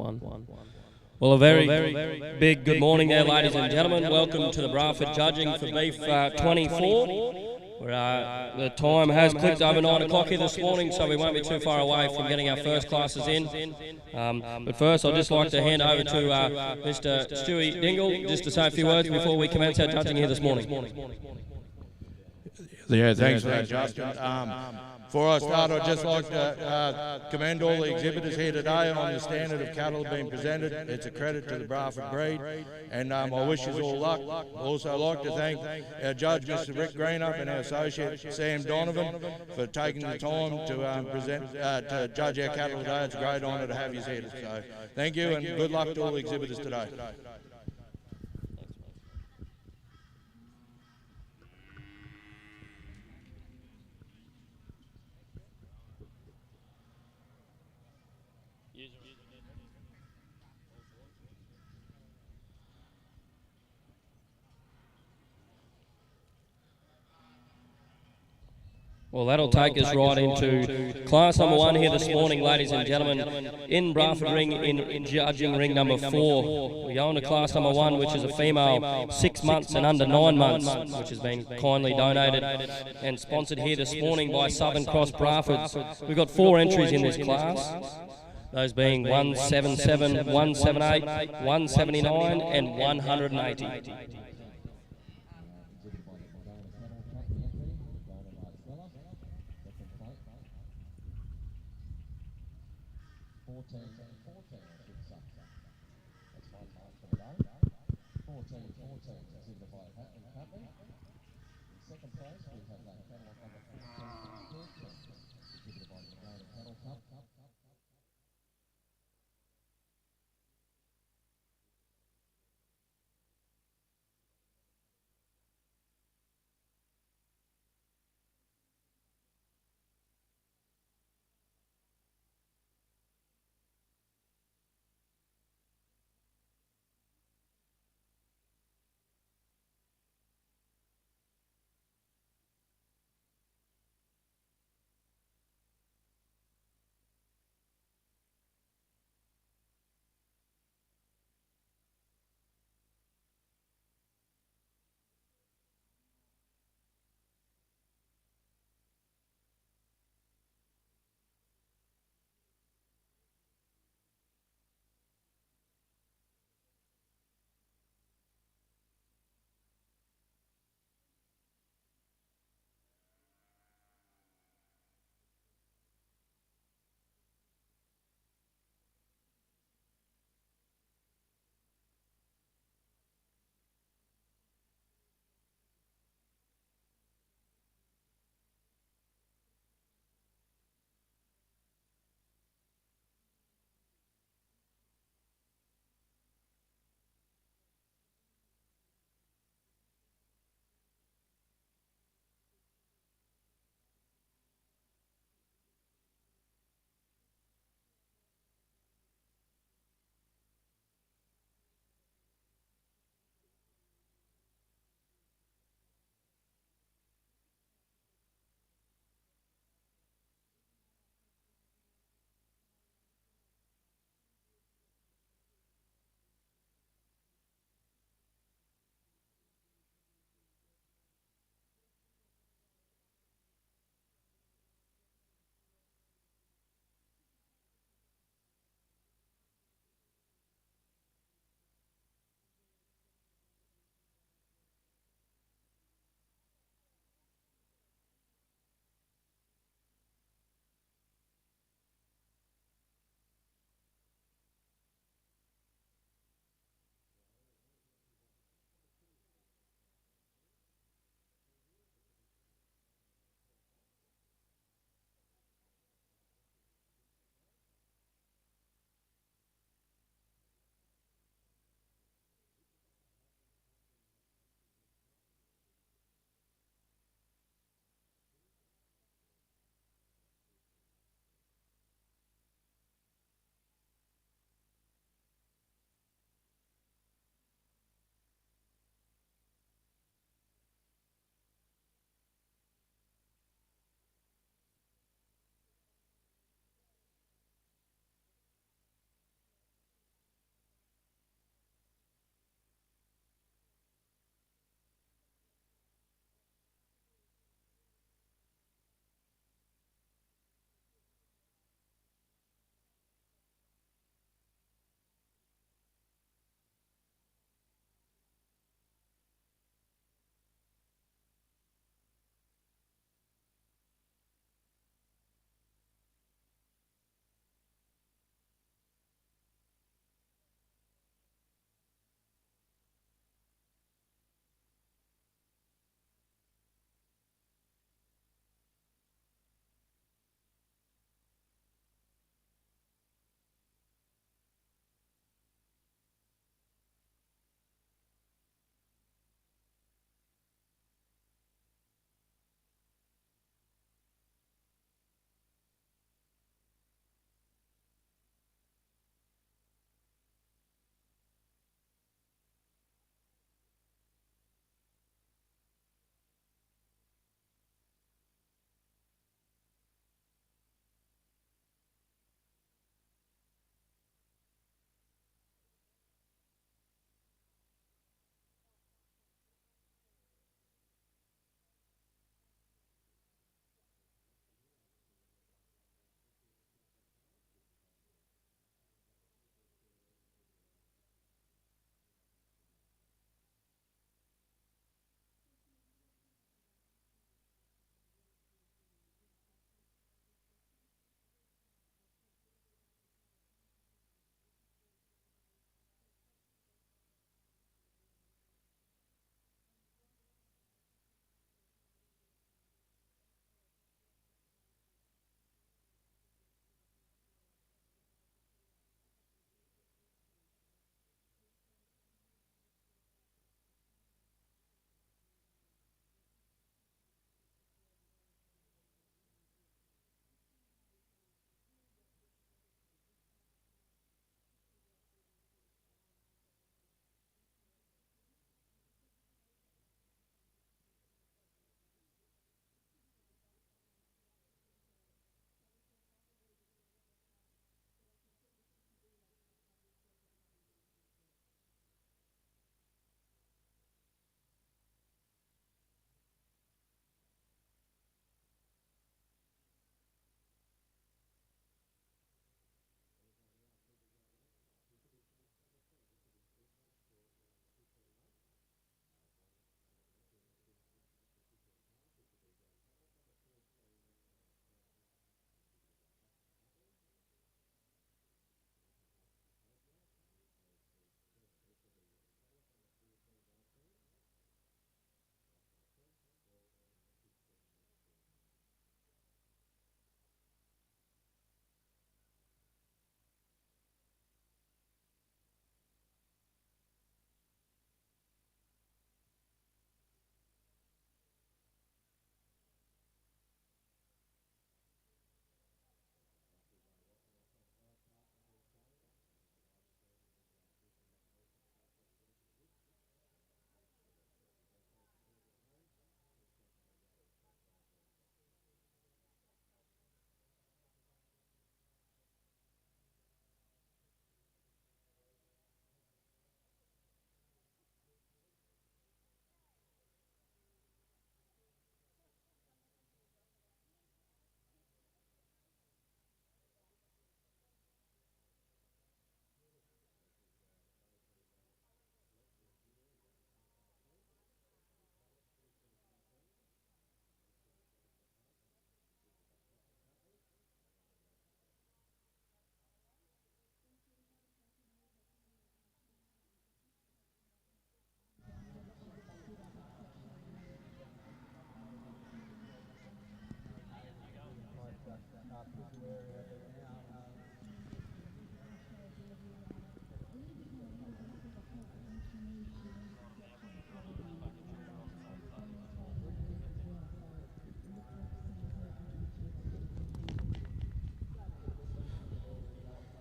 Well, a very big good morning there, ladies and gentlemen. Welcome to the Braford judging for Beef 24. The time has clicked over 9 o'clock here this morning, so we won't be too far away from getting our first classes in. But first, I'd just like to hand over to Mr. Stewie Dingle just to say a few words before we commence our judging here this morning. Yeah, thanks for that, Justin. Before I start, I'd just like to commend all the exhibitors here today on the standard of cattle being presented. It's a credit to the Braford breed, and I wish you all luck. Also, I'd like to thank our judge, Mr. Rick Greenup, and our associate, Sam Donovan, for taking the time to judge our cattle today. It's a great honour to have you here. So, thank you, and good luck to all the exhibitors today. Well, that'll take us right into class number 1 here this morning, ladies and gentlemen, in Braford Ring, in judging ring number 4. We're going to class number 1, which is a female 6 months and under 9 months, which has been kindly donated and sponsored here this morning by Southern Cross Braford. We've got 4 entries in this class, those being 177, 178, 179 and 180.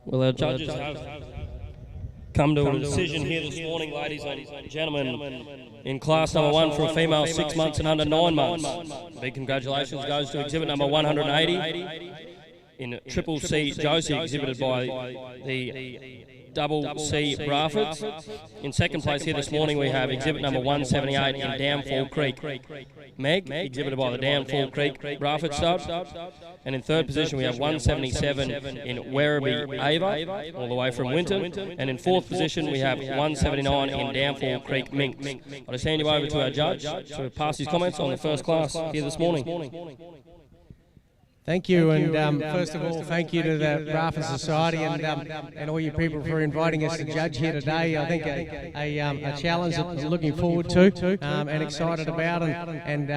Well, our judges have come to a decision here this morning, ladies and gentlemen, in class number 1 for a female 6 months and under 9 months. Big congratulations goes to exhibit number 180 in Triple C Josie, exhibited by the Double C Braford. In second place here this morning we have exhibit number 178 in Downfall Creek Meg, exhibited by the Downfall Creek Braford stud. And in third position we have 177 in Werribee Ava, all the way from Winton. And in fourth position we have 179 in Downfall Creek Minx. I'll just hand you over to our judge to pass his comments on the first class here this morning. Thank you, and first of all, thank you to the Braford Society and all you people for inviting us to judge here today. I think a challenge that we're looking forward to and excited about, and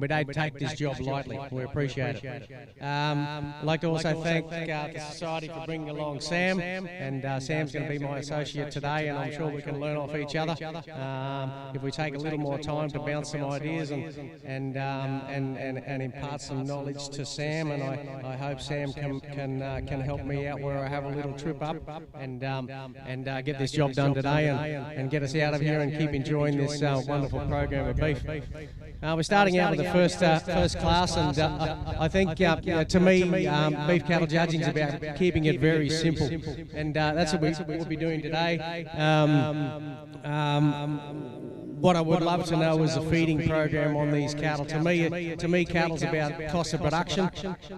we don't take this job lightly. We appreciate it. I'd like to also thank the Society for bringing along Sam, and Sam's going to be my associate today, and I'm sure we can learn off each other if we take a little more time to bounce some ideas and impart some knowledge to Sam, and I hope Sam can help me out where I have a little trip up and get this job done today and get us out of here and keep enjoying this wonderful program of beef. We're starting out with the first class, and I think to me beef cattle judging is about keeping it very simple, and that's what we'll be doing today. What I would love to know is a feeding program on these cattle. To me, cattle's about cost of production.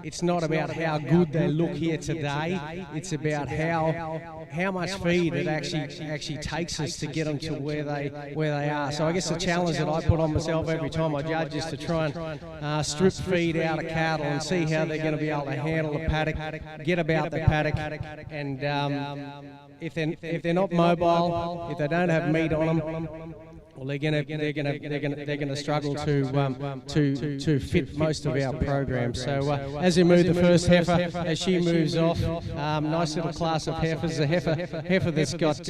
It's not about how good they look here today. It's about how much feed it actually takes us to get them to where they are. So I guess the challenge that I put on myself every time I judge is to try and strip feed out of cattle and see how they're going to be able to handle the paddock, get about the paddock, and if they're not mobile, if they don't have meat on them, well, they're gonna struggle to fit most of our programs. So as we move the first heifer, as she moves off, nice little class of heifers. A heifer that's got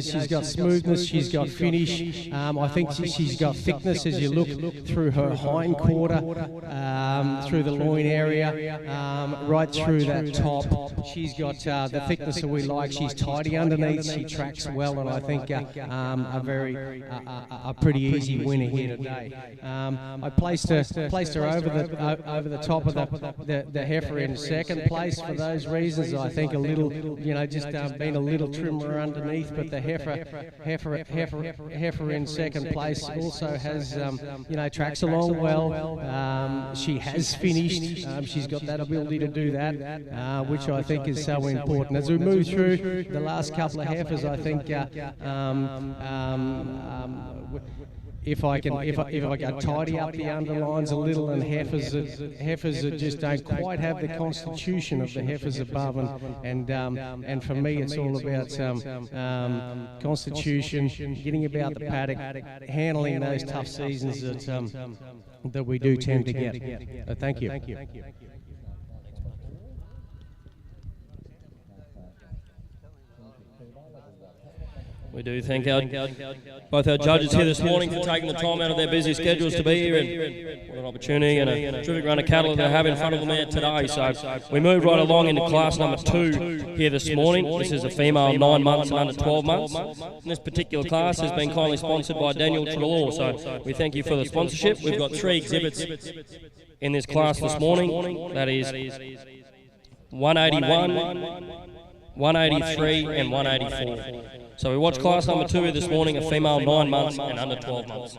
she's got smoothness, she's got finish. I think she's got thickness as you look through her hind quarter, through the loin area, right through that top. She's got the thickness that we like. She's tidy underneath. She tracks well, and I think a pretty easy winner here today. I placed her over the top of the heifer in second place for those reasons. I think a little, just being a little trimmer underneath, but the heifer in second place also has, tracks along well. She has finished. She's got that ability to do that, which I think is so important. As we move through the last couple of heifers, I think if I can tidy up the underlines a little, and heifers that just don't quite have the constitution of the heifers above, and for me it's all about constitution, getting about the paddock, handling those tough seasons that we do tend to get. Thank you. We do thank both our judges here this morning for taking the time out of their busy schedules to be here, and what an opportunity and a terrific run of cattle they have in front of them here today. So we move right along into class number 2 here this morning. This is a female 9 months and under 12 months. And this particular class has been kindly sponsored by Daniel Trelaw, so we thank you for the sponsorship. We've got 3 exhibits in this class this morning. That is 181, 183 and 184. So we watch class number 2 this morning, a female 9 months and under 12 months.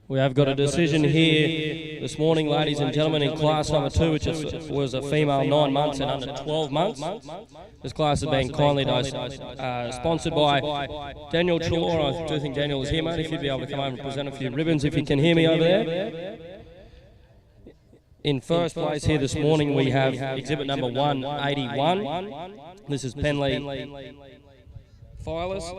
We have got a decision here this morning, ladies and gentlemen, in class number 2, which was a female 9 months and under 12 months. This class has been kindly sponsored by Daniel Trelaw. I do think Daniel is here, mate, if you'd be able to come over and present a few ribbons, if you can hear me over there. In first place here this morning, we have exhibit number 181. This is Penley Files,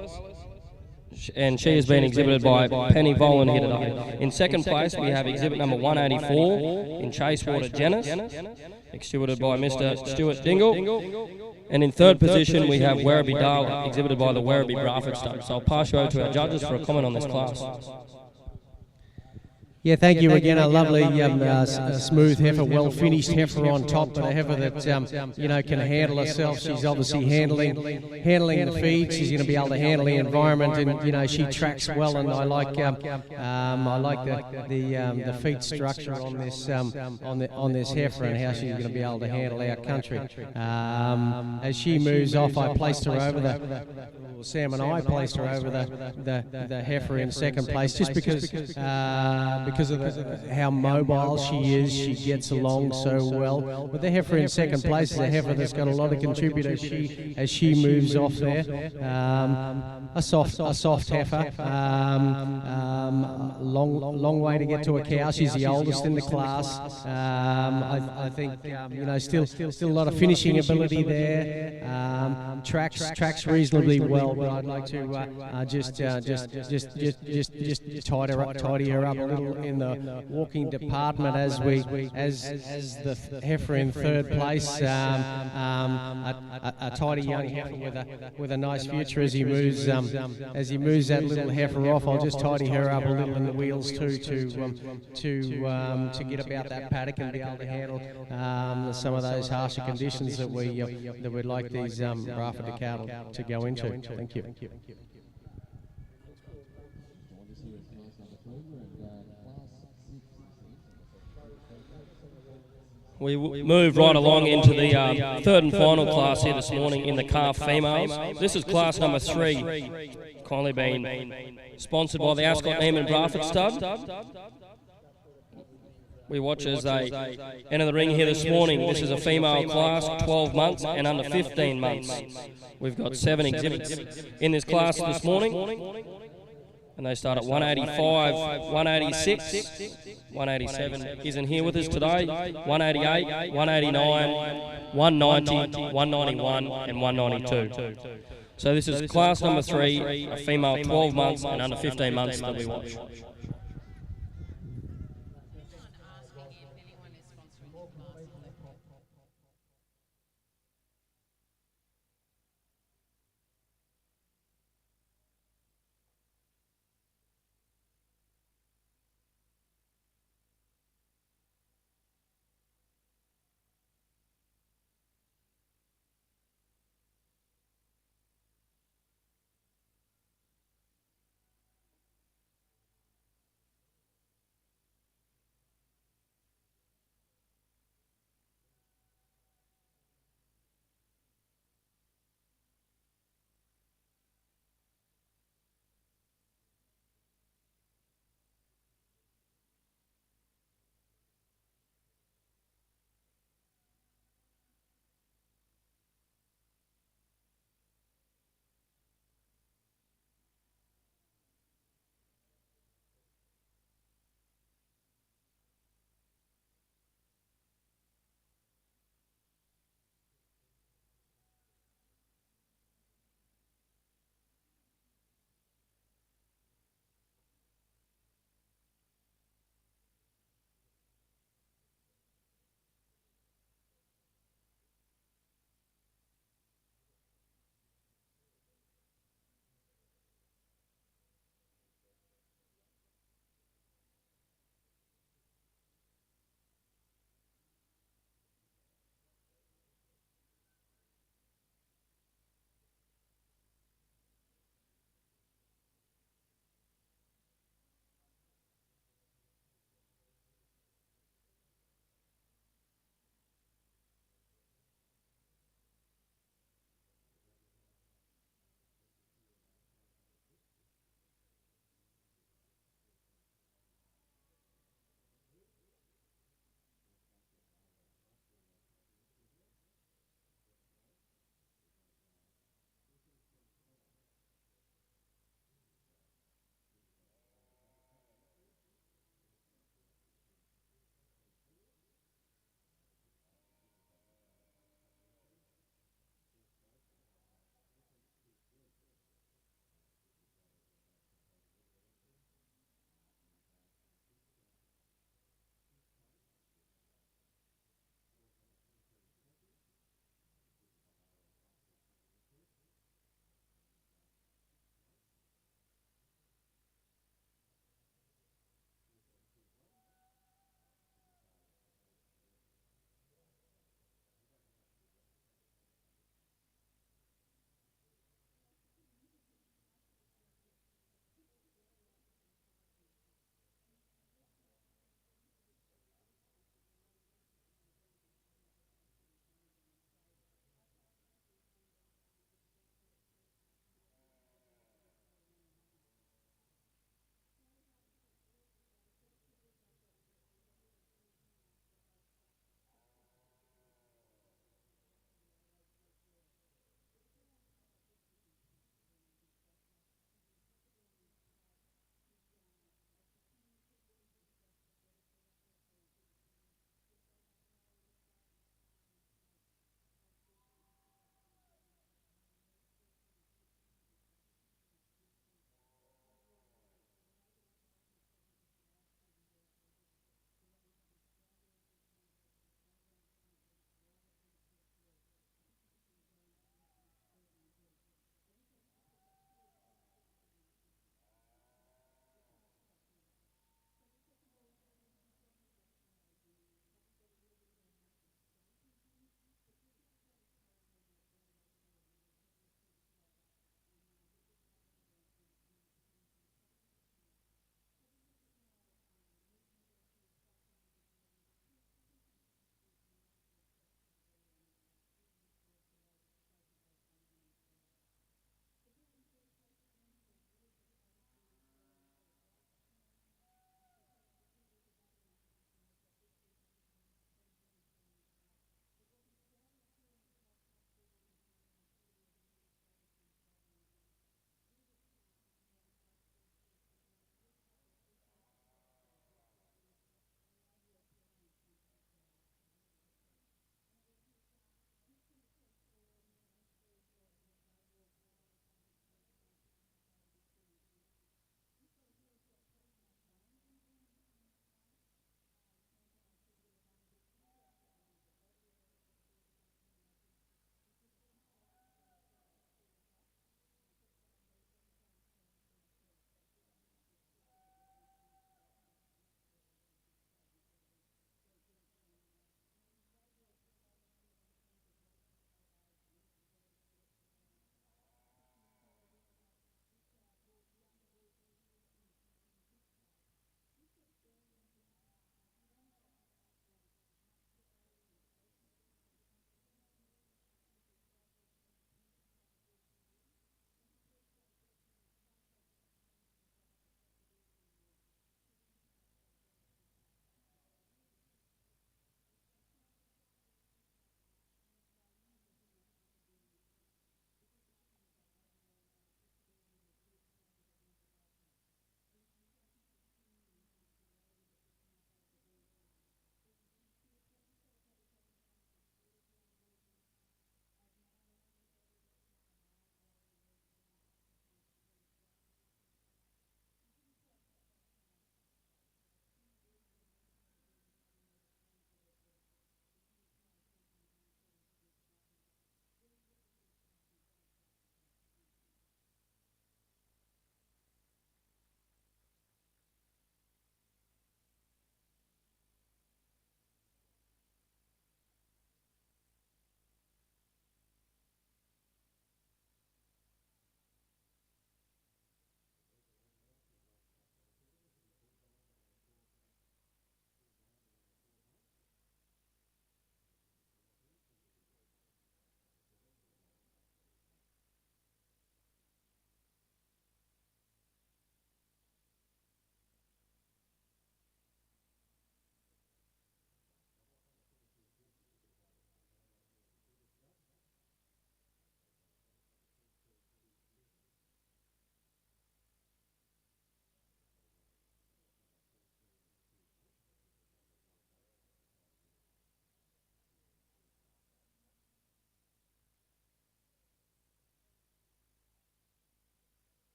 and she has been exhibited by Penny Volan here today. In second place, we have exhibit number 184 in Chasewater Genus, exhibited by Mr. Stuart Dingle. And in third position, we have Werribee Darla, exhibited by the Werribee Braford Stud. So I'll pass you over to our judges for a comment on this class. Yeah, thank you again. A lovely, smooth heifer, well-finished heifer on top, but a heifer that can handle herself. She's obviously handling the feed. She's going to be able to handle the environment, and she tracks well. And I like the feed structure on this heifer and how she's going to be able to handle our country. As she moves off, I placed her over Sam and I placed her over the heifer in second place, just because of how mobile she is. She gets along so well. But the heifer in second place is a heifer that's got a lot of contributors as she moves off there. A soft heifer. Long way to get to a cow. She's the oldest in the class. I think still a lot of finishing ability there. Tracks reasonably well. But I'd like to just tidy her up a little in the walking department as the heifer in third place. A tidy young heifer with a nice future as he moves that little heifer off. I'll just tidy her up a little in the wheels too to get about that paddock and be able to handle some of those harsher conditions that we'd like these Braford cattle to go into. Thank you. We move right along into the third and final class here this morning in the calf females. This is class number 3, kindly been sponsored by the Ascot Neiman Braford Stud. We watch as they enter the ring here this morning. This is a female class, 12 months and under 15 months. We've got 7 exhibits in this class this morning. And they start at 185, 186, 187 isn't here with us today, 188, 189, 190, 191 and 192. So this is class number 3, a female 12 months and under 15 months that we watch.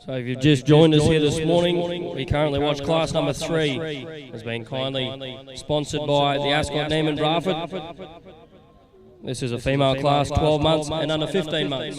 So if you've just joined us here this morning, we currently watch class number 3. Has been kindly sponsored by the Ascot name in Braford. This is a female class, 12 months and under 15 months.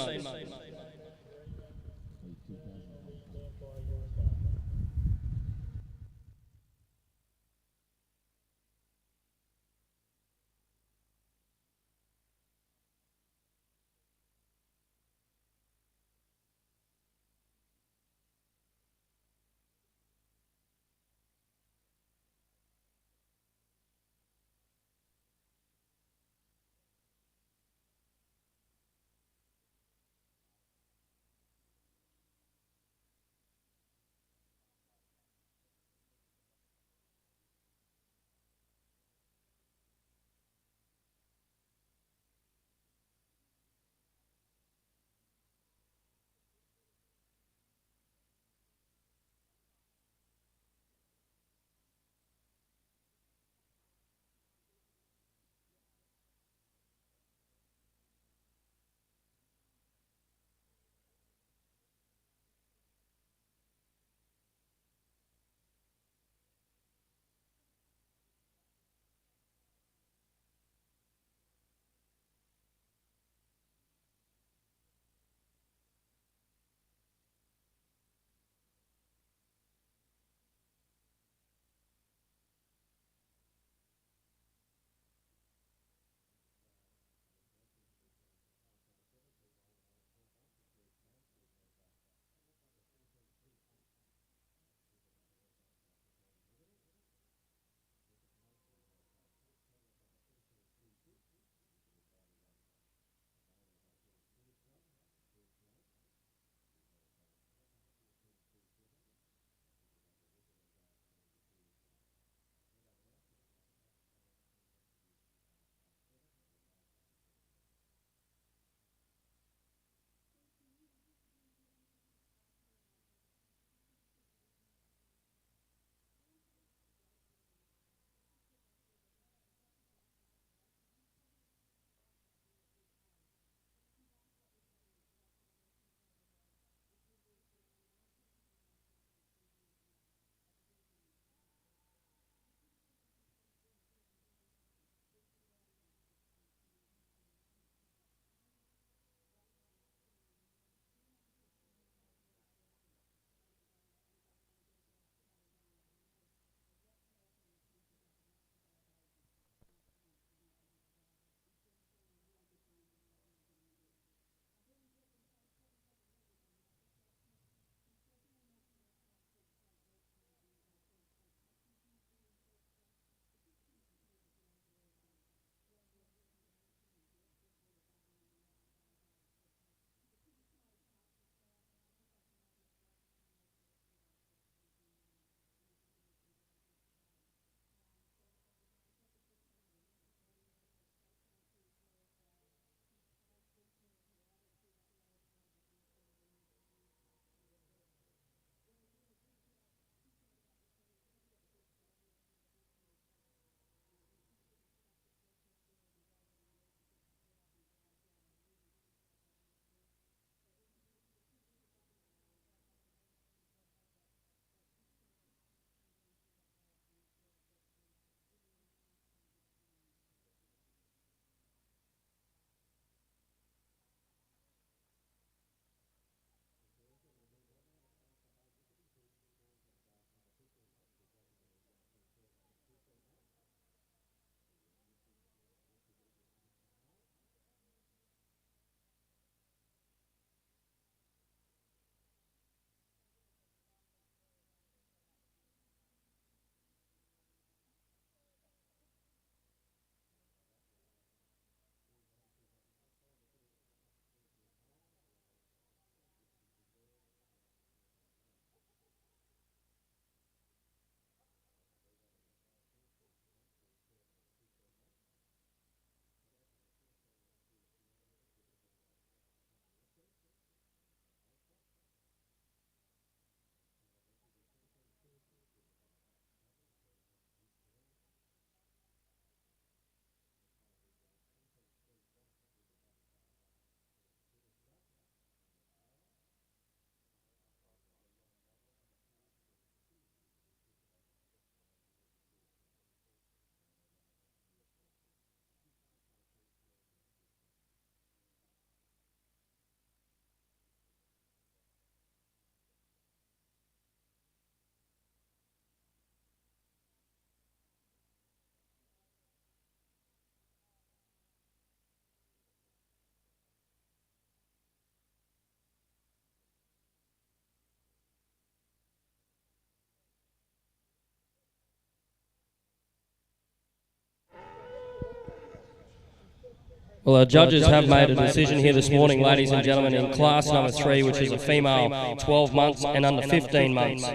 Well, our judges have made a decision here this morning, ladies and gentlemen, in class number 3, which is a female 12 months and under 15 months.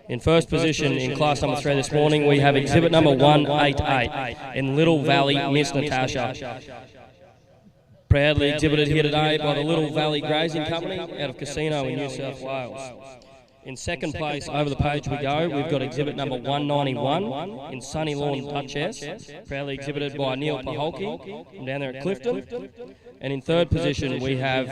In first position in class number 3 this morning, we have exhibit number 188 in Little Valley Miss Natasha. Proudly exhibited here today by the Little Valley Grazing Company out of Casino in New South Wales. In second place, over the page we go, we've got exhibit number 191 in Sunny Lawn Duchess, proudly exhibited by Neil Paholke from down there at Clifton. And in third position, we have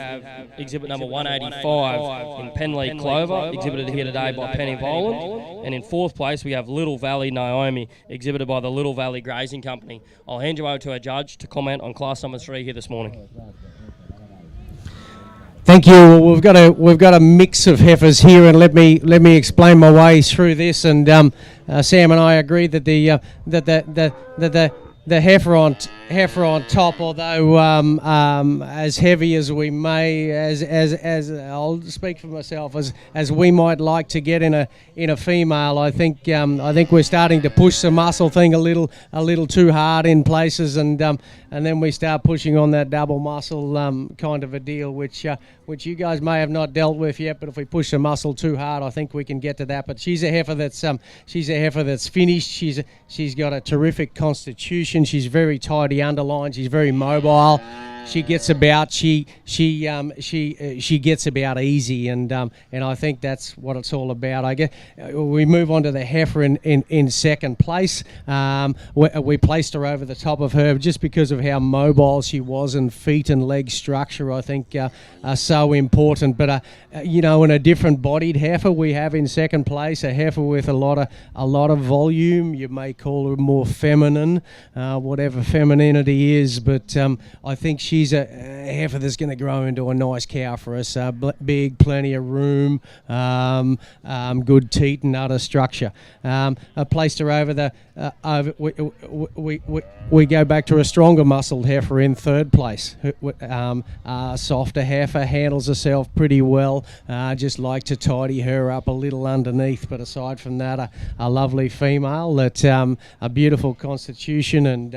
exhibit number 185 in Penleigh Clover, exhibited here today by Penny Boland. And in fourth place, we have Little Valley Naomi, exhibited by the Little Valley Grazing Company. I'll hand you over to our judge to comment on class number 3 here this morning. Thank you. Well, we've got a mix of heifers here, and let me explain my way through this. And Sam and I agree that the heifer on top, although as heavy as we may, as I'll speak for myself, as we might like to get in a female, I think we're starting to push the muscle thing a little too hard in places, and then we start pushing on that double muscle kind of a deal, which you guys may have not dealt with yet. But if we push the muscle too hard, I think we can get to that. But she's a heifer that's finished. She's got a terrific constitution. She's very tidy underline. She's very mobile. She gets about. She gets about easy, and I think that's what it's all about. I guess we move on to the heifer in second place. We placed her over the top of her just because of how mobile she was, and feet and leg structure I think are so important. But in a different bodied heifer we have in second place, a heifer with a lot of volume. You may call her more feminine, whatever femininity is, but I think she's a heifer that's going to grow into a nice cow for us. Big, plenty of room, good teat and udder structure. I placed her over the. We go back to a stronger muscled heifer in third place. Softer heifer, handles herself pretty well. Just like to tidy her up a little underneath. But aside from that, a lovely female that a beautiful constitution and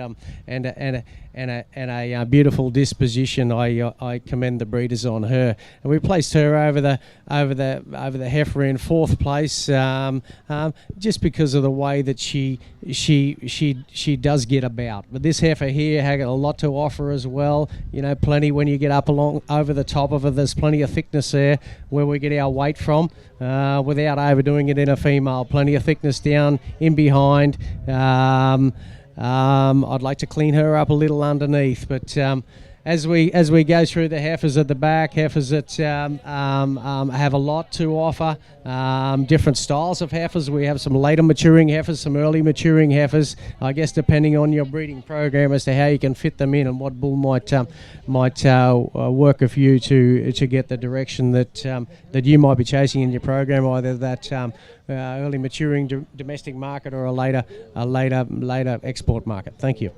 a beautiful disposition. I commend the breeders on her. And we placed her over the heifer in fourth place, just because of the way that she does get about. But this heifer here had a lot to offer as well. Plenty when you get up along over the top of her. There's plenty of thickness there where we get our weight from, without overdoing it in a female. Plenty of thickness down in behind. I'd like to clean her up a little underneath, but as we go through the heifers at the back, heifers that have a lot to offer, different styles of heifers. We have some later maturing heifers, some early maturing heifers. I guess depending on your breeding program as to how you can fit them in and what bull might work with you to get the direction that you might be chasing in your program, either that early maturing domestic market or a later export market. Thank you.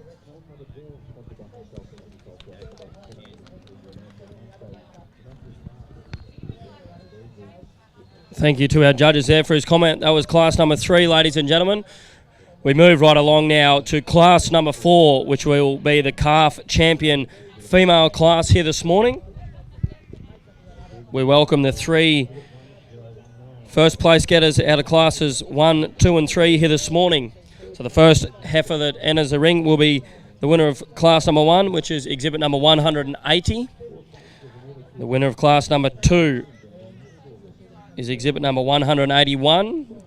Thank you to our judges there for his comment. That was class number 3, ladies and gentlemen. We move right along now to class number 4, which will be the calf champion female class here this morning. We welcome the 3 first place getters out of classes 1, 2 and 3 here this morning. So the first heifer that enters the ring will be the winner of class number 1, which is exhibit number 180. The winner of class number 2 is exhibit number 181.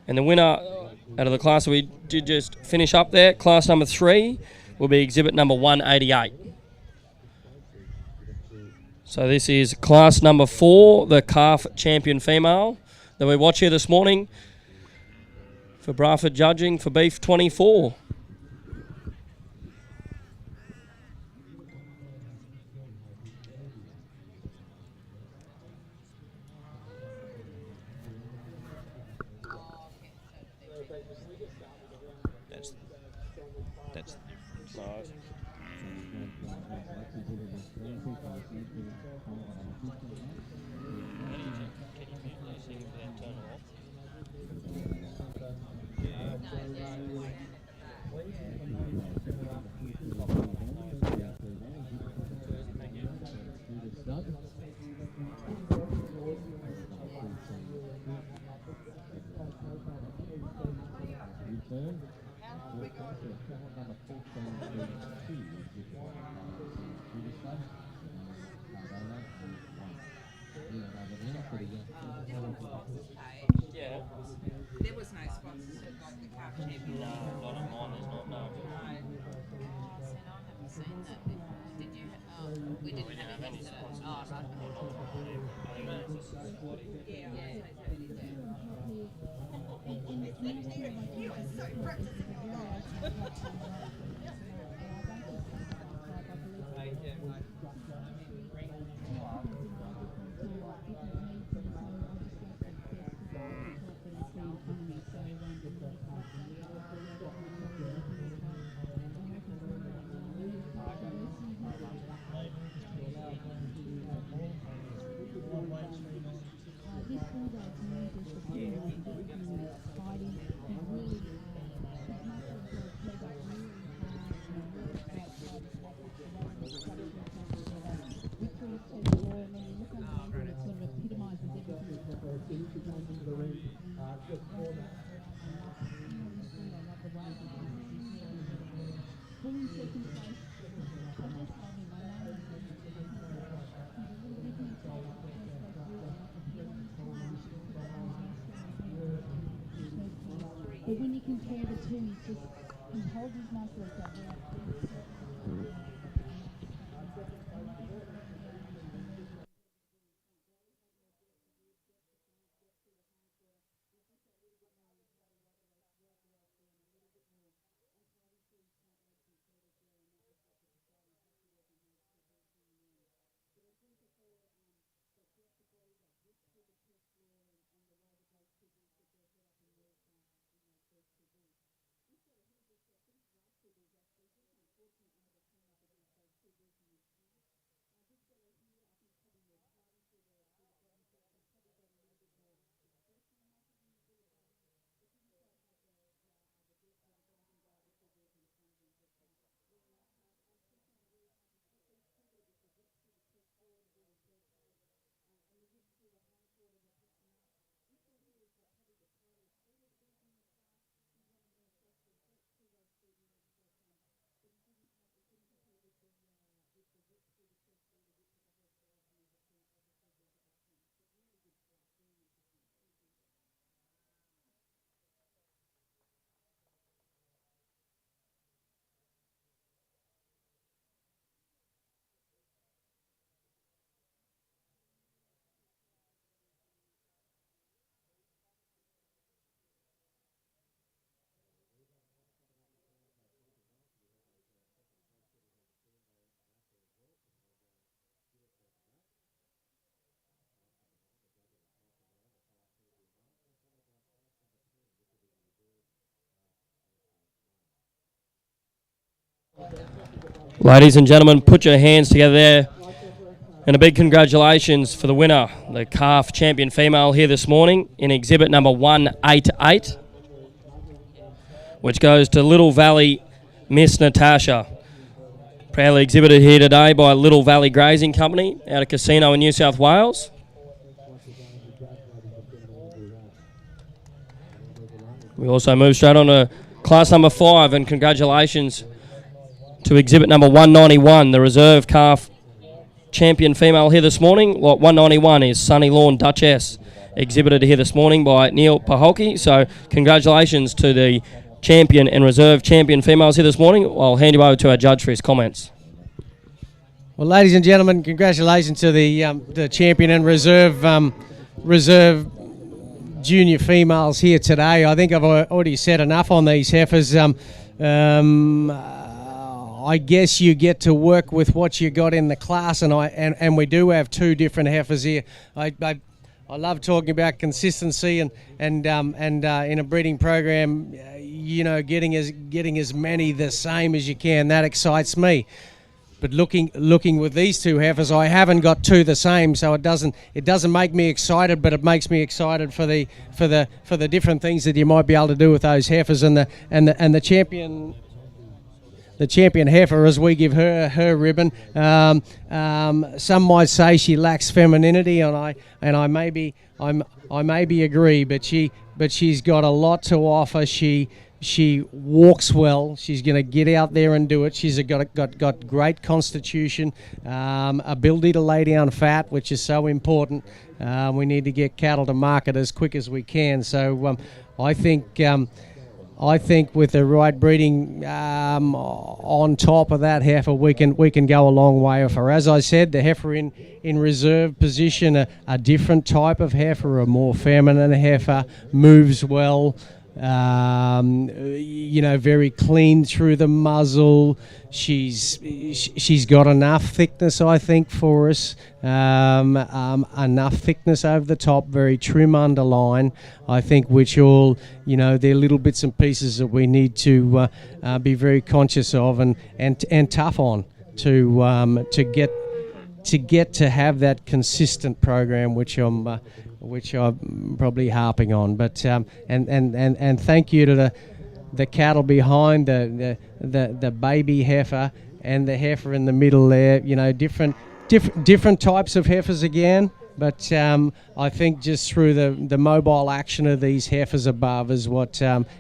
And the winner out of the class we did just finish up there, class number 3, will be exhibit number 188. So this is class number 4, the calf champion female that we watch here this morning for Braford judging for Beef 24. That's the difference. There was no sponsorship like the calf champion. No, not on mine, there's not, no. And I haven't seen that before. Did you? We didn't have any sponsors. Oh, right. Yeah, you are so practicing your But when you compare the two, he holds his muscles up. Ladies and gentlemen, put your hands together there. And a big congratulations for the winner, the calf champion female here this morning in exhibit number 188, which goes to Little Valley Miss Natasha. Proudly exhibited here today by Little Valley Grazing Company out of Casino in New South Wales. We also move straight on to class number 5, and congratulations to exhibit number 191, the reserve calf champion female here this morning. Lot 191 is Sunny Lawn Duchess, exhibited here this morning by Neil Paholke. So congratulations to the champion and reserve champion females here this morning. I'll hand you over to our judge for his comments. Well, ladies and gentlemen, congratulations to the champion and reserve junior females here today. I think I've already said enough on these heifers. I guess you get to work with what you got in the class, and we do have two different heifers here. I love talking about consistency and in a breeding program, you know, getting as many the same as you can. That excites me. But looking with these two heifers, I haven't got two the same, so it doesn't make me excited, but it makes me excited for the different things that you might be able to do with those heifers. And the the champion heifer as we give her ribbon. Some might say she lacks femininity, and I maybe agree, but she's got a lot to offer. She walks well. She's going to get out there and do it. She's got great constitution, ability to lay down fat, which is so important. We need to get cattle to market as quick as we can. So I think with the right breeding on top of that heifer, we can go a long way with her. As I said, the heifer in reserve position, a different type of heifer, a more feminine heifer, moves well. Very clean through the muzzle. She's got enough thickness, I think, for us. Enough thickness over the top, very trim underline, I think, which all, they're little bits and pieces that we need to be very conscious of and tough on to get to have that consistent program, which I'm probably harping on, but and thank you to the cattle behind the baby heifer and the heifer in the middle there. Different types of heifers again, but I think just through the mobile action of these heifers above is what got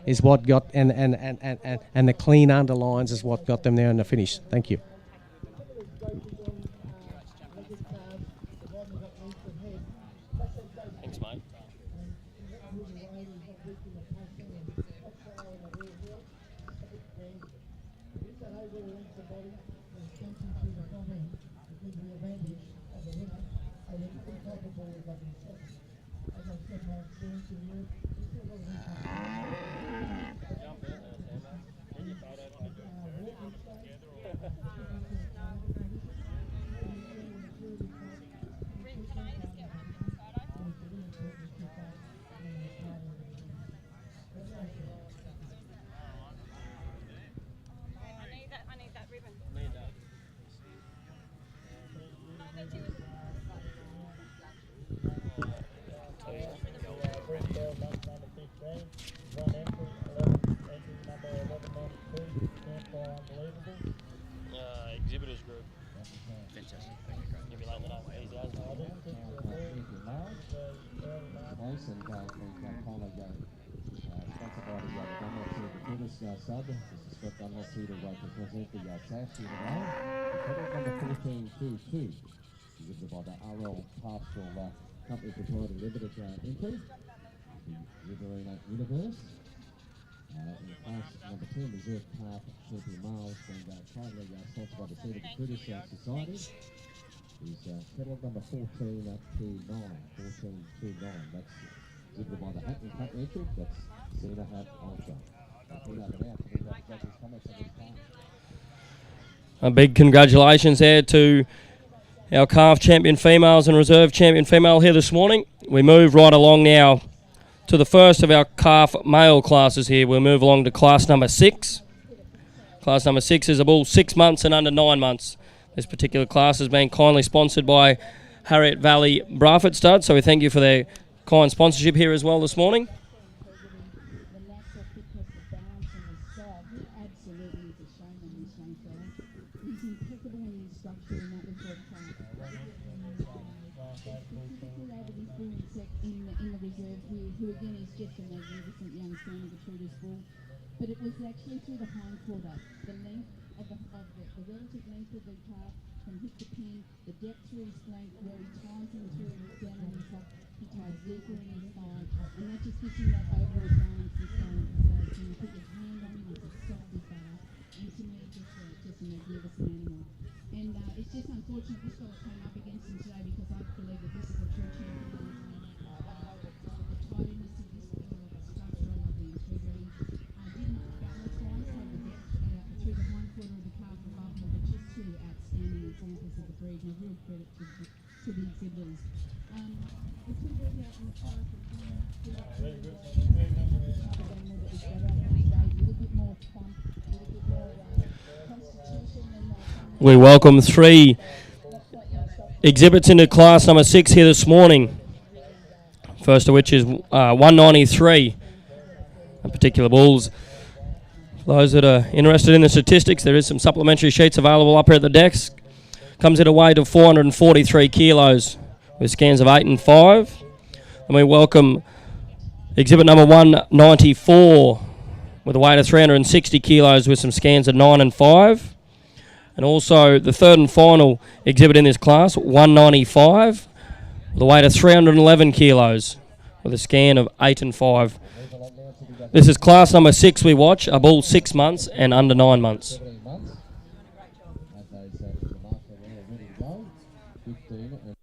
and the clean underlines is what got them there in the finish. Thank you. Exhibitors group. Fantastic. You'll be letting it up easy as well. In class number 10, reserve calf champion males, and currently sponsored by the Centre for British Society. Is cattle number 14 to 9. 14 to 9. That's exhibited by the Hatton Cup entry. That's Cena Hat Ultra. A big congratulations there to our calf champion females and reserve champion female here this morning. We move right along now to the first of our calf male classes here. We'll move along to class number 6. Class number 6 is a bull 6 months and under 9 months. This particular class has been kindly sponsored by Harriet Valley Braford Stud, so we thank you for their kind sponsorship here as well this morning. But it was actually through the hind quarter, the length of the relative length of the calf from hip to pin, the depth through his flank, where he ties him through down on his hop, he ties deeper in his thigh, and that just gives him that overall balance and balance. So you put your hand on him, it's as soft as butter, and to me, just a magnificent animal. And it's just unfortunate this fellow came up against him today because I believe that this is a true champion. The tidiness of this structure, I love the integrity. Through the hind quarter of the calf above her, but just two outstanding examples of the breed, and a real credit to the exhibitors. The two boys out in the class a little bit more fun, a little bit more constitution than We welcome 3 exhibits into class number 6 here this morning. First of which is 193, in particular bulls. For those that are interested in the statistics, there is some supplementary sheets available up here at the desk. Comes at a weight of 443 kilos with scans of 8 and 5. And we welcome exhibit number 194 with a weight of 360 kilos with some scans of 9 and 5. And also the third and final exhibit in this class, 195, with a weight of 311 kilos with a scan of 8 and 5. This is class number 6 we watch, a bull 6 months and under 9 months. 17 months. As those the marks are all ready to go. 15 and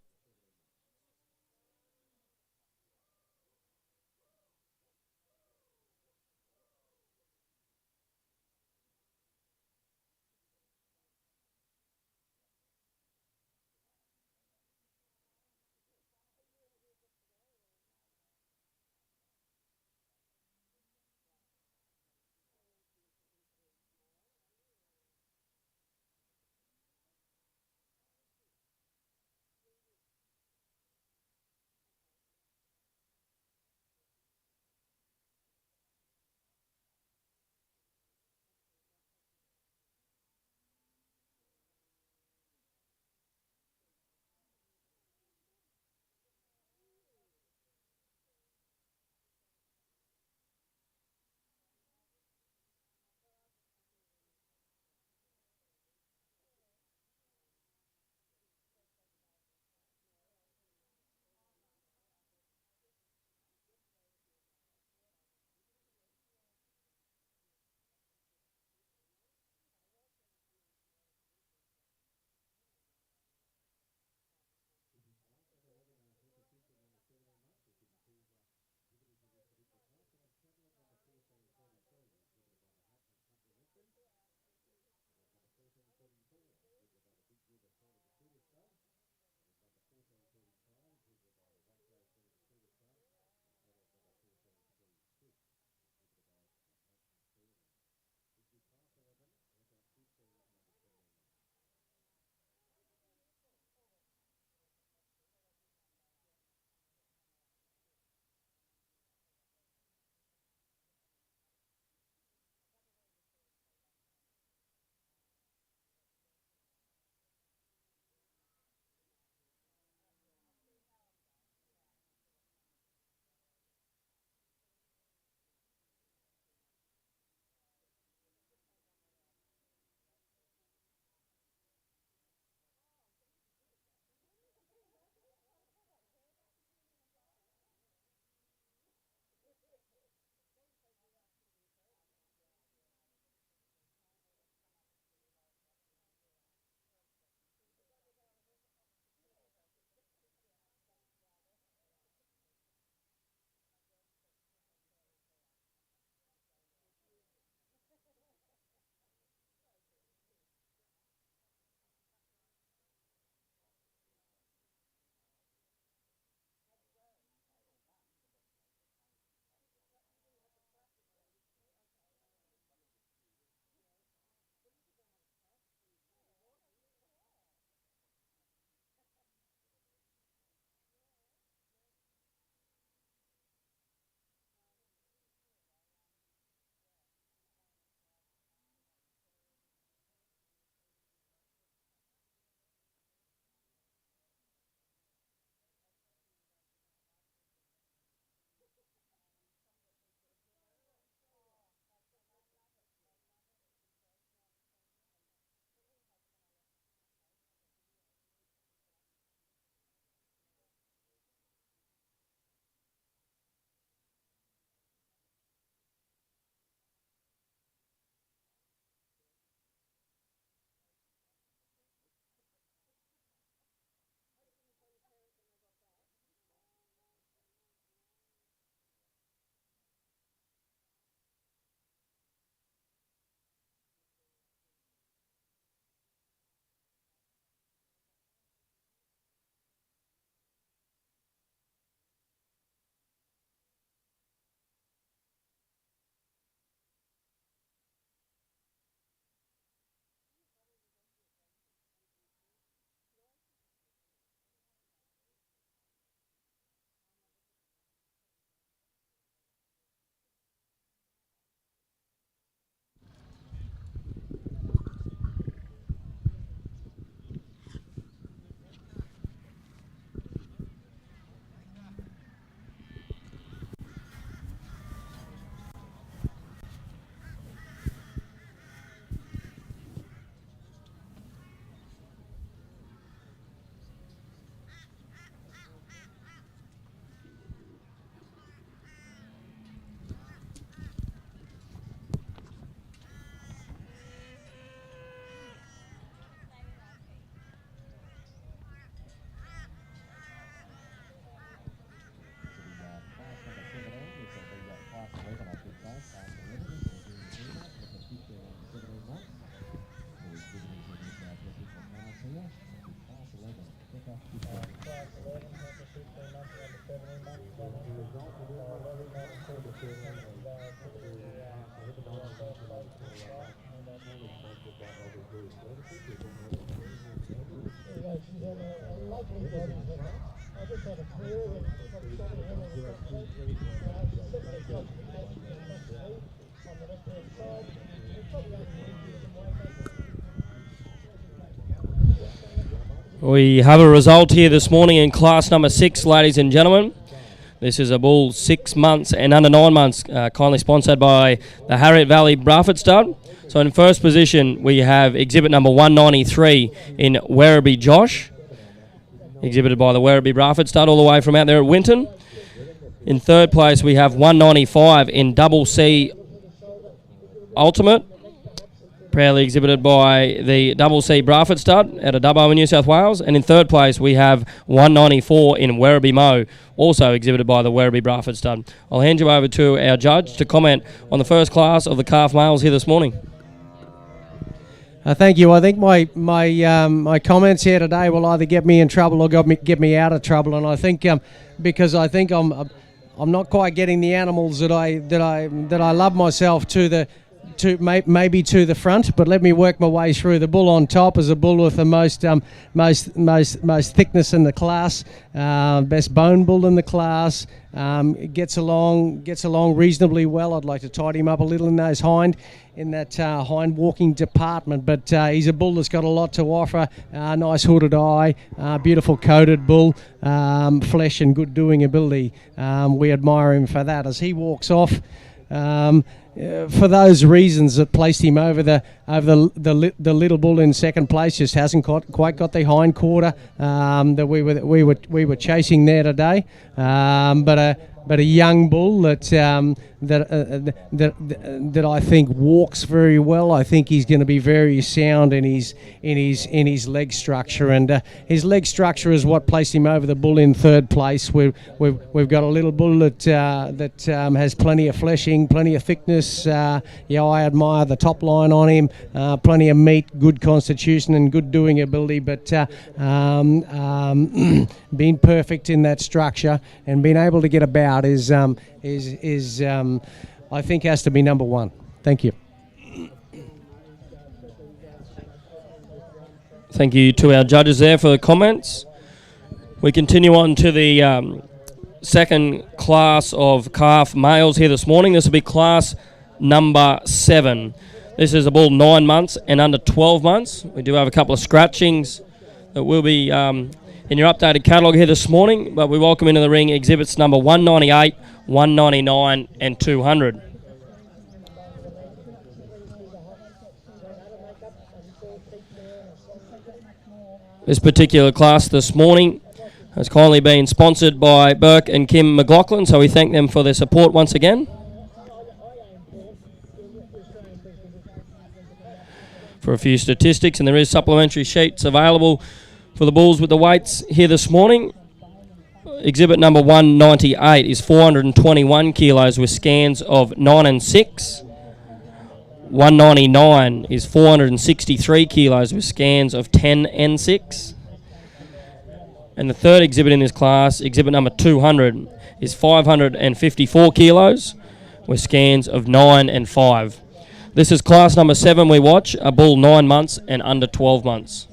We have a result here this morning in class number 6, ladies and gentlemen. This is a bull 6 months and under 9 months, kindly sponsored by the Harriet Valley Braford stud. So in first position, we have exhibit number 193 in Werribee Josh, exhibited by the Werribee Braford stud all the way from out there at Winton. In third place, we have 195 in Double C Ultimate, proudly exhibited by the Double C Braford stud out of Dubbo in New South Wales. And in third place, we have 194 in Werribee Mo, also exhibited by the Werribee Braford stud. I'll hand you over to our judge to comment on the first class of the calf males here this morning. Thank you. I think my comments here today will either get me in trouble or get me out of trouble. And I think because I think I'm not quite getting the animals that I love myself to maybe to the front, but let me work my way through. The bull on top is a bull with the most thickness in the class, best bone bull in the class. Gets along reasonably well. I'd like to tidy him up a little in that hind walking department, but he's a bull that's got a lot to offer. Nice hooded eye, beautiful coated bull, flesh and good doing ability. We admire him for that as he walks off. For those reasons that placed him over the little bull in second place, just hasn't quite got the hind quarter that we were chasing there today. But a young bull that I think walks very well. I think he's going to be very sound in his leg structure, and his leg structure is what placed him over the bull in third place. We've got a little bull that has plenty of fleshing, plenty of thickness. I admire the top line on him. Plenty of meat, good constitution, and good doing ability. But being perfect in that structure and being able to get about is I think has to be number one. Thank you. Thank you to our judges there for the comments. We continue on to the second class of calf males here this morning. This will be class number 7. This is a bull 9 months and under 12 months. We do have a couple of scratchings that will be in your updated catalogue here this morning, but we welcome into the ring exhibits number 198, 199 and 200. This particular class this morning has kindly been sponsored by Burke and Kim McLaughlin, so we thank them for their support once again. For a few statistics, and there is supplementary sheets available for the bulls with the weights here this morning. Exhibit number 198 is 421 kilos with scans of 9 and 6. 199 is 463 kilos with scans of 10 and 6. And the third exhibit in this class, exhibit number 200, is 554 kilos with scans of 9 and 5. This is class number 7 we watch, a bull 9 months and under 12 months.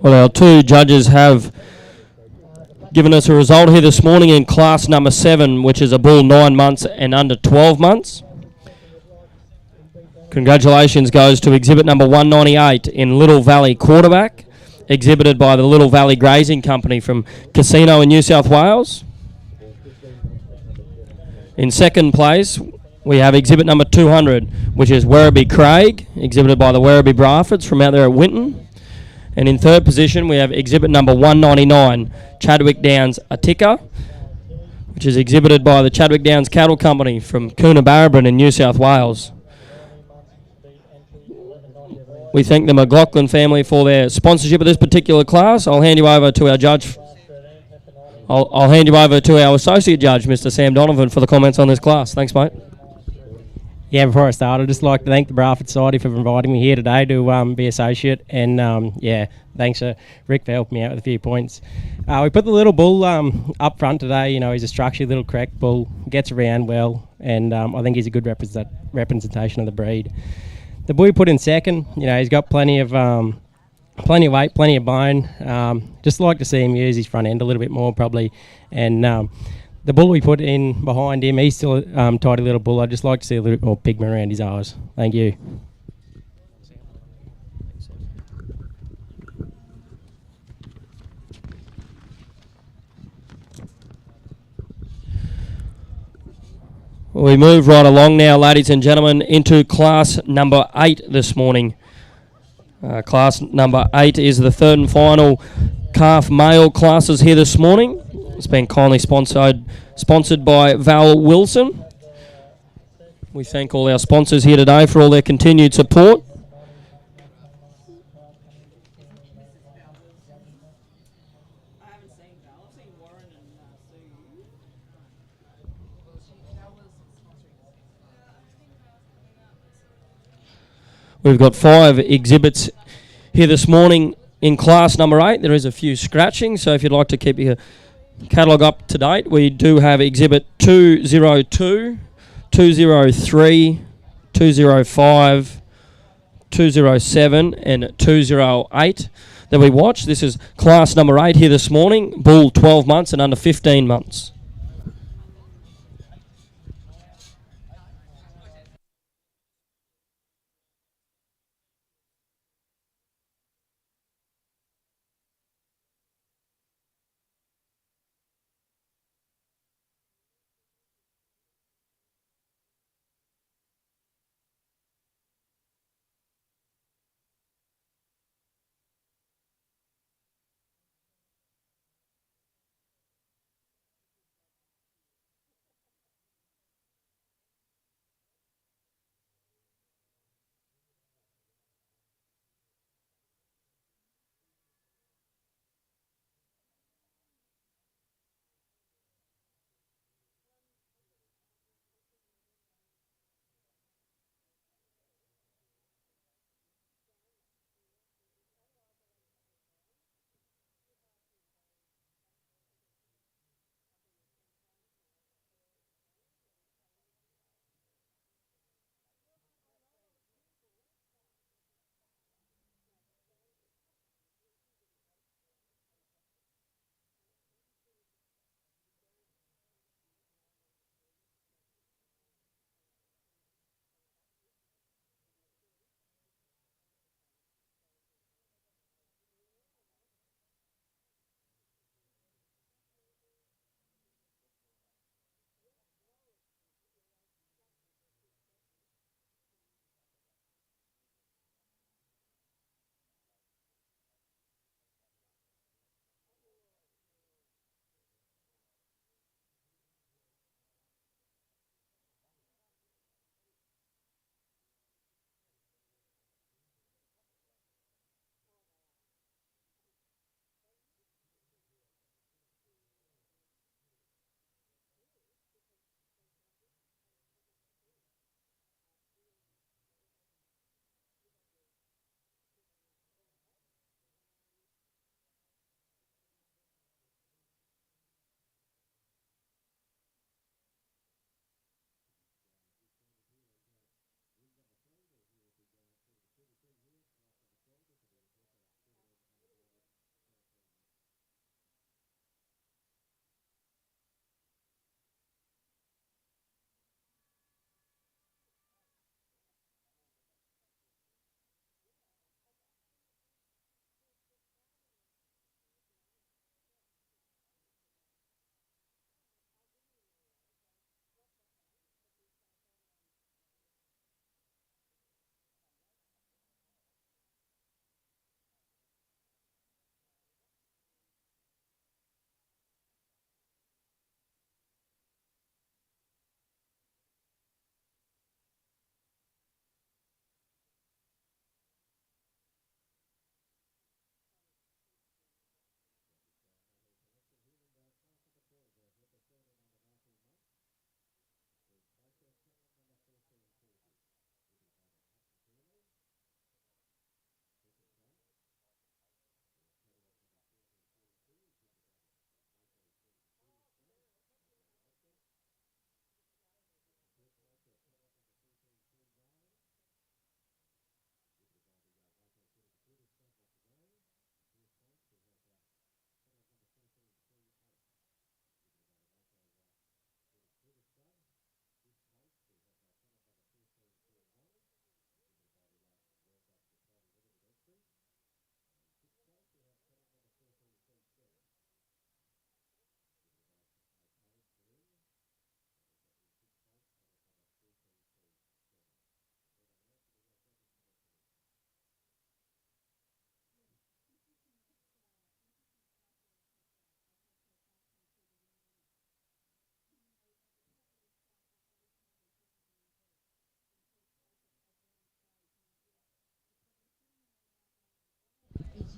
Well, our two judges have given us a result here this morning in class number 7, which is a bull 9 months and under 12 months. Congratulations goes to exhibit number 198 in Little Valley Quarterback, exhibited by the Little Valley Grazing Company from Casino in New South Wales. In second place, we have exhibit number 200, which is Werribee Craig, exhibited by the Werribee Brafords from out there at Winton. And in third position, we have exhibit number 199, Chadwick Downs Attica, which is exhibited by the Chadwick Downs Cattle Company from Coonabarabran in New South Wales. We thank the McLaughlin family for their sponsorship of this particular class. I'll hand you over to our judge. I'll hand you over to our associate judge, Mr. Sam Donovan, for the comments on this class. Thanks, mate. Yeah, before I start, I'd just like to thank the Braford Society for inviting me here today to be associate. And, yeah, thanks to Rick for helping me out with a few points. We put the little bull up front today. You know, he's a structured little correct bull, gets around well, and I think he's a good representation of the breed. The bull we put in second, you know, he's got plenty of weight, plenty of bone. Just like to see him use his front end a little bit more probably. And the bull we put in behind him, he's still a tidy little bull. I'd just like to see a little bit more pigment around his eyes. Thank you. We move right along now, ladies and gentlemen, into class number 8 this morning. Class number 8 is the third and final calf male classes here this morning. It's been kindly sponsored by Val Wilson. We thank all our sponsors here today for all their continued support. We've got 5 exhibits here this morning in class number 8. There is a few scratching, so if you'd like to keep your catalogue up to date, we do have exhibit 202, 203, 205, 207 and 208 that we watch. This is class number 8 here this morning, bull 12 months and under 15 months.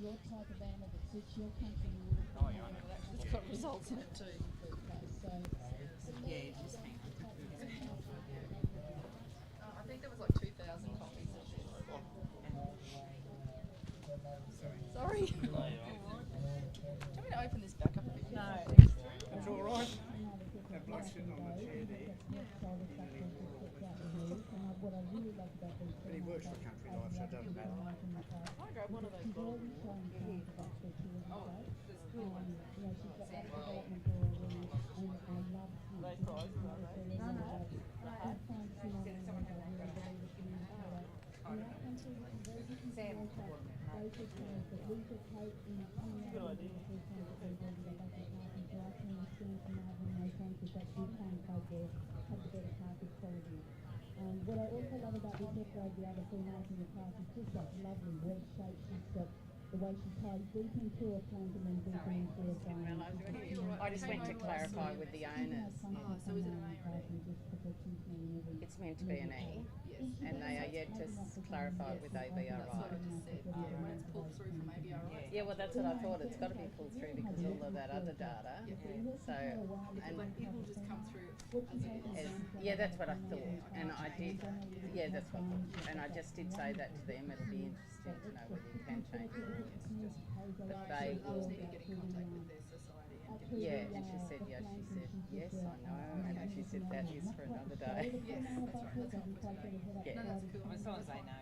your type of animal that suits your country, you would have It's got results in it too. so Yeah, just hang on. I think there was like 2,000 copies of this. Sorry. Do you want me to open this back up a bit? No. That's all right. That bloke's sitting on the chair there. what I really like about these But he works for Country Life, so it doesn't matter. I grab one of those bottles. she's always showing signs of actual tourism Oh, growth. there's cool ones. You know, she's got that development already, and I love seeing Those guys, are they? I find similar ones that I really believe is in our country, which is very different to those returns that we could take in Good idea. Returns that we bring to go back to the park, and so I can understand from Marvin and those ones that do find folk there have the better carcass quality. What I also love about this episode, the other females in the class, is just that lovely red shape she's got, the way she ties deep into her flank and then deep into her bone. I just went to clarify with the owners. Oh, so is it an A or an E? It's meant to be an E, and they are yet to clarify with ABRI. That's what I just said. When it's pulled through from ABRI. Yeah, well, that's what I thought. It's got to be pulled through because of all of that other data. So, and But it will just come through as it is. yeah, that's what I thought, and I did. Yeah, that's what. And I just did say that to them. It'll be interesting to know whether you can change it. But they I just will. need to get in contact with their society and get Yeah, and she said, yes. She said, yes, I know. And then she said, that is for another day. yes, that's right. That's not for today. Yeah. No, that's cool. As long as they know.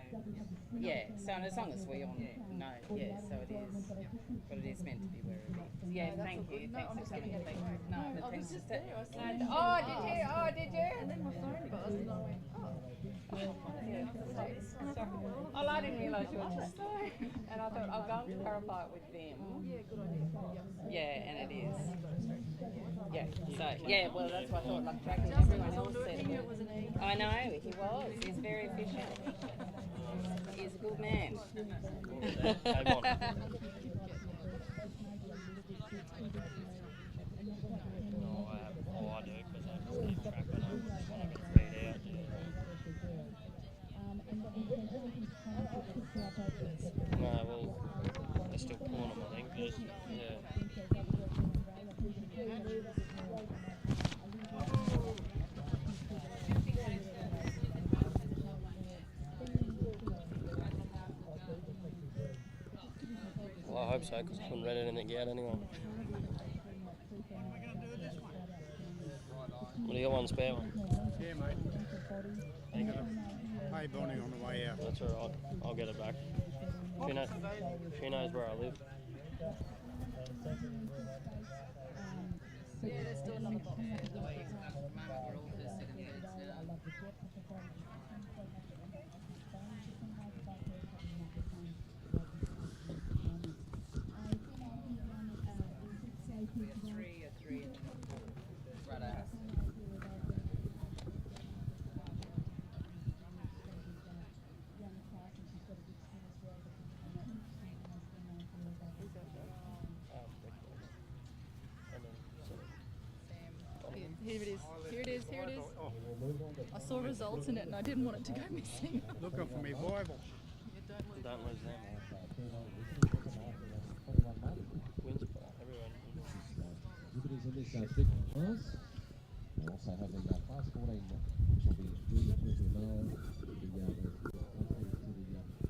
Yeah, so as long as we all know, yeah, so it is. But it is meant to be where it is. Yeah, thank you. No, I'm Thanks just for gonna coming. get back. No, I but was thanks just for there. I saw and, you. oh, did you? Oh, did you? And then my phone buzzed and I went, oh. Oh, I didn't realise you were just there. And I thought, I'll go and clarify it with them. Yeah, good idea. Yeah, and it is. Yeah, so, yeah, well, that's what I thought, like tracking everyone else said. He knew it was an E. I know, he was. He's very efficient. He's a good man. I do, because I just keep track of them when I get feed out. No, well, they're still pulling them, I think. Just, yeah. Well, I hope so, because I haven't read anything yet anyway. What do you got, one spare one? Yeah, mate. Thank you. Hey, Bonnie, on the way out. That's alright, I'll get it back. She knows where I live. Yeah, there's still another box there. At the moment, we're all first, second, thirds now. Three. Righto. Here it is. Here it is. Here it is. I saw results in it and I didn't want it to go missing. Looking for me Bible. Yeah, don't lose Don't lose them. Wins everyone. Exhibitors in this big class. We also have the class 14, which will be really quickly now.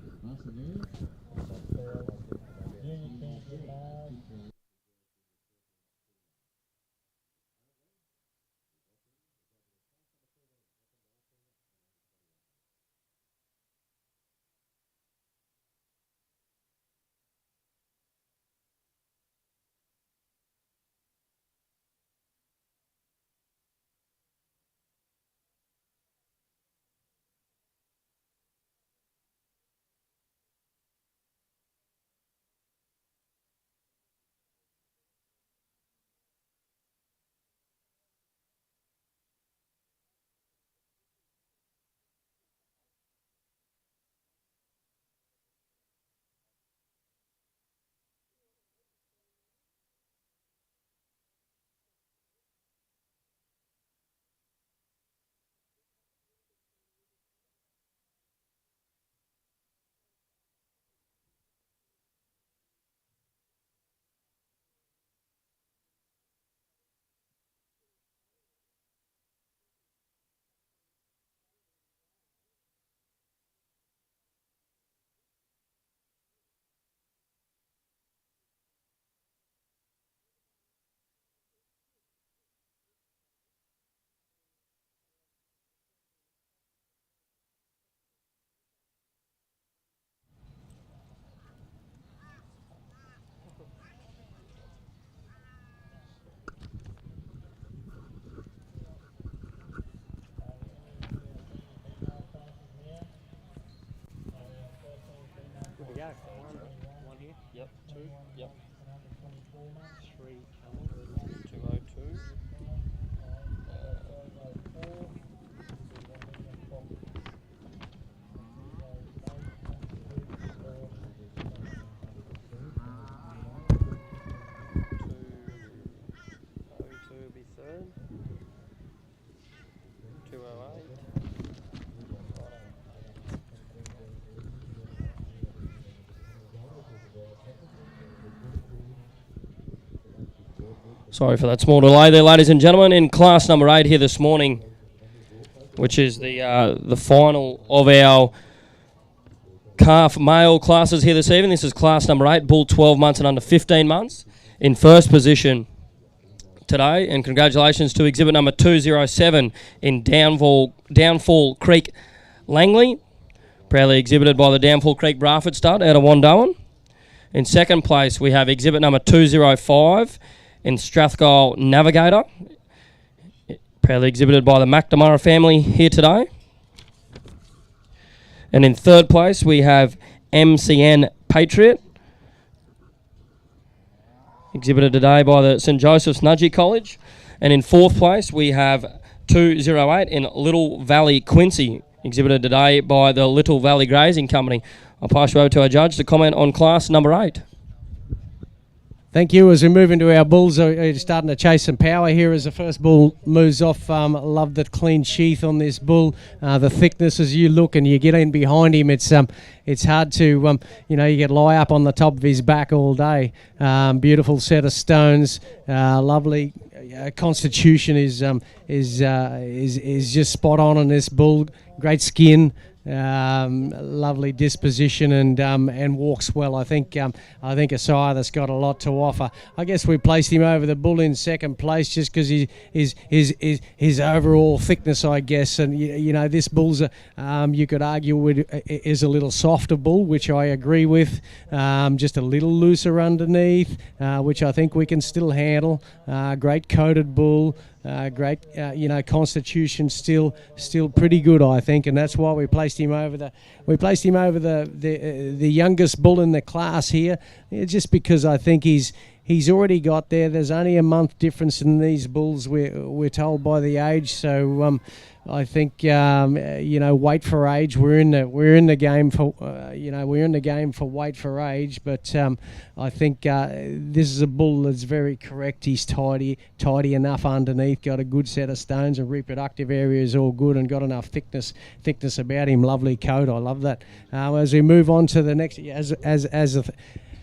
The master area. go. One here. Yep. 2. Yep. 3 202. 202 will be third. 208. Sorry for that small delay there, ladies and gentlemen. In class number 8 here this morning, which is the final of our calf male classes here this evening. This is class number 8, bull 12 months and under 15 months. In first position today, and congratulations to exhibit number 207 in Downfall Creek Langley, proudly exhibited by the Downfall Creek Braford stud out of Wandoan. In second place, we have exhibit number 205 in Strathcole Navigator, proudly exhibited by the McNamara family here today. And in third place, we have MCN Patriot, exhibited today by the St Joseph's Nudgee College. And in fourth place, we have 208 in Little Valley Quincy, exhibited today by the Little Valley Grazing Company. I'll pass you over to our judge to comment on class number 8. Thank you. As we move into our bulls, are starting to chase some power here as the first bull moves off. Love the clean sheath on this bull. The thickness as you look and you get in behind him, it's hard to, you get lie up on the top of his back all day. Beautiful set of stones. Lovely constitution is just spot on this bull. Great skin. Lovely disposition and walks well. I think a sire that's got a lot to offer. I guess we placed him over the bull in second place just because his overall thickness, I guess. And this bull's you could argue is a little softer bull, which I agree with. Just a little looser underneath, which I think we can still handle. Great coated bull. Great, constitution still pretty good, I think, and that's why we placed him over the youngest bull in the class here, just because I think he's already got there. There's only a month difference in these bulls. We're told by the age, so I think wait for age. We're in the game for wait for age, but I think this is a bull that's very correct. He's tidy enough underneath. Got a good set of stones and reproductive area is all good, and got enough thickness about him. Lovely coat. I love that. As we move on to the next,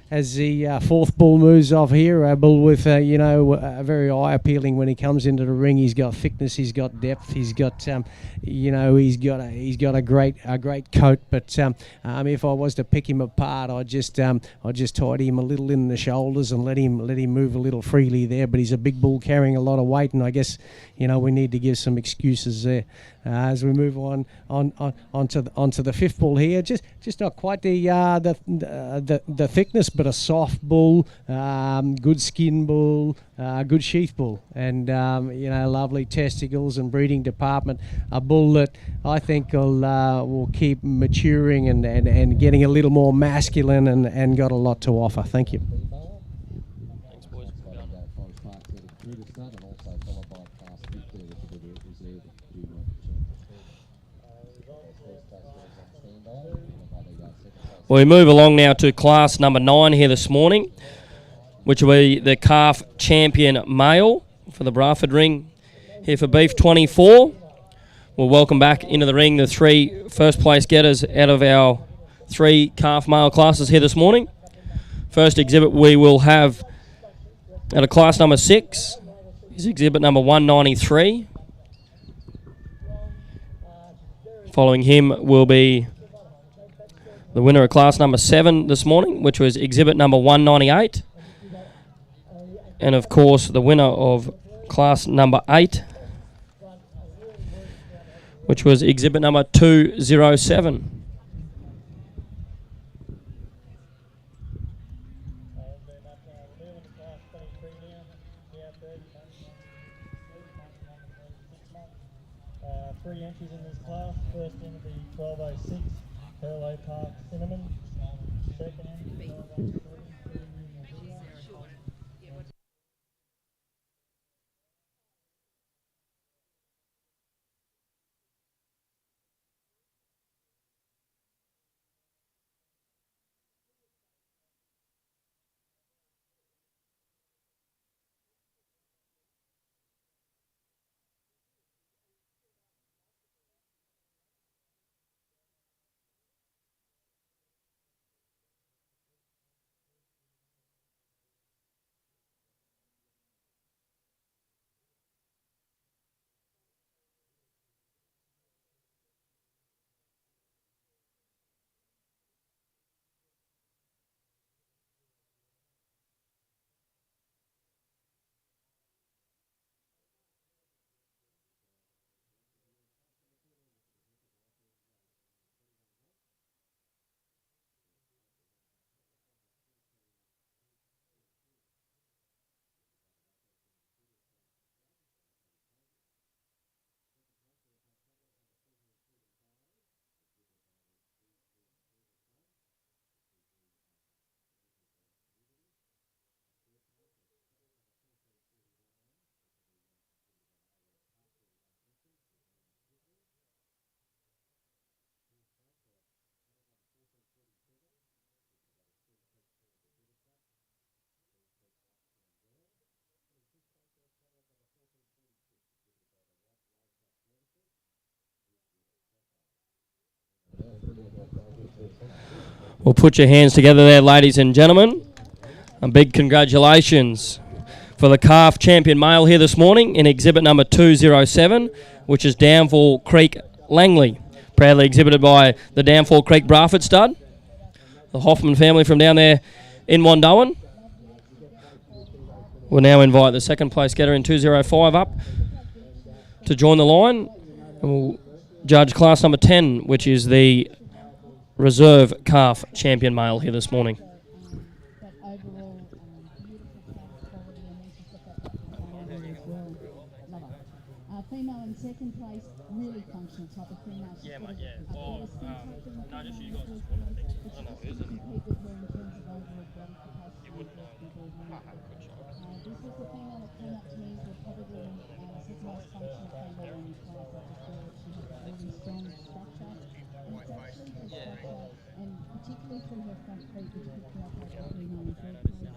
as the fourth bull moves off here, a bull with very eye appealing when he comes into the ring. He's got thickness, he's got depth, he's got he's got a great coat. But if I was to pick him apart, I'd just tidy him a little in the shoulders and let him move a little freely there. But he's a big bull carrying a lot of weight, and I guess we need to give some excuses there. As we move onto the fifth bull here, just not quite the thickness, but a soft bull, good skin bull, good sheath bull, and lovely testicles and breeding department. A bull that I think will keep maturing and getting a little more masculine and got a lot to offer. Thank you. Thanks, boys. Well, we move along now to class number 9 here this morning, which will be the calf champion male for the Braford ring here for Beef 24. We'll welcome back into the ring the 3 first place getters out of our 3 calf male classes here this morning. First exhibit we will have out of class number 6 is exhibit number 193. Following him will be the winner of class number 7 this morning, which was exhibit number 198. And of course, the winner of class number 8, which was exhibit number 207. Three entries in this class. First in will be 1206. Hello Park Cinnamon, second. Well, put your hands together there, ladies and gentlemen. A big congratulations for the calf champion male here this morning in exhibit number 207, which is Downfall Creek Langley. Proudly exhibited by the Downfall Creek Braford stud, the Hoffman family from down there in Wandowan. We'll now invite the second place getter in 205 up to join the line. And we'll judge class number 10, which is the reserve calf champion male here this morning. But overall, beautiful calf quality, and then she's got that quality as well. Love her. Female in second place, really functional type of female. Yeah, mate, yeah. No, just you guys. I don't know, is it? Compete with her in terms of overall body capacity. You wouldn't know. This was the female that came up to me and said probably said the most functional female in the class. I just feel that she has a really strong structure. And it's actually her structure, and particularly through her front feet, which picked her up like a female in third place.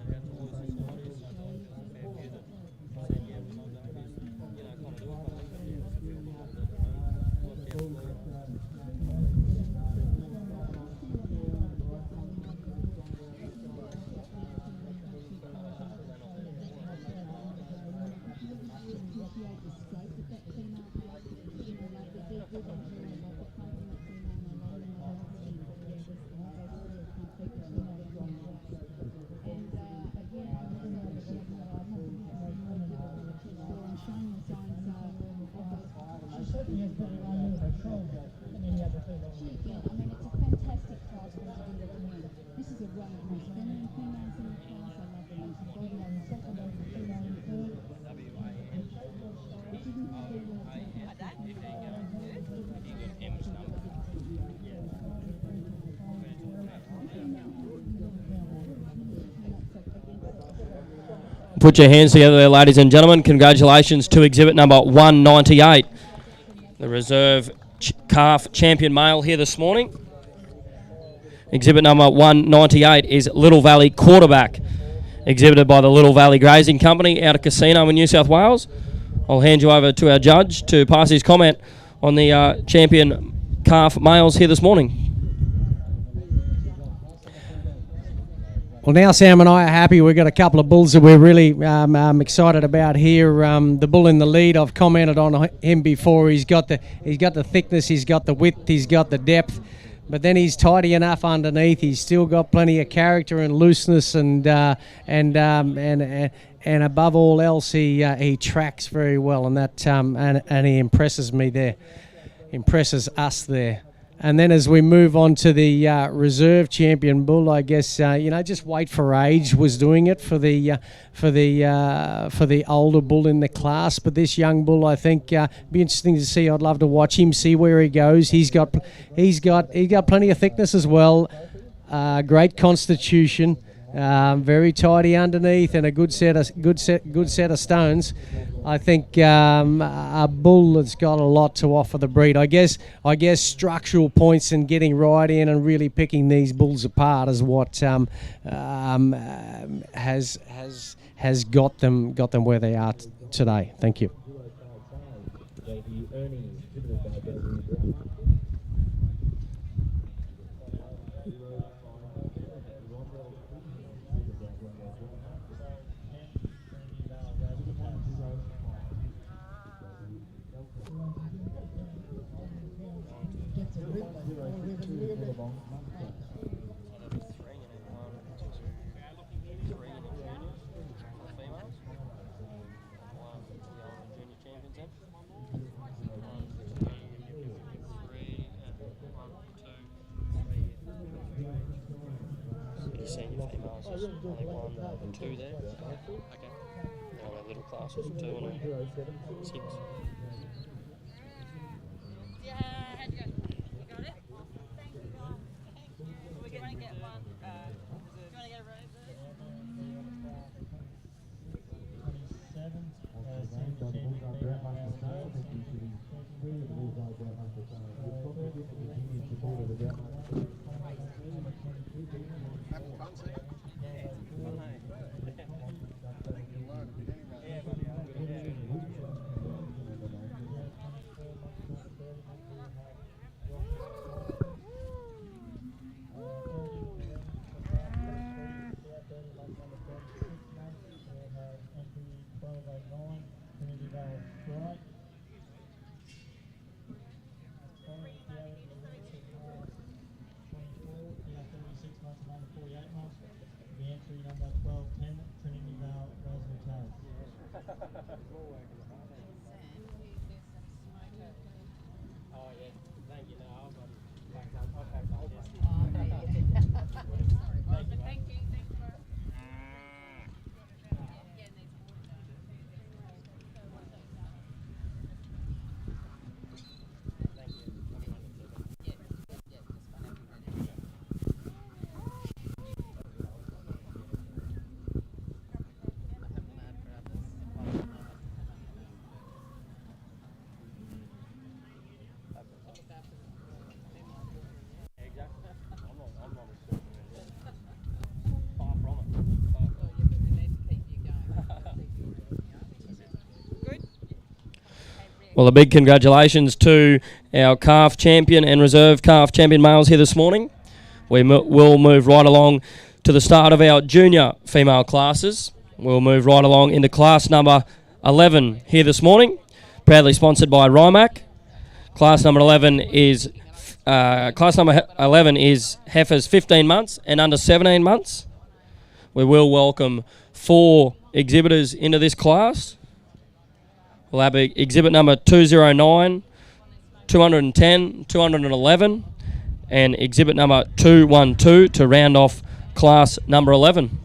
Put your hands together there, ladies and gentlemen. Congratulations to exhibit number 198, the reserve calf champion male here this morning. Exhibit number 198 is Little Valley Quarterback, exhibited by the Little Valley Grazing Company out of Casino in New South Wales. I'll hand you over to our judge to pass his comment on the champion calf males here this morning. Well, now Sam and I are happy. We've got a couple of bulls that we're really excited about here. The bull in the lead, I've commented on him before. He's got the thickness, he's got the width, he's got the depth, but then he's tidy enough underneath. He's still got plenty of character and looseness, and above all else, he tracks very well, and that and he impresses me there, impresses us there. And then as we move on to the reserve champion bull, I guess just Wait for Age was doing it for the older bull in the class. But this young bull, I think, be interesting to see. I'd love to watch him, see where he goes. He's got plenty of thickness as well. Great constitution, very tidy underneath, and a good set of stones. I think a bull that's got a lot to offer the breed. I guess structural points and getting right in and really picking these bulls apart is what has got them where they are today. Thank you. Senior females, there's only 1, 2 there. Okay. Now they're little classes, 2 and 6. Yeah, how'd you go? You got it? Thank you. We can get one. Do you want to get a rose? Well, a big congratulations to our calf champion and reserve calf champion males here this morning. We will move right along to the start of our junior female classes. We'll move right along into class number 11 here this morning, proudly sponsored by Rimac. Class number 11 is heifers 15 months and under 17 months. We will welcome 4 exhibitors into this class. We'll have exhibit number 209, 210, 211, and exhibit number 212 to round off class number 11.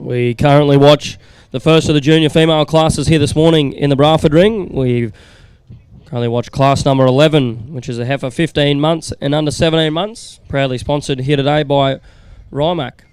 We currently watch the first of the junior female classes here this morning in the Braford ring. We've currently watched class number 11, which is a heifer 15 months and under 17 months, proudly sponsored here today by Rimac.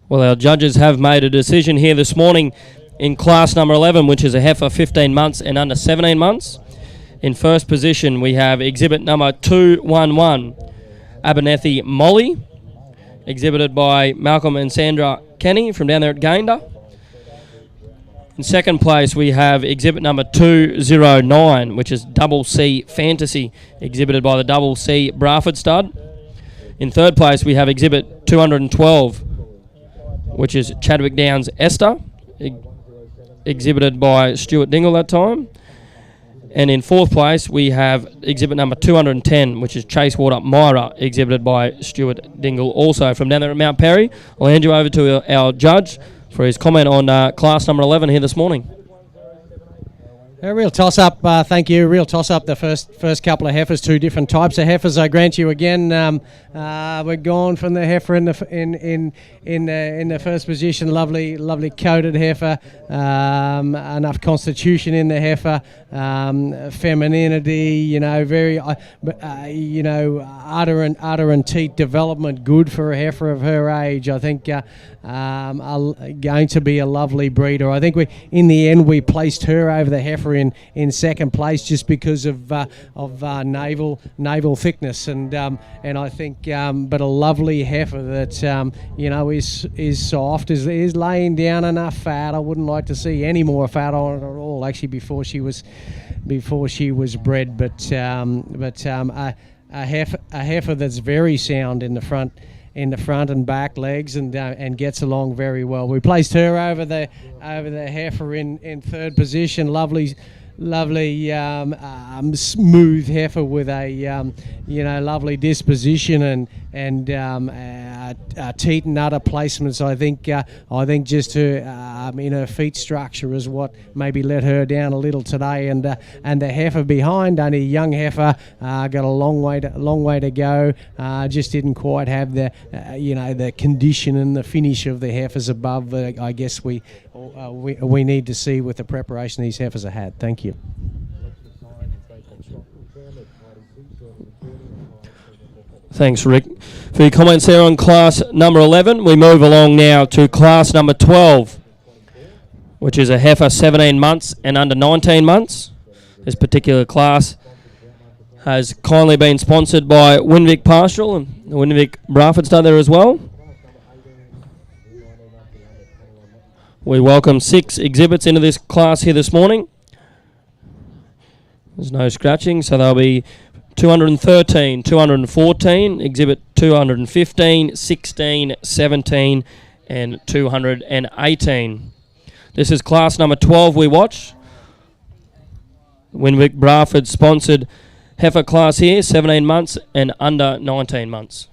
Well, our judges have made a decision here this morning in class number 11, which is a heifer 15 months and under 17 months. In first position, we have exhibit number 211, Abernethy Molly, exhibited by Malcolm and Sandra Kenny from down there at Gayndah. In second place, we have exhibit number 209, which is Double C Fantasy, exhibited by the Double C Braford stud. In third place, we have exhibit 212, which is Chadwick Downs Esther, exhibited by Stuart Dingle that time. And in fourth place, we have exhibit number 210, which is Chasewater Myra, exhibited by Stuart Dingle, also from down there at Mount Perry. I'll hand you over to our judge for his comment on class number 11 here this morning. A real toss-up, thank you. Real toss-up. The first couple of heifers, two different types of heifers. I grant you again. We're gone from the heifer in the first position. Lovely coated heifer. Enough constitution in the heifer. Femininity. Very. Udder and teat development good for a heifer of her age. I think going to be a lovely breeder. I think in the end we placed her over the heifer in second place just because of navel thickness and I think but a lovely heifer that is soft, is laying down enough fat. I wouldn't like to see any more fat on it at all actually before she was bred, but a heifer that's very sound in the front and back legs and gets along very well. We placed her over the heifer in third position. Lovely smooth heifer with a lovely disposition and teat and udder placements. I think just her in her feet structure is what maybe let her down a little today. And the heifer behind, only a young heifer, got a long way to go. Just didn't quite have the condition and the finish of the heifers above. I guess we need to see with the preparation these heifers have had. Thank you. Thanks, Rick, for your comments there on class number 11. We move along now to class number 12, which is a heifer 17 months and under 19 months. This particular class has kindly been sponsored by Winvic Pastoral and the Winvic Braford stud there as well. We welcome 6 exhibits into this class here this morning. There's no scratching, so there'll be 213, 214, exhibit 215, 16, 17, and 218. This is class number 12 we watch. Winwick Braford sponsored heifer class here, 17 months and under 19 months.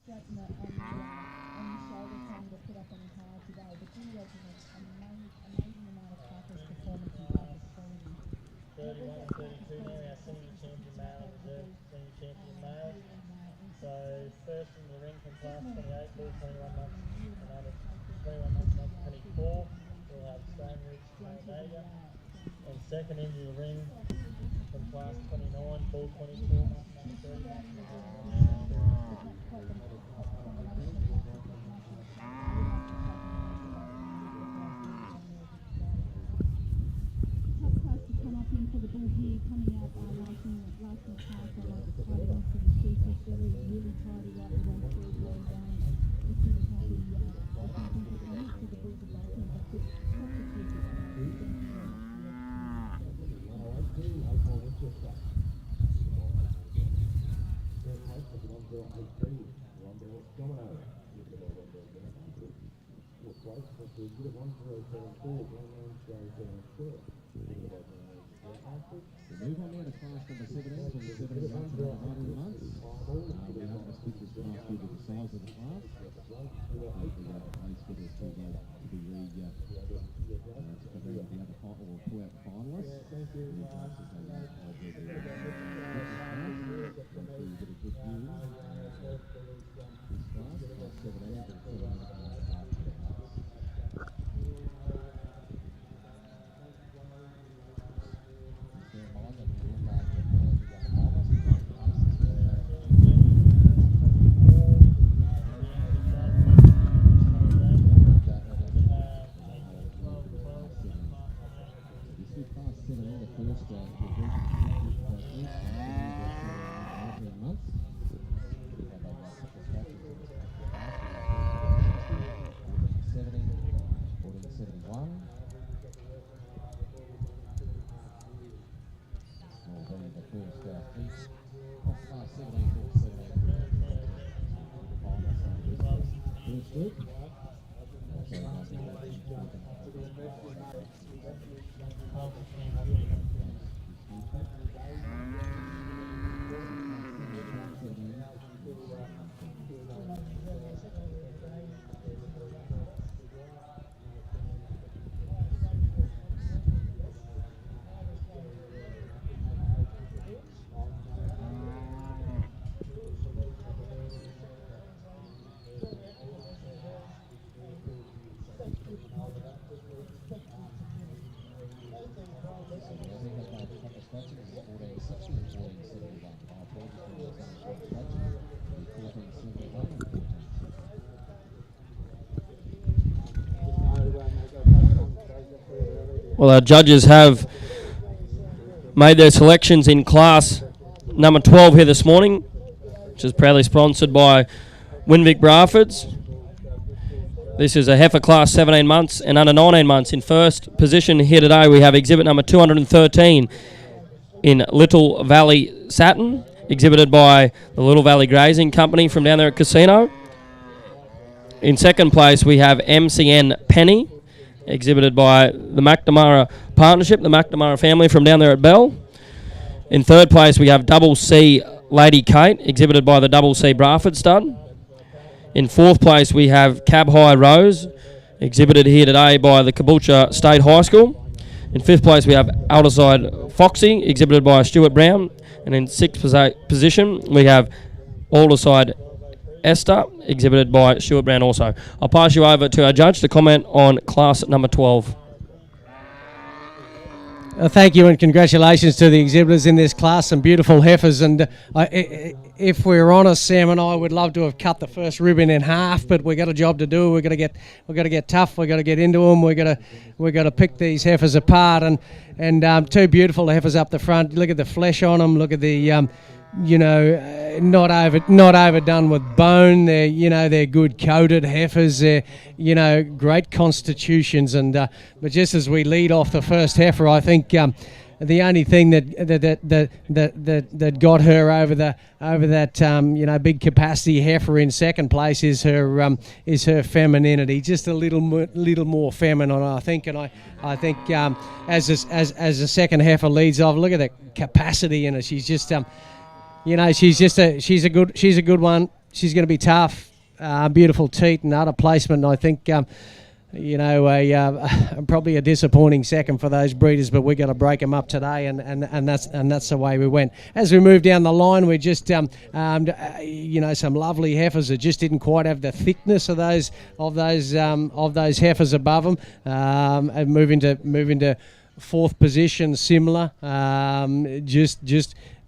straighten on the shoulder trying to put up any high today. But Jimmy has an amazing amount of practice, performance and practice quality. 31 and 32 now, our senior champion male and reserve senior champion male. So first in the ring from class 28, ball 21 months, another 21 months, number 24. We'll have Stone Ridge Vega. And second into the ring from class 29, ball 24 months, number 30. Tough class to come up in for the bull here, coming out last in the class, I like the tight end for the sheep, just really tidy right the way through, really down. Just really happy, I think that the next of the bulls are both in, but it's such a good We move on now to class number 17, from the 17 months to 19 months. We're not going to split this class due to the size of the class. The place for this to be the other final or two out finalists. Well, our judges have made their selections in class number 12 here this morning, which is proudly sponsored by Winvic Brafords. This is a heifer class 17 months and under 19 months. In first position here today, we have exhibit number 213 in Little Valley Satin, exhibited by the Little Valley Grazing Company from down there at Casino. In second place, we have MCN Penny, exhibited by the McNamara Partnership, the McNamara family from down there at Bell. In third place, we have Double C Lady Kate, exhibited by the Double C Braford stud. In fourth place, we have Cab High Rose, exhibited here today by the Caboolture State High School. In fifth place, we have Alderside Foxy, exhibited by Stuart Brown. And in sixth position, we have Alderside Esther, exhibited by Stuart Brown also. I'll pass you over to our judge to comment on class number 12. Thank you and congratulations to the exhibitors in this class. Some beautiful heifers, and if we're honest, Sam and I would love to have cut the first ribbon in half, but we got a job to do. We've got to get tough. We've got to get into them. We've got to pick these heifers apart, and two beautiful heifers up the front. Look at the flesh on them. Look at the not overdone with bone. They're good coated heifers. They're great constitutions. And but just as we lead off the first heifer, I think the only thing that got her over that big capacity heifer in second place is her femininity, just a little more feminine, I think. And I think as the second heifer leads off, look at the capacity in her. She's just she's a good one. she's going to be tough. Beautiful teat and udder placement. And I think, probably a disappointing second for those breeders, but we got to break them up today, and that's the way we went. As we move down the line, we just some lovely heifers that just didn't quite have the thickness of those heifers above them. And move into fourth position, similar.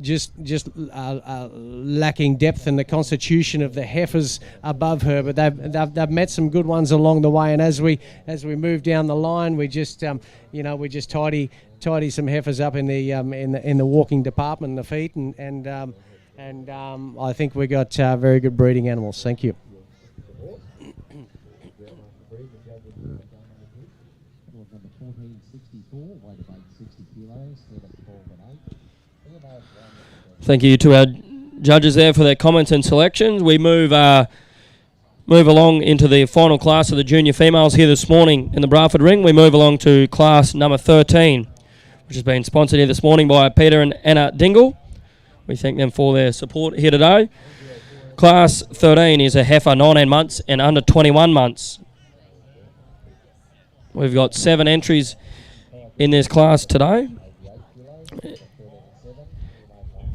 Just lacking depth in the constitution of the heifers above her, but they've met some good ones along the way. And as we move down the line, we just tidy some heifers up in the walking department, the feet, and I think we got very good breeding animals. Thank you. Number 1464, weight of 60 kilos, head of 12 and 8. Thank you to our judges there for their comments and selections. We move along into the final class of the junior females here this morning in the Braford Ring. We move along to class number 13, which has been sponsored here this morning by Peter and Anna Dingle. We thank them for their support here today. Class 13 is a heifer 19 months and under 21 months. We've got 7 entries in this class today.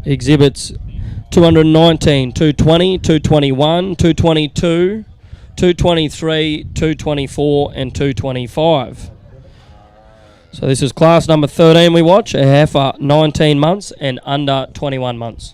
Exhibits 219, 220, 221, 222, 223, 224 and 225. So this is class number 13 we watch, a heifer 19 months and under 21 months.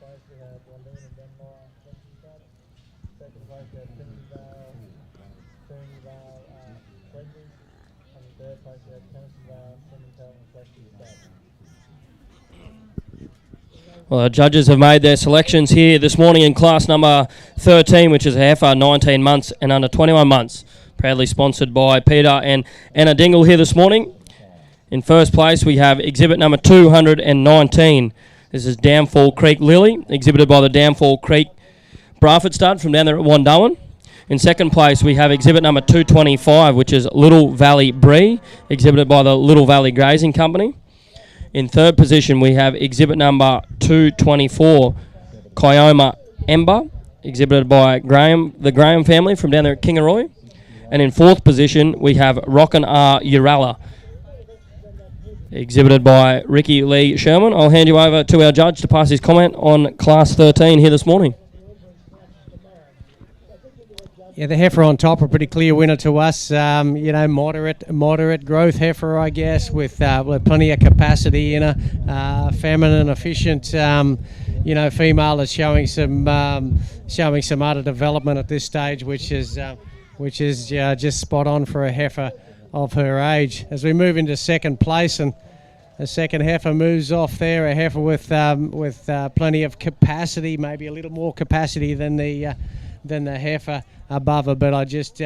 place we had Wallina Denmark, second place we had Trinity Vale, Fledgley, and third place we had Tennessee Vale, Simmental and Fletcher's Stud. Well, our judges have made their selections here this morning in class number 13, which is a heifer 19 months and under 21 months. Proudly sponsored by Peter and Anna Dingle here this morning. In first place, we have exhibit number 219. This is Downfall Creek Lily, exhibited by the Downfall Creek Braford stud from down there at Wandowan. In second place, we have exhibit number 225, which is Little Valley Bree, exhibited by the Little Valley Grazing Company. In third position, we have exhibit number 224, Kioma Ember, exhibited by the Graham family from down there at Kingaroy. And in fourth position, we have Rockin' R. Uralla, exhibited by Ricky Lee Sherman. I'll hand you over to our judge to pass his comment on Class 13 here this morning. Yeah, the heifer on top, a pretty clear winner to us. Moderate growth heifer, I guess, with plenty of capacity in her. Feminine, efficient. Female is showing some other development at this stage, which is just spot on for a heifer of her age. As we move into second place, and the second heifer moves off there, a heifer with plenty of capacity, maybe a little more capacity than the heifer above her, but I just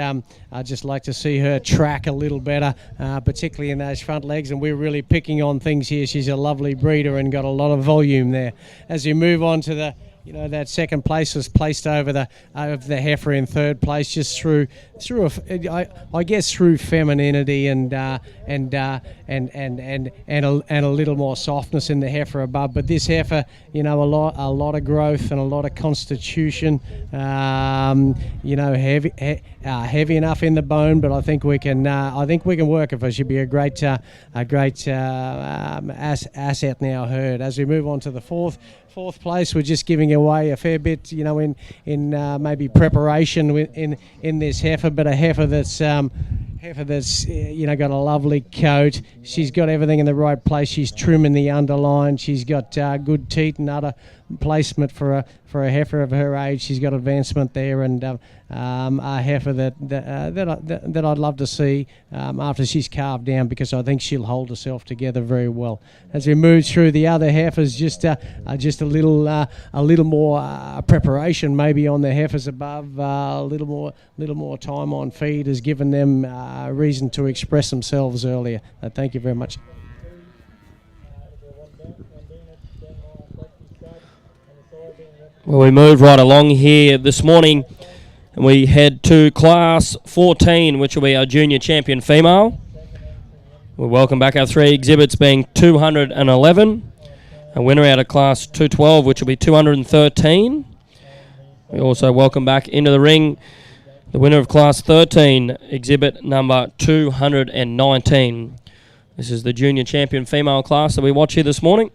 like to see her track a little better, particularly in those front legs, and we're really picking on things here. She's a lovely breeder and got a lot of volume there. As we move on to the that second place was placed over the heifer in third place, just through femininity and a little more softness in the heifer above. But this heifer, a lot of growth and a lot of constitution. Heavy enough in the bone, but I think we can work with her. She'll be a great asset now herd. As we move on to the fourth place, we're just giving away a fair bit, in maybe preparation in this heifer, but a heifer that's got a lovely coat. She's got everything in the right place. She's trimming the underline. She's got good teat and other placement for a heifer of her age. She's got advancement there, and a heifer that I'd love to see after she's calved down, because I think she'll hold herself together very well. As we move through the other heifers, just a little more preparation maybe on the heifers above. A little more time on feed has given them reason to express themselves earlier. Thank you very much. Well, we move right along here this morning, and we head to Class 14, which will be our junior champion female. We welcome back our three exhibits, being 211, a winner out of Class 212, which will be 213. We also welcome back into the ring the winner of Class 13, exhibit number 219. This is the junior champion female class that we watch here this morning.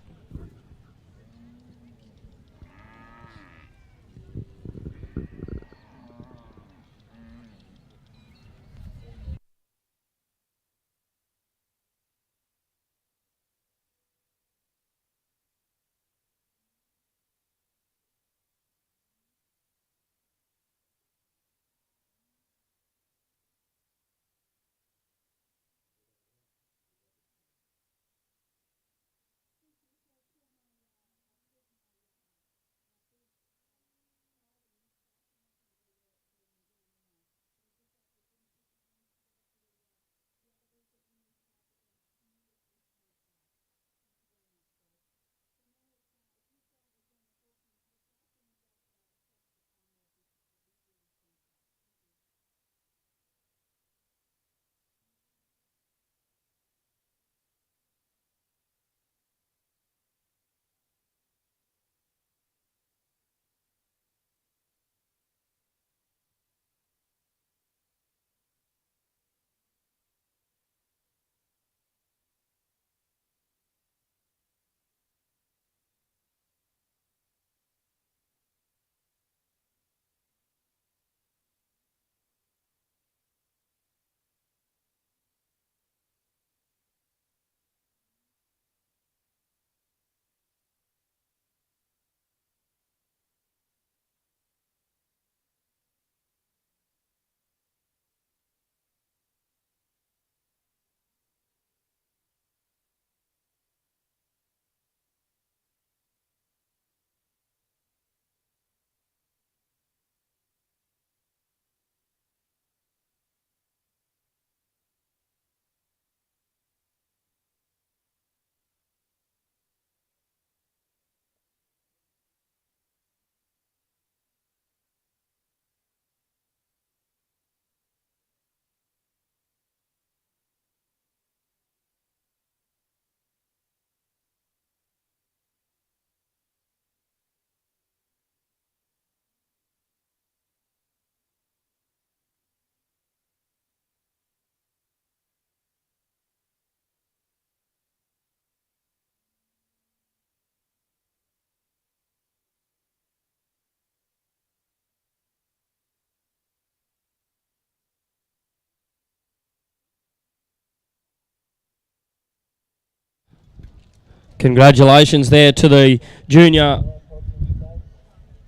Congratulations there to the junior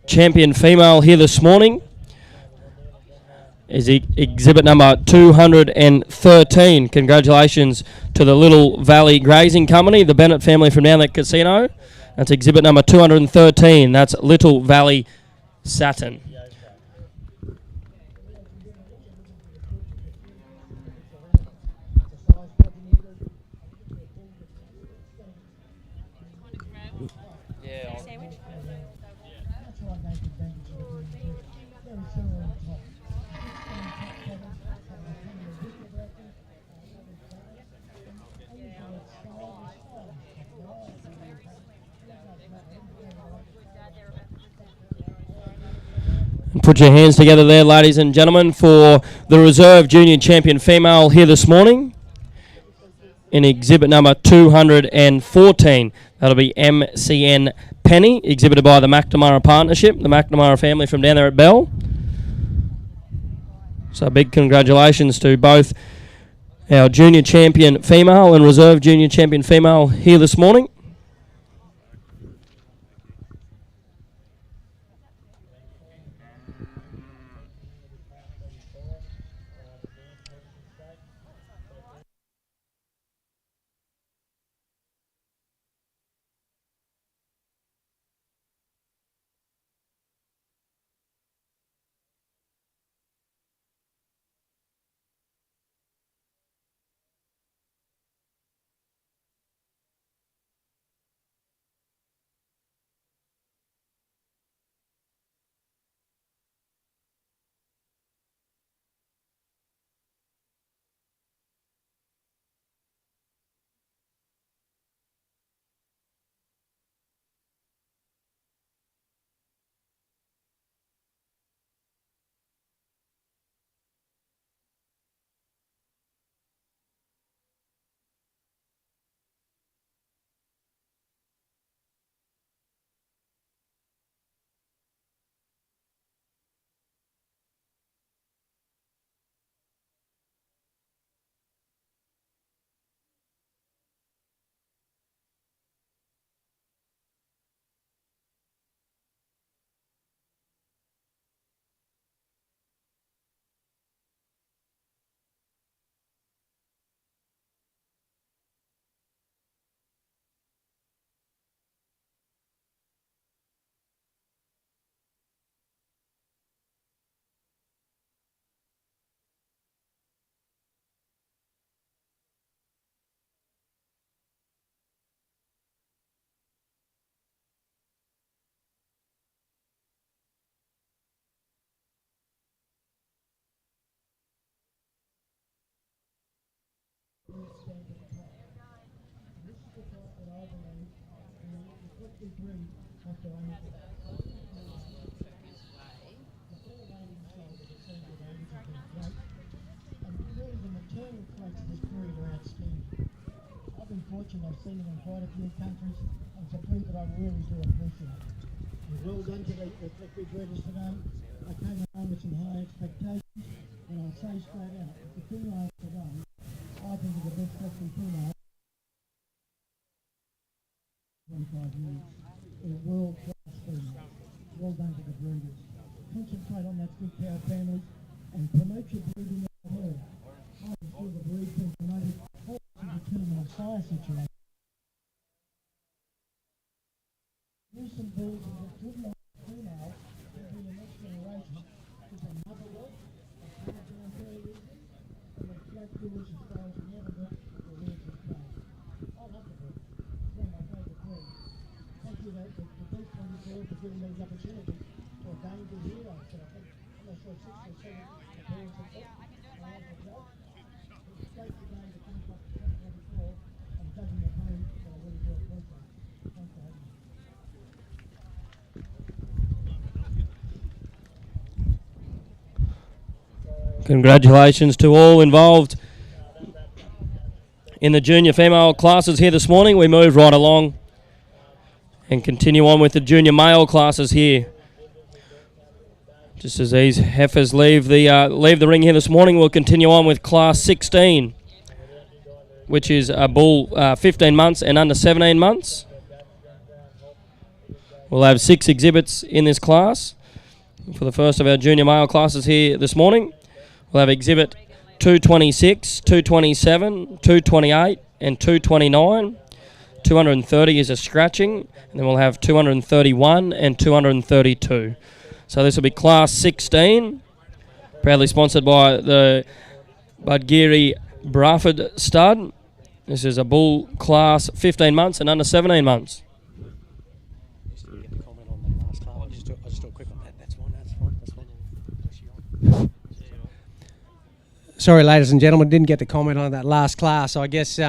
champion female here this morning. Is exhibit number 213. Congratulations to the Little Valley Grazing Company, the Bennett family from down at Casino. That's exhibit number 213. That's Little Valley Saturn. Put your hands together there, ladies and gentlemen, for the reserve junior champion female here this morning in exhibit number 214. That'll be MCN Penny, exhibited by the McNamara Partnership, the McNamara family from down there at Bell. So big congratulations to both our junior champion female and reserve junior champion female here this morning. I've been fortunate, I've seen them in quite a few countries, and it's a breed that I really do appreciate. Well done to the big breeders today. I came home with some high expectations, and I'll say straight out, the female today, I think is the best factory female 25 years. A world-class female. Well done to the breeders. Concentrate on that big cow family and promote your breeding out there. I feel the breed being promoted all to determine a sire situation. Use some bulls and get good enough female to be the next generation. It's a mother wolf, a hard down terrier, and a flat doors as far as never got the words of play. I love the breed. It's one of my favourite breeds. Thank you, the Beef 24, for giving me the opportunity to ordain the hero. So I think, I'm not sure, 6 or 7 appearances of it. I love the job. It's great today to come up to 24 and judging at home, so I really do appreciate it. Thanks for having me. Congratulations to all involved in the junior female classes here this morning. We move right along and continue on with the junior male classes here. Just as these heifers leave the ring here this morning, we'll continue on with class 16. which is a bull 15 months and under 17 months. We'll have 6 exhibits in this class for the first of our junior male classes here this morning. We'll have exhibit 226, 227, 228 and 229. 230 is a scratching, and then we'll have 231 and 232. So this will be class 16, proudly sponsored by the Budgiri Braford stud. This is a bull class 15 months and under 17 months. Sorry, ladies and gentlemen, didn't get to comment on that last class. I guess,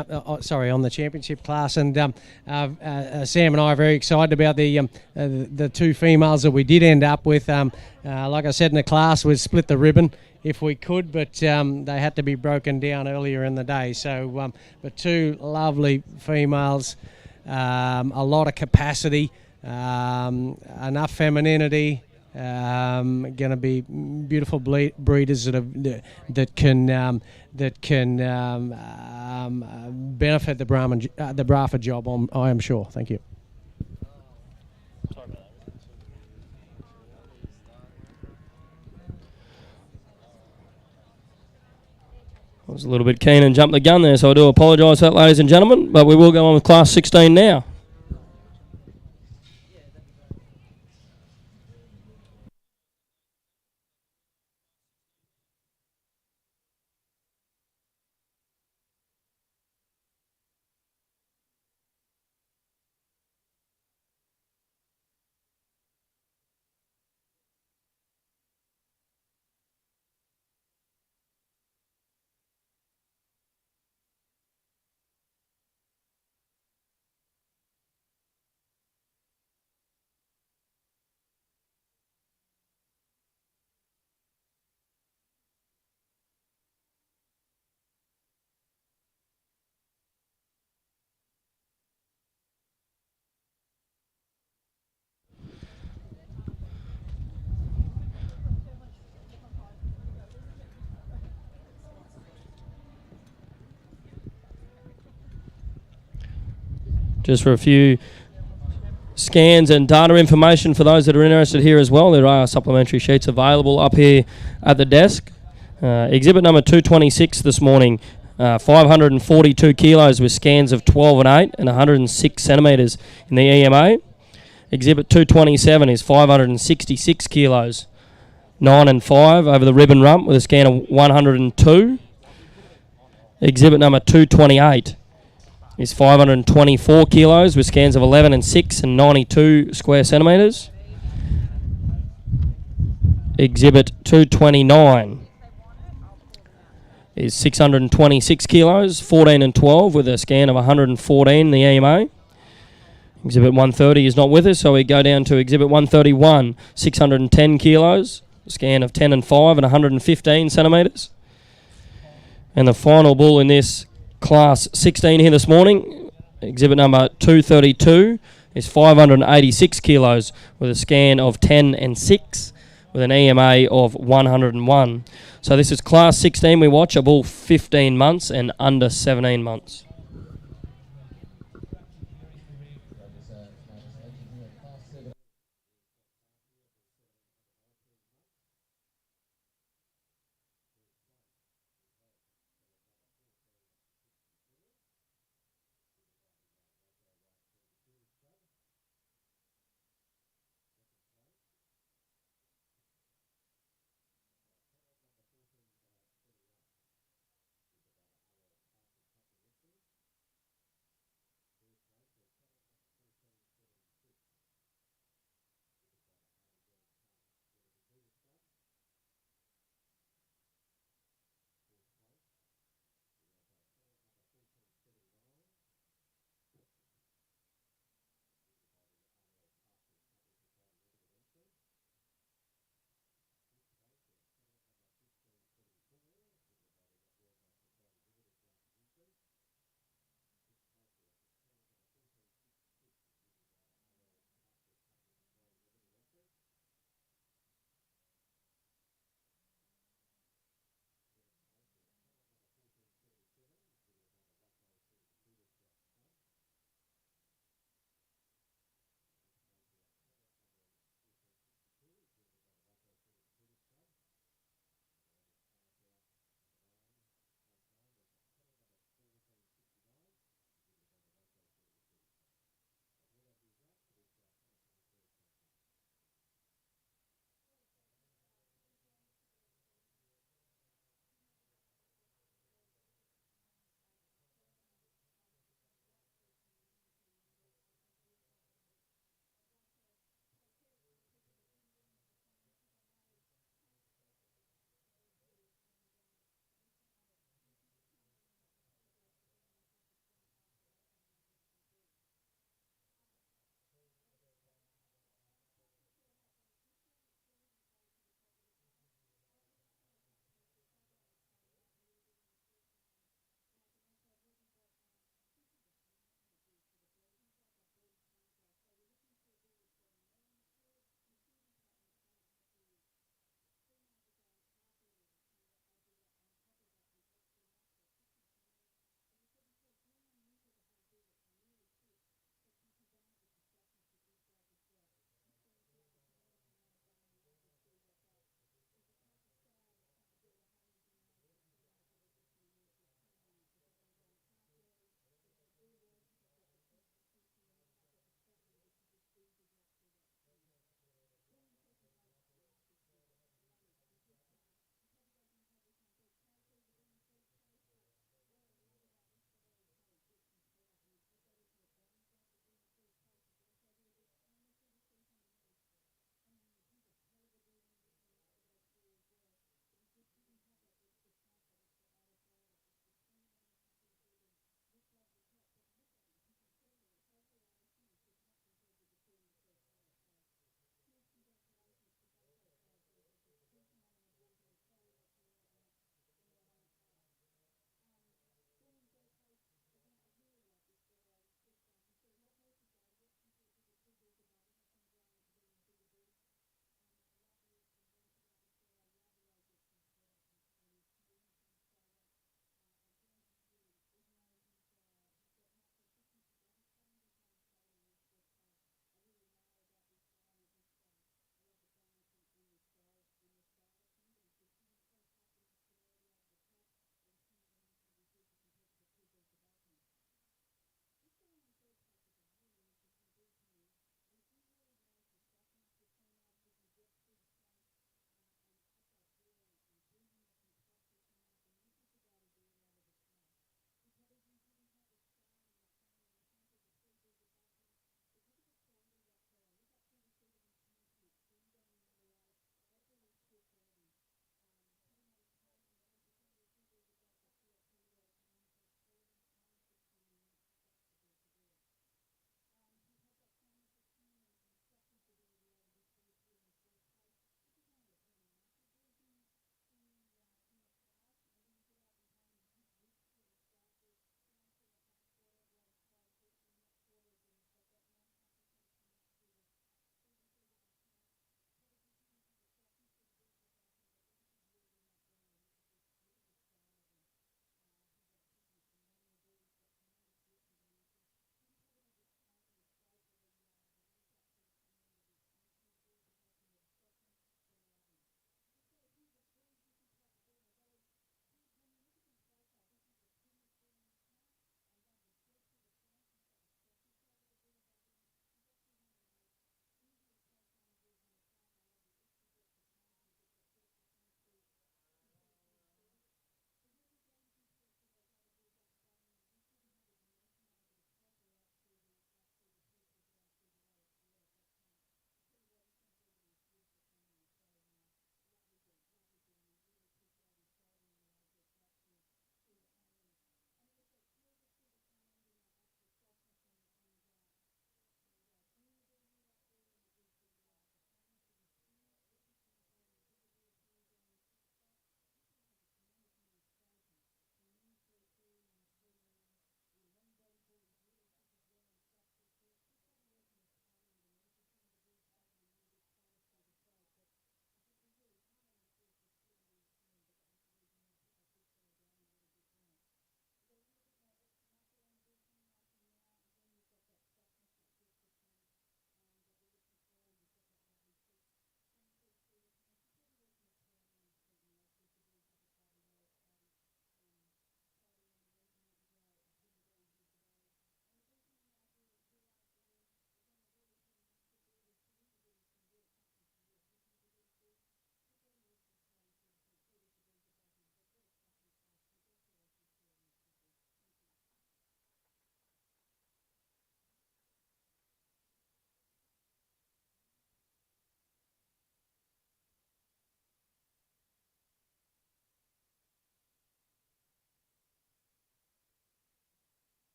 sorry, on the championship class. And Sam and I are very excited about the 2 females that we did end up with. Like I said in the class, we'd split the ribbon if we could, but they had to be broken down earlier in the day. So, but 2 lovely females, a lot of capacity, enough femininity. Going to be beautiful breeders that can benefit the Braford job. I am sure. Thank you. I was a little bit keen and jumped the gun there, so I do apologise for that, ladies and gentlemen. But we will go on with class 16 now. Just for a few scans and data information for those that are interested here as well, there are supplementary sheets available up here at the desk. Exhibit number 226 this morning, 542 kilos with scans of 12 and 8 and 106 centimetres in the EMA. Exhibit 227 is 566 kilos, 9 and 5 over the ribbon rump with a scan of 102. Exhibit number 228 is 524 kilos with scans of 11 and 6 and 92 square centimetres. Exhibit 229 is 626 kilos, 14 and 12 with a scan of 114 in the EMA. Exhibit 130 is not with us, so we go down to Exhibit 131, 610 kilos, a scan of 10 and 5 and 115 centimetres. And the final bull in this Class 16 here this morning, exhibit number 232, is 586 kilos with a scan of 10 and 6 with an EMA of 101. So this is Class 16 we watch, a bull 15 months and under 17 months.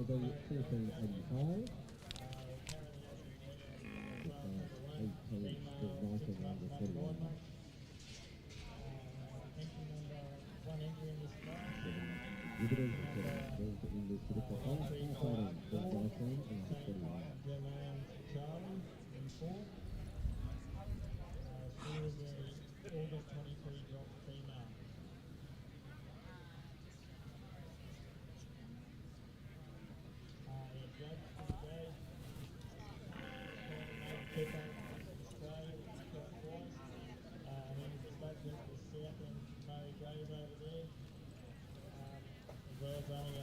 will be 14.85. 18 to 19 under 21 months. One entry in this class. Exhibitors moved in this particular class. Starting from 19 and under 21. Jermaine Charlie in fourth. She was a August 23 drop female. The judge for the day, Pippa Australia, twice. Then the judges for South and Murray Graves over there. As well as running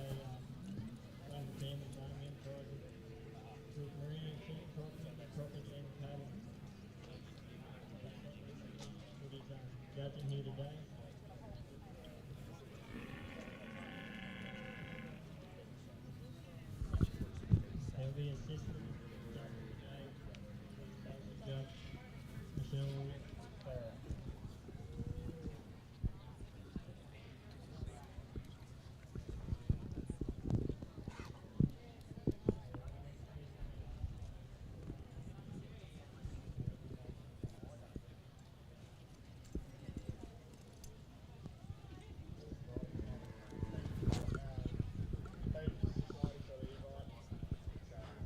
one of the families running in prizes with Marine Sheep Property and Cattle. That is judging here today. He'll be assisted judging today by the judge Michelle Farrell.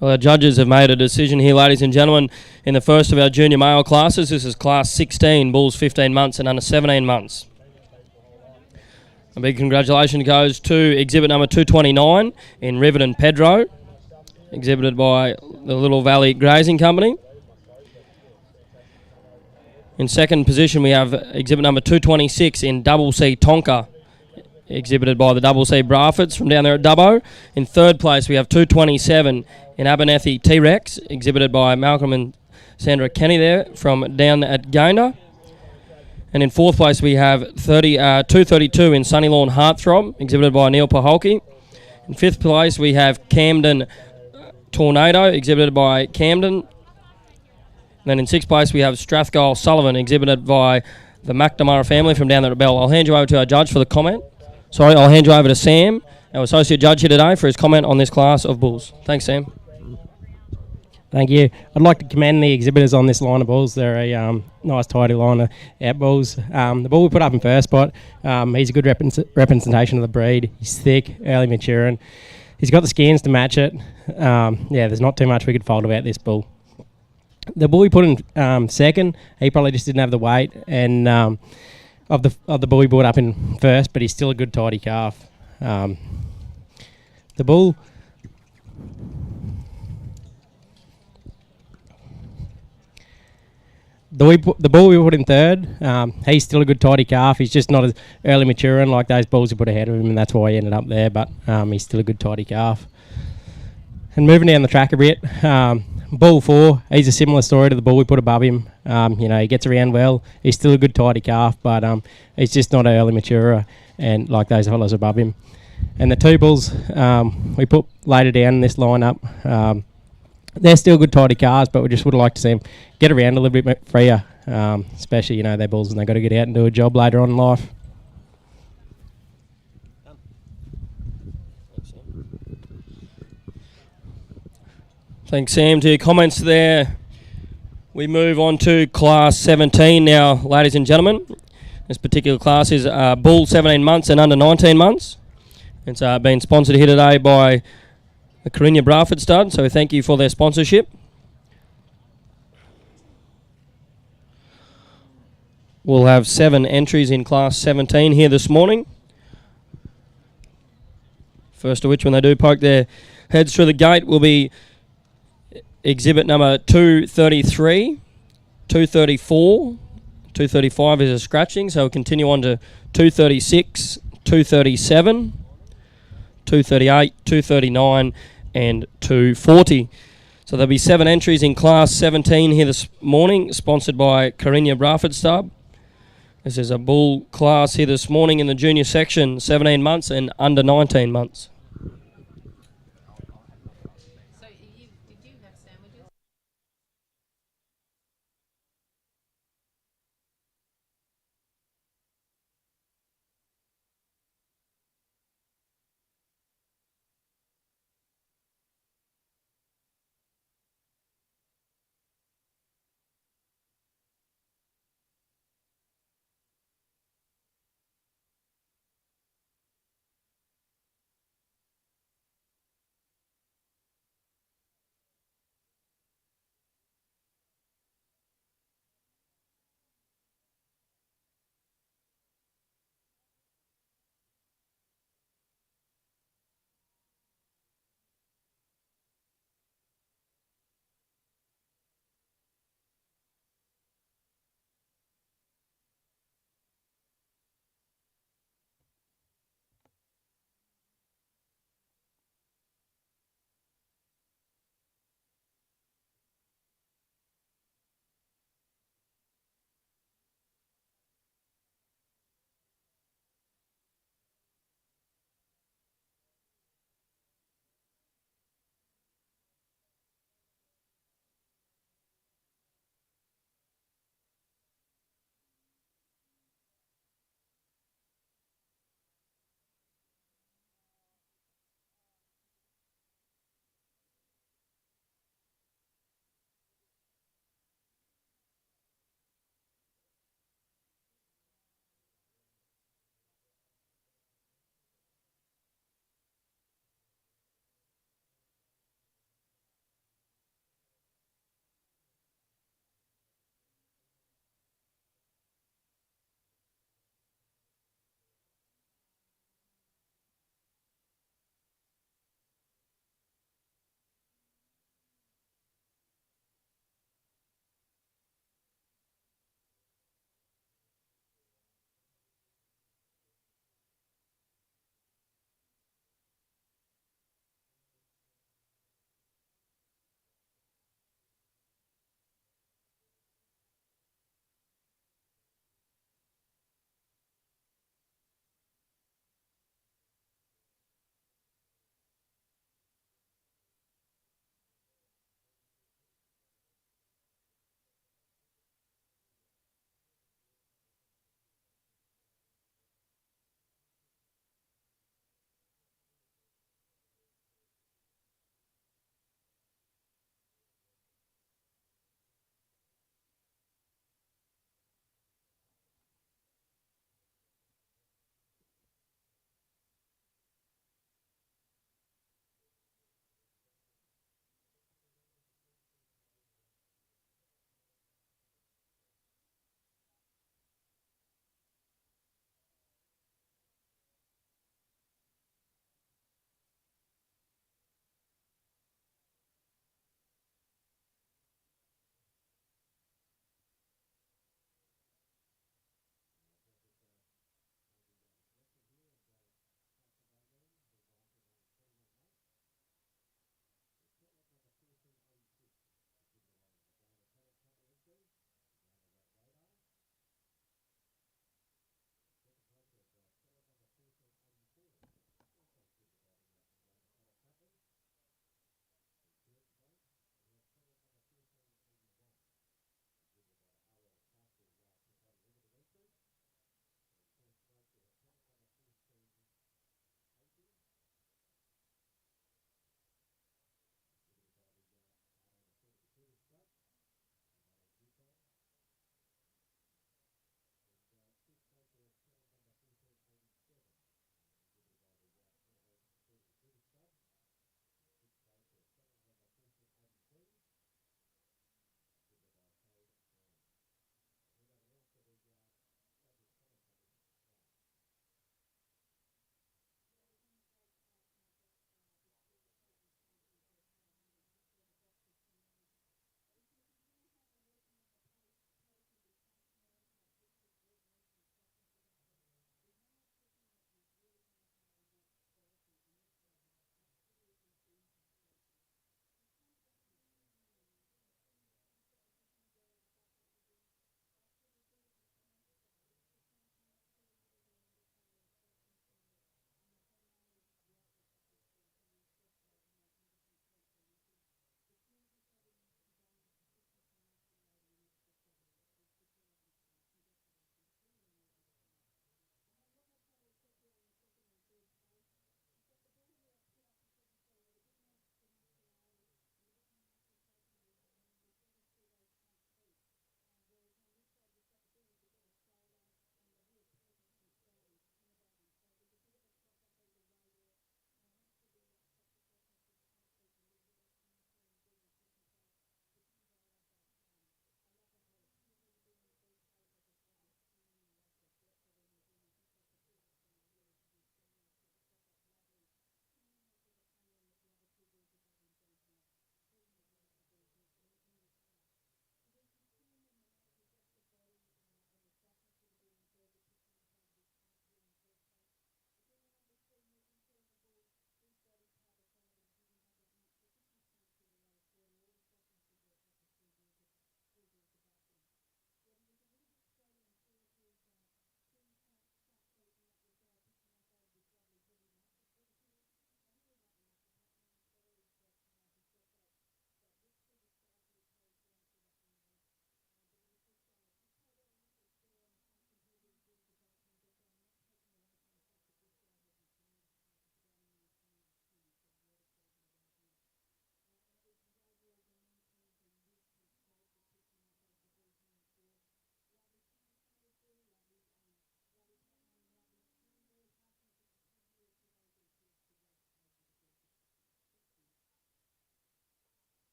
Well, our judges have made a decision here, ladies and gentlemen, in the first of our junior male classes. This is class 16, bulls 15 months and under 17 months. A big congratulations goes to exhibit number 229 in Riverton Pedro, exhibited by the Little Valley Grazing Company. In second position, we have exhibit number 226 in Double C Tonka, exhibited by the Double C Brafords from down there at Dubbo. In third place, we have 227 in Abernethy T-Rex, exhibited by Malcolm and Sandra Kenny there from down at Gayndah. And in fourth place, we have 232 in Sunny Lawn Heartthrob, exhibited by Neil Paholke. In fifth place, we have Camden Tornado, exhibited by Camden. And then in sixth place, we have Strathgole Sullivan, exhibited by the McNamara family from down there at Bell. I'll hand you over to our judge for the comment. Sorry, I'll hand you over to Sam, our associate judge here today, for his comment on this class of bulls. Thanks, Sam. Thank you. I'd like to commend the exhibitors on this line of bulls. They're a nice, tidy line of out bulls. The bull we put up in first spot, he's a good representation of the breed. He's thick, early maturing. He's got the scans to match it. There's not too much we could fault about this bull. The bull we put in second, he probably just didn't have the weight and of the bull we brought up in first, but he's still a good, tidy calf. The bull... The bull we put in third, he's still a good tidy calf. He's just not as early maturing like those bulls we put ahead of him, and that's why he ended up there, but he's still a good tidy calf. And moving down the track a bit, bull 4, he's a similar story to the bull we put above him. He gets around well. He's still a good tidy calf, but he's just not an early maturer and like those fellas above him. And the two bulls we put later down in this lineup, they're still good tidy cars, but we just would like to see them get around a little bit freer, especially, they're bulls and they've got to get out and do a job later on in life. Thanks, Sam, to your comments there. We move on to class 17 now, ladies and gentlemen. This particular class is bull 17 months and under 19 months. It's been sponsored here today by the Carina Braford stud, so thank you for their sponsorship. We'll have 7 entries in class 17 here this morning. First of which, when they do poke their heads through the gate, will be exhibit number 233, 234, 235 is a scratching, so we'll continue on to 236, 237, 238, 239 and 240. So there'll be 7 entries in class 17 here this morning, sponsored by Carina Braford Stud. This is a bull class here this morning in the junior section, 17 months and under 19 months.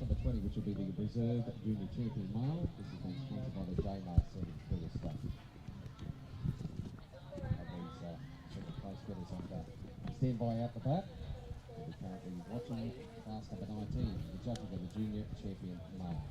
number 20, which will be the reserve junior champion male. This has been sponsored by the J-Male Centre for the staff. Second place getters on that. Stand by out the back. We're currently watching class number 19, the judging of the junior champion male.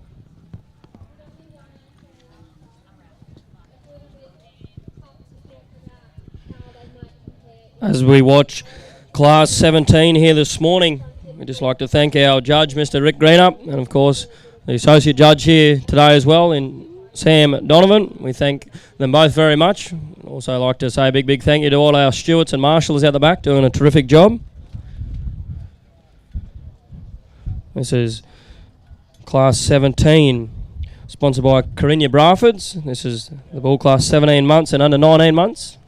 As we watch Class 17 here this morning, we'd just like to thank our judge, Mr. Rick Greenup, and of course the associate judge here today as well, in Sam Donovan. We thank them both very much. Also like to say a big thank you to all our stewards and marshals out the back doing a terrific job. This is Class 17, sponsored by Carinya Brafords. This is the bull class 17 months and under 19 months.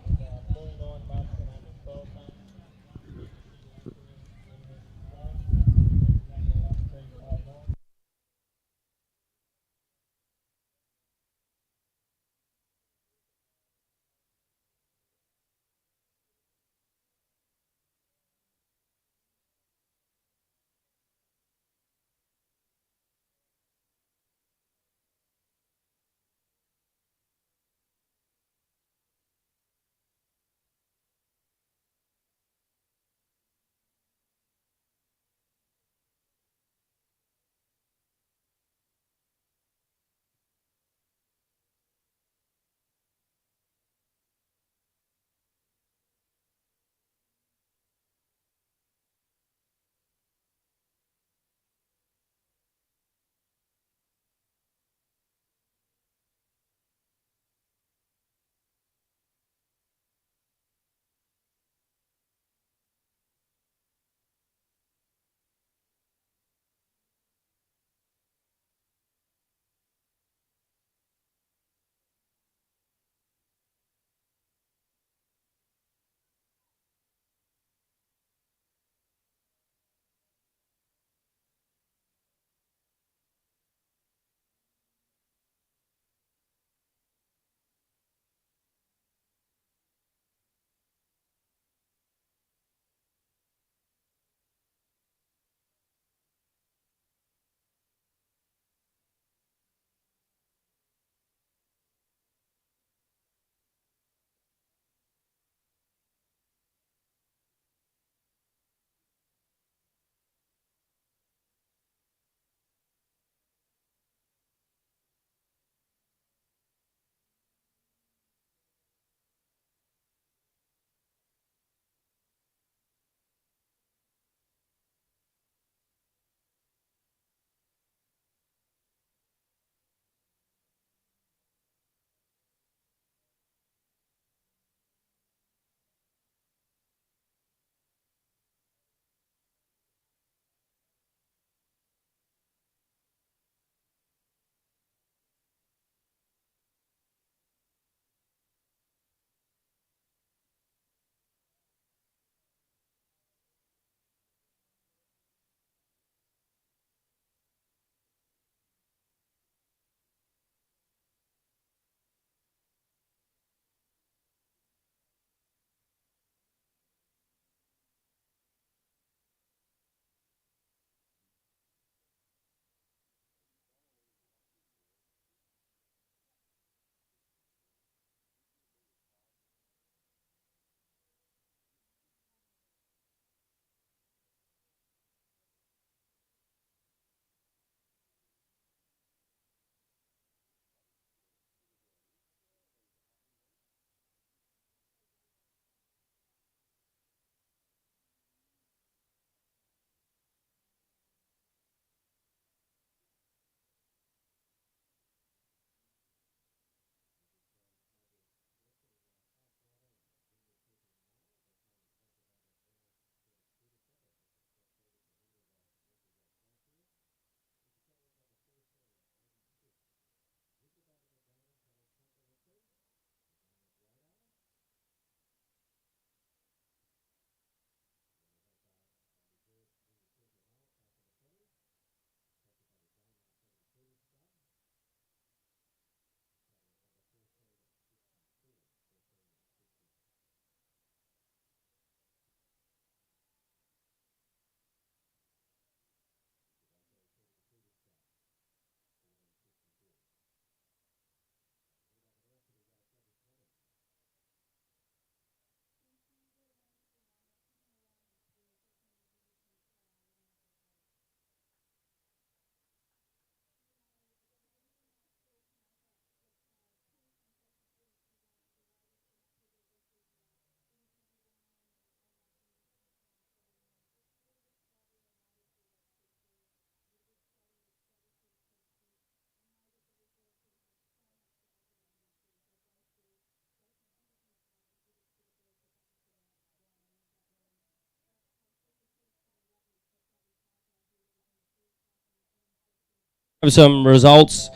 Have some results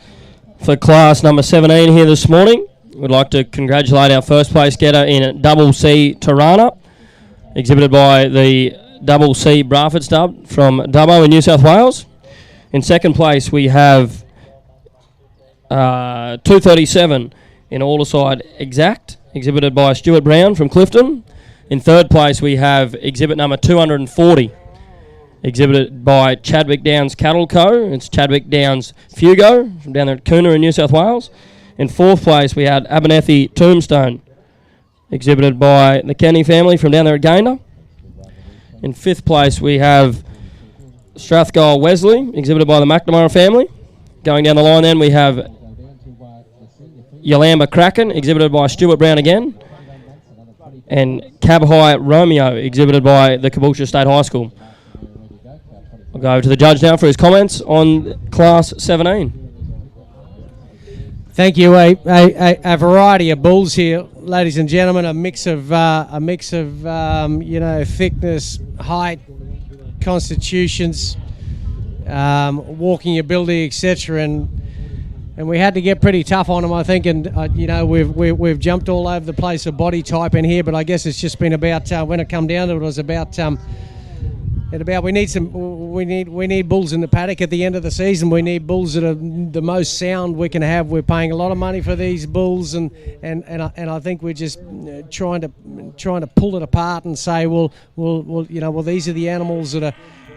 for class number 17 here this morning. We'd like to congratulate our first place getter in Double C Tirana, exhibited by the Double C Braford stud from Dubbo in New South Wales. In second place we have 237 in Alderside Exact, exhibited by Stuart Brown from Clifton. In third place we have exhibit number 240, exhibited by Chadwick Downs Cattle Co. It's Chadwick Downs Fugo from down there at Cooner in New South Wales. In fourth place we had Abernethy Tombstone, exhibited by the Kenny family from down there at Gayndah. In fifth place we have Strathcole Wesley, exhibited by the McNamara family. Going down the line then we have Yalamba Kraken, exhibited by Stuart Brown again. And Cab High Romeo, exhibited by the Caboolture State High School. I'll go over to the judge now for his comments on Class 17. Thank you. A variety of bulls here, ladies and gentlemen. A mix of thickness, height, constitutions, walking ability, etc. And we had to get pretty tough on them, I think. And we've jumped all over the place of body type in here, but I guess it's just been about when it come down to it, was about. We need bulls in the paddock at the end of the season. We need bulls that are the most sound we can have. We're paying a lot of money for these bulls, and I think we're just trying to pull it apart and say, well, these are the animals that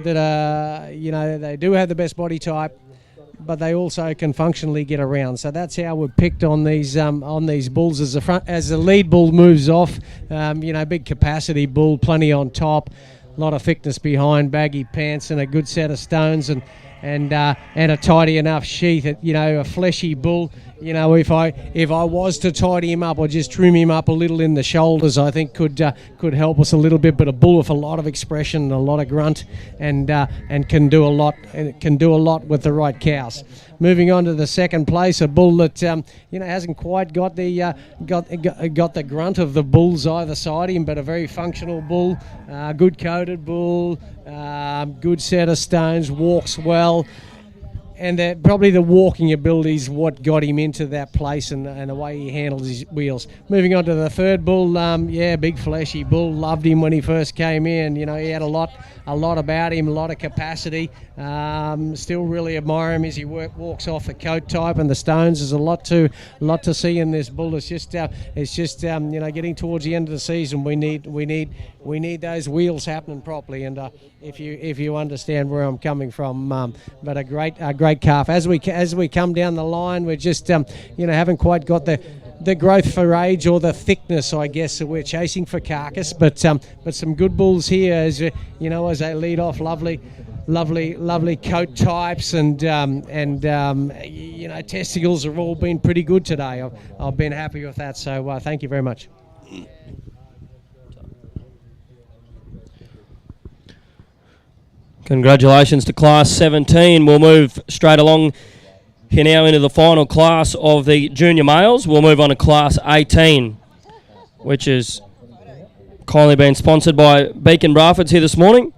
are they do have the best body type, but they also can functionally get around. So that's how we've picked on these bulls as the lead bull moves off. Big capacity bull, plenty on top. A lot of thickness behind, baggy pants, and a good set of stones, and a tidy enough sheath. A fleshy bull. If I was to tidy him up or just trim him up a little in the shoulders, I think could help us a little bit. But a bull with a lot of expression and a lot of grunt, and can do a lot with the right cows. Moving on to the second place, a bull that hasn't quite got the grunt of the bulls either side of him, but a very functional bull, good coated bull, good set of stones, walks well. And probably the walking ability is what got him into that place, and the way he handles his wheels. Moving on to the third bull, big fleshy bull. Loved him when he first came in. He had a lot about him, a lot of capacity. Still really admire him as he walks off the coat type and the stones. There's a lot to see in this bull. It's just getting towards the end of the season. We need those wheels happening properly. And if you understand where I'm coming from, but a great calf. As we come down the line, we're just haven't quite got the growth for age or the thickness, I guess, that we're chasing for carcass. But some good bulls here as they lead off. Lovely coat types, and testicles have all been pretty good today. I've been happy with that. So thank you very much. Congratulations to Class 17. We'll move straight along here now into the final class of the junior males. We'll move on to Class 18, which is kindly been sponsored by Beacon Brafords here this morning.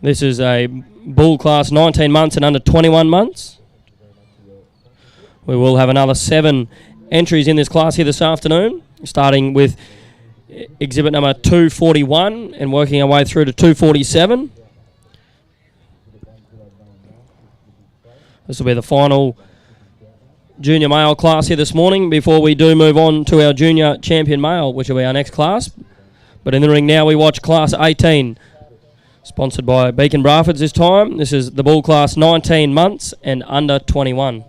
This is a bull class 19 months and under 21 months. We will have another 7 entries in this class here this afternoon, starting with exhibit number 241 and working our way through to 247. This will be the final junior male class here this morning before we do move on to our junior champion male, which will be our next class. But in the ring now we watch Class 18, sponsored by Beacon Brafords this time. This is the bull class 19 months and under 21.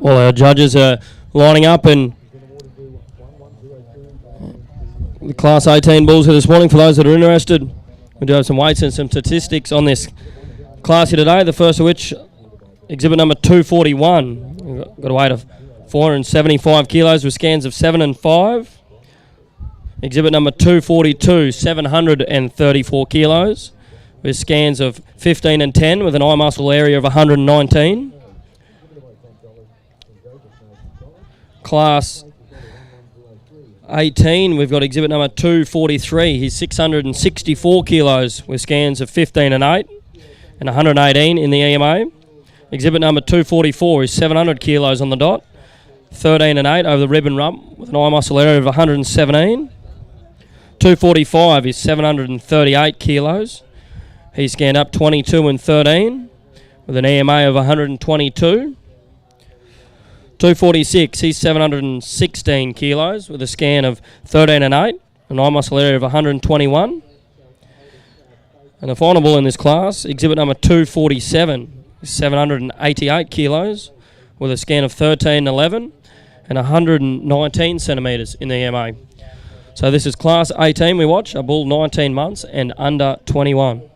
All our judges are lining up, and the Class 18 bulls here this morning, for those that are interested, we do have some weights and some statistics on this class here today, the first of which, exhibit number 241. We've got a weight of 475 kilos with scans of 7 and 5. Exhibit number 242, 734 kilos with scans of 15 and 10 with an eye muscle area of 119. Class 18, we've got exhibit number 243. He's 664 kilos with scans of 15 and 8 and 118 in the EMA. Exhibit number 244 is 700 kilos on the dot, 13 and 8 over the rib and rump with an eye muscle area of 117. 245 is 738 kilos. He's scanned up 22 and 13 with an EMA of 122. 246, he's 716 kilos with a scan of 13 and 8, an eye muscle area of 121. And the final bull in this class, exhibit number 247, is 788 kilos with a scan of 13 and 11 and 119 centimetres in the EMA. So this is Class 18 we watch, a bull 19 months and under 21.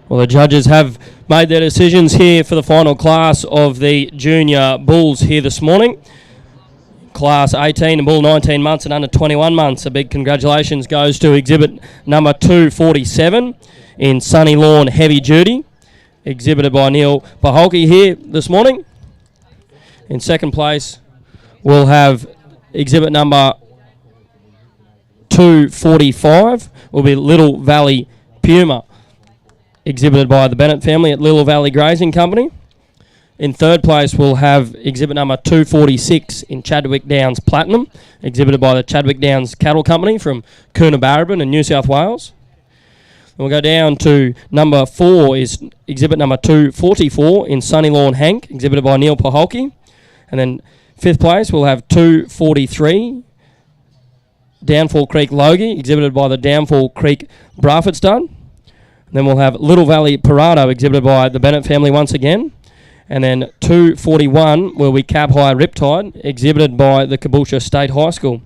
Well, the judges have made their decisions here for the final class of the junior bulls here this morning. Class 18 and bull 19 months and under 21 months. A big congratulations goes to exhibit number 247 in Sunny Lawn Heavy Duty, exhibited by Neil Paholke here this morning. In second place, we'll have exhibit number 245, will be Little Valley Puma, exhibited by the Bennett family at Little Valley Grazing Company. In third place, we'll have exhibit number 246 in Chadwick Downs Platinum, exhibited by the Chadwick Downs Cattle Company from Coonabarabran in New South Wales. And we'll go down to number 4 is exhibit number 244 in Sunny Lawn Hank, exhibited by Neil Paholke. And then fifth place, we'll have 243 Downfall Creek Logie, exhibited by the Downfall Creek Braford stud. Then we'll have Little Valley Parado, exhibited by the Bennett family once again. And then 241 will be Cab High Riptide, exhibited by the Caboolture State High School.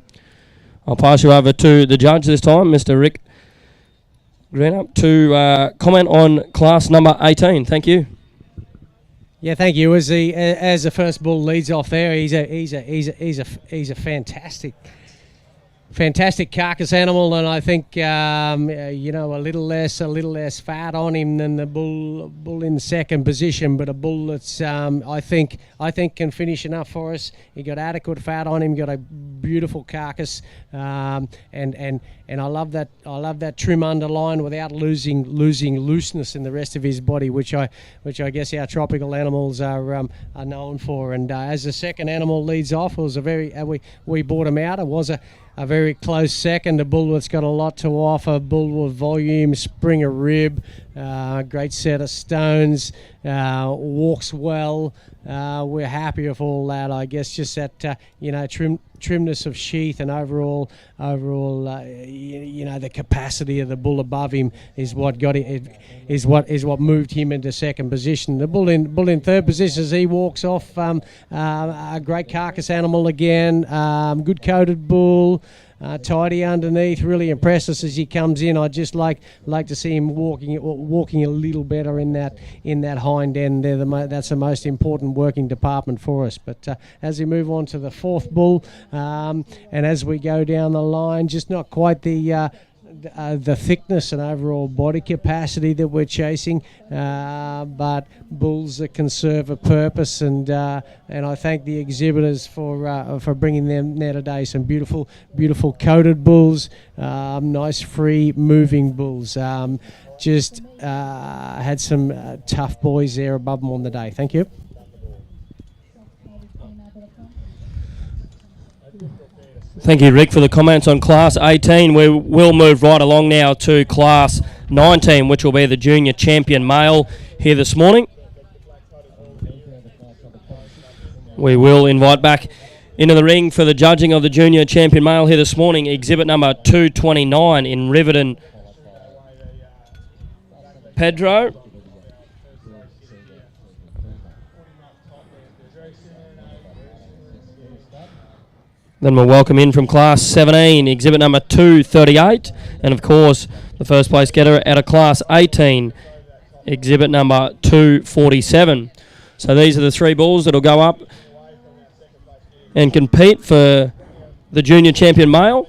I'll pass you over to the judge this time, Mr. Rick Greenup, to comment on class number 18. Thank you. Yeah, thank you. As the first bull leads off there, he's a fantastic carcass animal, and I think a little less fat on him than the bull in second position, but a bull that's I think can finish enough for us. He got adequate fat on him, got a beautiful carcass, and I love that trim underline without losing looseness in the rest of his body, which I guess our tropical animals are known for. And as the second animal leads off, it was a very we bought him out. It was a very close second. A bull that's got a lot to offer. Bull with volume, spring a rib, great set of stones, walks well. We're happy with all that. I guess just that trimness of sheath and overall the capacity of the bull above him is what got it. Is what moved him into second position. The bull in third position as he walks off. A great carcass animal again. Good coated bull. Tidy underneath, really impressed us as he comes in. I'd just like to see him walking a little better in that hind end there. That's the most important working department for us. But as we move on to the fourth bull, and as we go down the line, just not quite the thickness and overall body capacity that we're chasing, but bulls that can serve a purpose, and I thank the exhibitors for bringing them there today. Some beautiful coated bulls, nice free moving bulls. Just had some tough boys there above them on the day. Thank you. Thank you, Rick, for the comments on Class 18. We will move right along now to Class 19, which will be the Junior Champion Male here this morning. We will invite back into the ring for the judging of the Junior Champion Male here this morning, exhibit number 229 in Riverton, Pedro. Then we'll welcome in from Class 17, exhibit number 238. And, of course, the first place getter out of Class 18, exhibit number 247. So these are the three bulls that will go up and compete for the Junior Champion Male.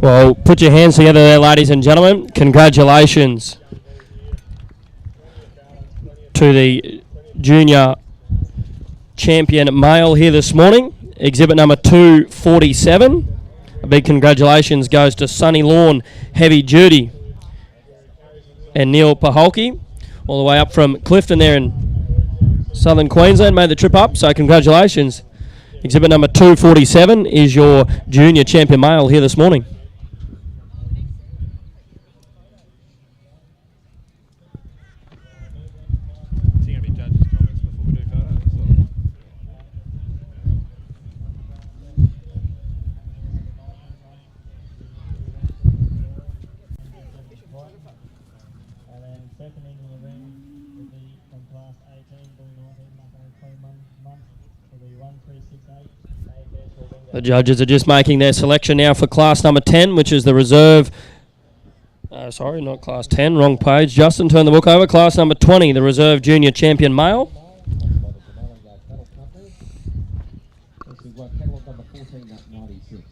Well, put your hands together there, ladies and gentlemen. Congratulations to the junior champion male here this morning, exhibit number 247. A big congratulations goes to Sunny Lawn Heavy Duty and Neil Paholke, all the way up from Clifton there in southern Queensland, made the trip up, so congratulations. Exhibit number 247 is your junior champion male here this morning. The judges are just making their selection now for class number 10, which is the reserve. Sorry, not class 10, wrong page. Justin, turn the book over. Class number 20, the reserve junior champion male. We've got cattle number 14 at 96.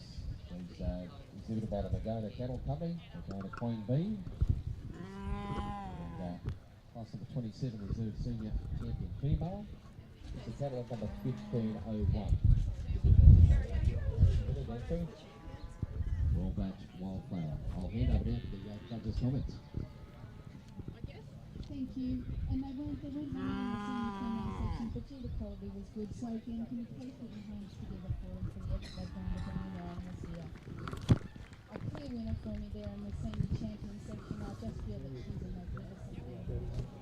Exhibited by the Magona Cattle Company, Magona Queen Bee. And class number 27, reserve senior champion female. It's the cattle number 1501. Roll back Wildflower. I'll hand over to the judges' comments. Thank you. And they weren't really in the senior female section, but gee, the quality was good. So again, can you please put your hands together for them for the effort they've done to bring the animals here? A clear winner for me there in the senior champion section. I just feel that she's a magnificent animal.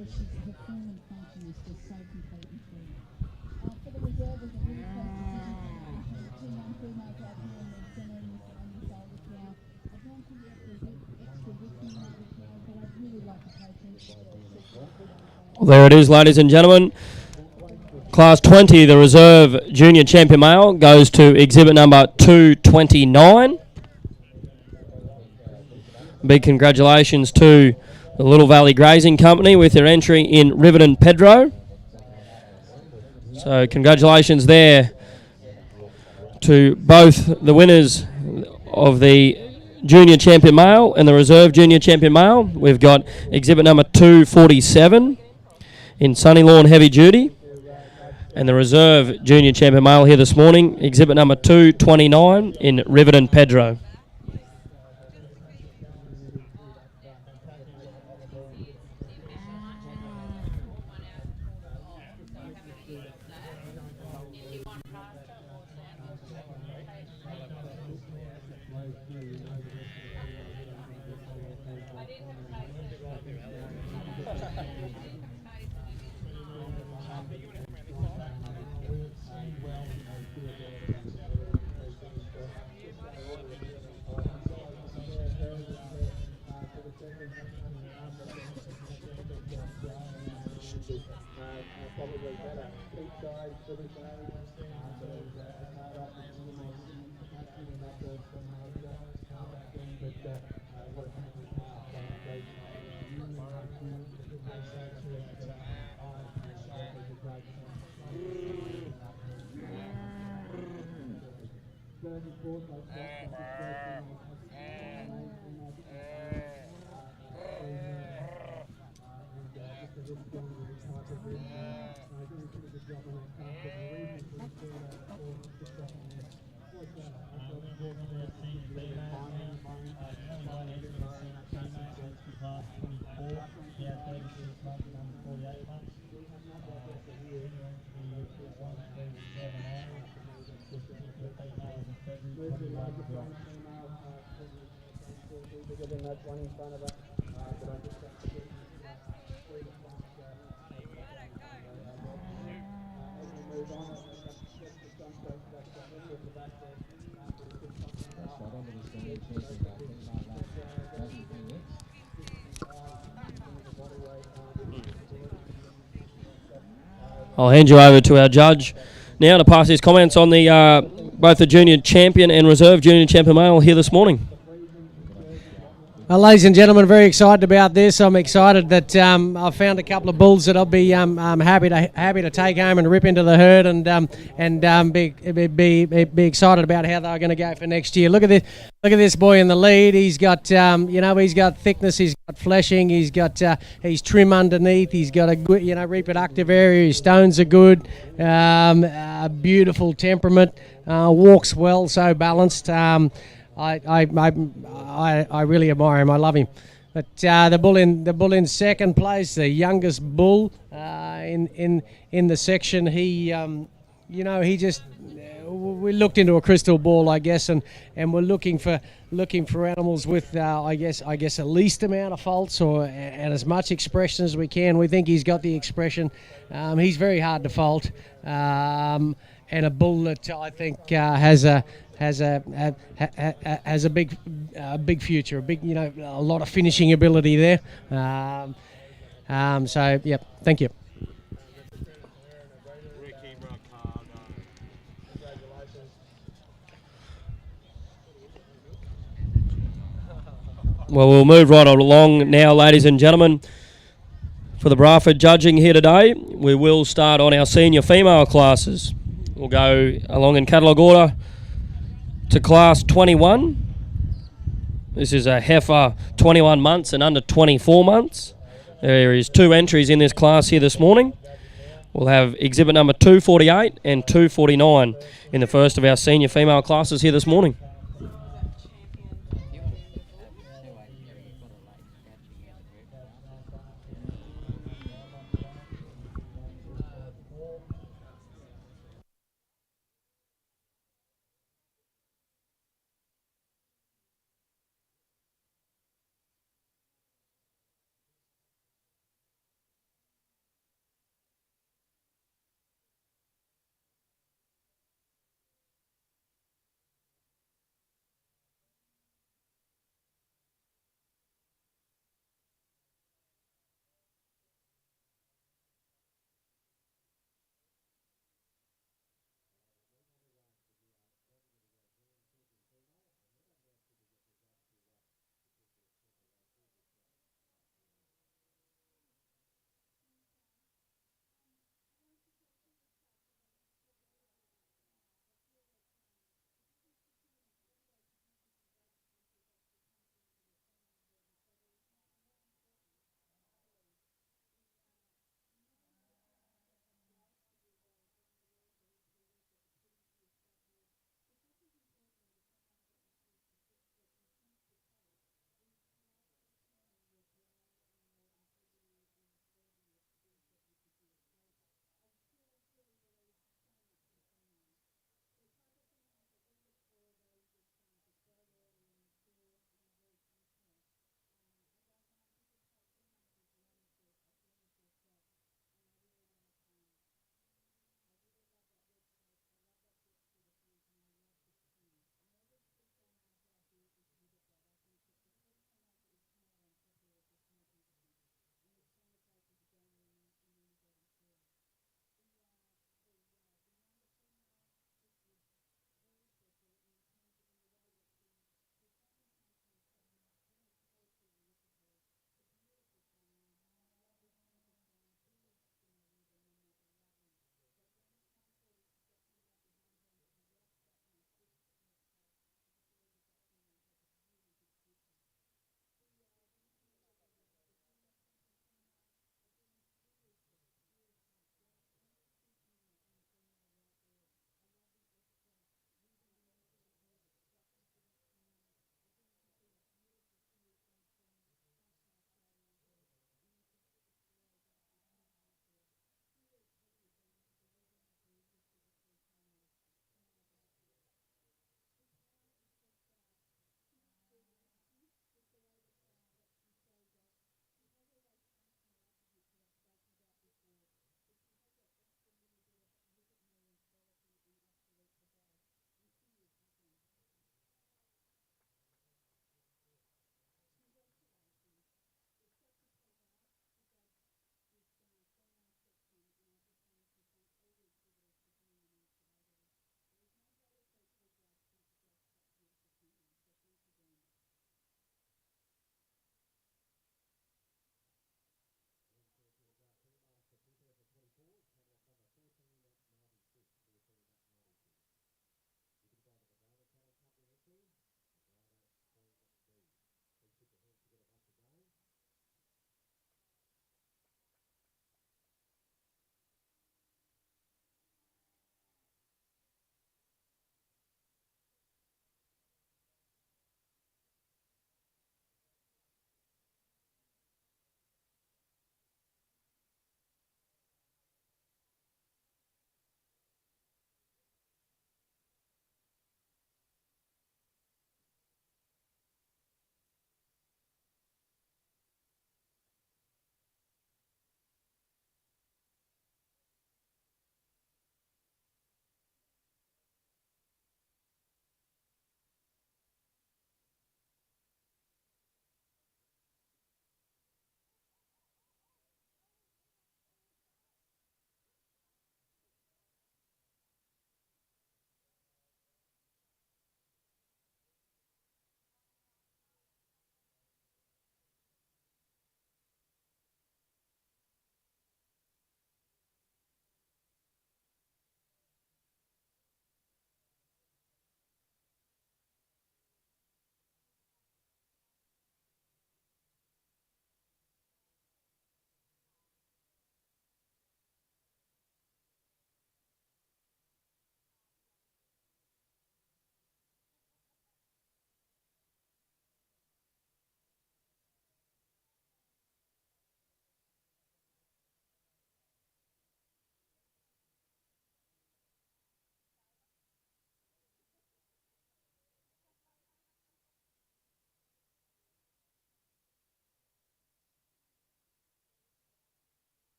Her form and function is just so complete and full. For the reserve, was a really close decision between the two young females out here in the centre and this older cow. I don't think the extra width in the older cow, but I'd really like to take Well, there it is, ladies and gentlemen. Class 20, the reserve junior champion male, goes to exhibit number 229. Big congratulations to the Little Valley Grazing Company with their entry in Riverton Pedro. So congratulations there to both the winners of the junior champion male and the reserve junior champion male. We've got exhibit number 247 in Sunny Lawn Heavy Duty and the reserve junior champion male here this morning, exhibit number 229 in Riverton Pedro. I'll hand you over to our judge now to pass his comments on the both the junior champion and reserve junior champion male here this morning. Ladies and gentlemen, very excited about this. I'm excited that I've found a couple of bulls that I'll be happy to take home and rip into the herd and be excited about how they're going to go for next year. Look at this boy in the lead. He's got he's got thickness. He's got fleshing. He's trim underneath. He's got a good reproductive area. His stones are good. A beautiful temperament. Walks well, so balanced. I really admire him. I love him. But the bull in second place, the youngest bull in the section. He just we looked into a crystal ball, I guess, and we're looking for animals with I guess the least amount of faults and as much expression as we can. We think he's got the expression. He's very hard to fault, and a bull that I think has a big future, a lot of finishing ability there. So yeah, thank you. Well, we'll move right along now, ladies and gentlemen. For the Braford judging here today, we will start on our senior female classes. We'll go along in catalogue order to class 21. This is a heifer 21 months and under 24 months. There is 2 entries in this class here this morning. We'll have exhibit number 248 and 249 in the first of our senior female classes here this morning.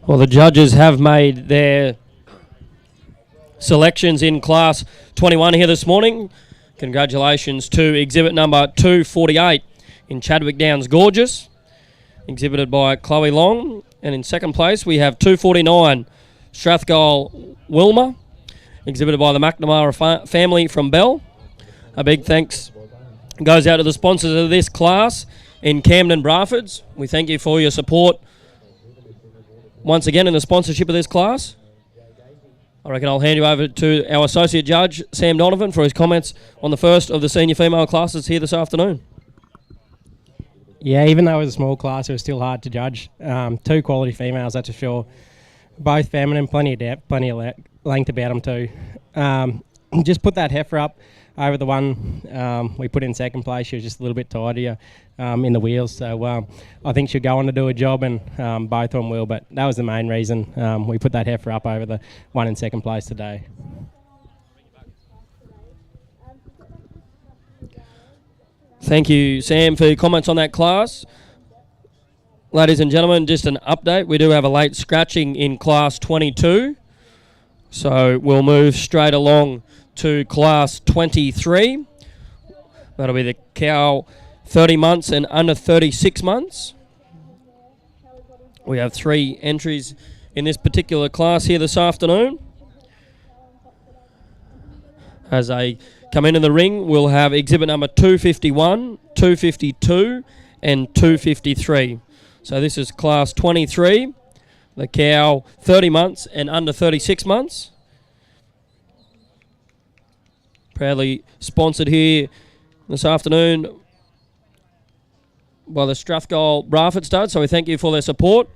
Well, the judges have made their selections in Class 21 here this morning. Congratulations to exhibit number 248 in Chadwick Downs Gorgeous, exhibited by Chloe Long. And in second place, we have 249 Strathgole Wilma, exhibited by the McNamara family from Bell. A big thanks goes out to the sponsors of this class in Camden Braffords. We thank you for your support once again in the sponsorship of this class. I reckon I'll hand you over to our Associate Judge, Sam Donovan, for his comments on the first of the senior female classes here this afternoon. Yeah, even though it was a small class, it was still hard to judge. Two quality females, that's for sure. Both feminine, plenty of depth, plenty of length about them too. Just put that heifer up over the one we put in second place. She was just a little bit tidier in the wheels, so I think she'll go on to do a job, and both of them will, but that was the main reason we put that heifer up over the one in second place today. Thank you, Sam, for your comments on that class. Ladies and gentlemen, just an update. We do have a late scratching in Class 22, so we'll move straight along to Class 23. That'll be the cow 30 months and under 36 months. We have 3 entries in this particular class here this afternoon. As they come into the ring, we'll have exhibit number 251, 252 and 253. So this is Class 23, the cow 30 months and under 36 months. Proudly sponsored here this afternoon by the Strathgole Braford stud, so we thank you for their support.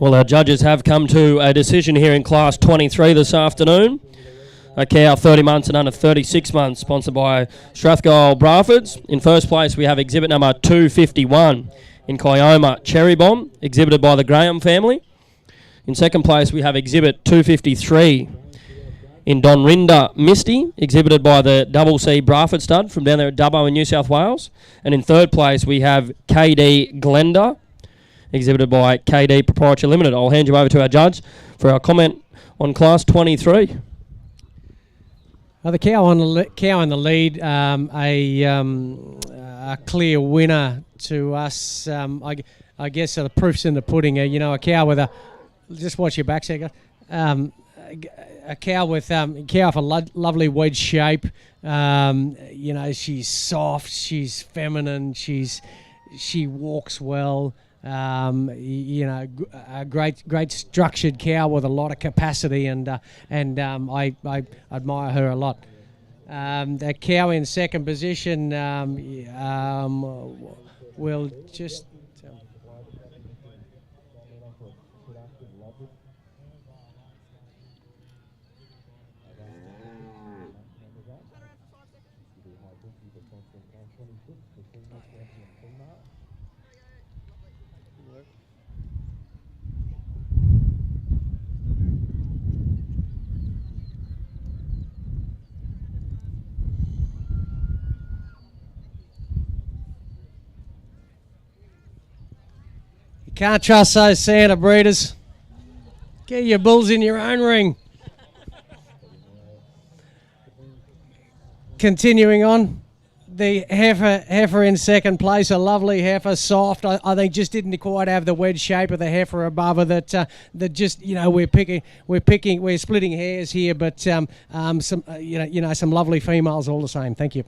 Well, our judges have come to a decision here in Class 23 this afternoon. A cow 30 months and under 36 months, sponsored by Strathgold Brafords. In first place, we have exhibit number 251 in Kioma Cherry Bomb, exhibited by the Graham family. In second place, we have exhibit 253 in Donrinda Misty, exhibited by the Double C Braford stud from down there at Dubbo in New South Wales. And in third place, we have KD Glenda, exhibited by KD Proprietary Limited. I'll hand you over to our judge for our comment on Class 23. The cow in the lead, a clear winner to us. I guess the proof's in the pudding. A cow with just watch your back, Sega. A cow with a lovely wedge shape. She's soft, she's feminine, she walks well. A great structured cow with a lot of capacity, and I admire her a lot. That cow in second position will just. Can't trust those Santa breeders. Get your bulls in your own ring. Continuing on, the heifer in second place, a lovely heifer, soft. I think just didn't quite have the wedge shape of the heifer above her. That just we're splitting hairs here, but some lovely females all the same. Thank you.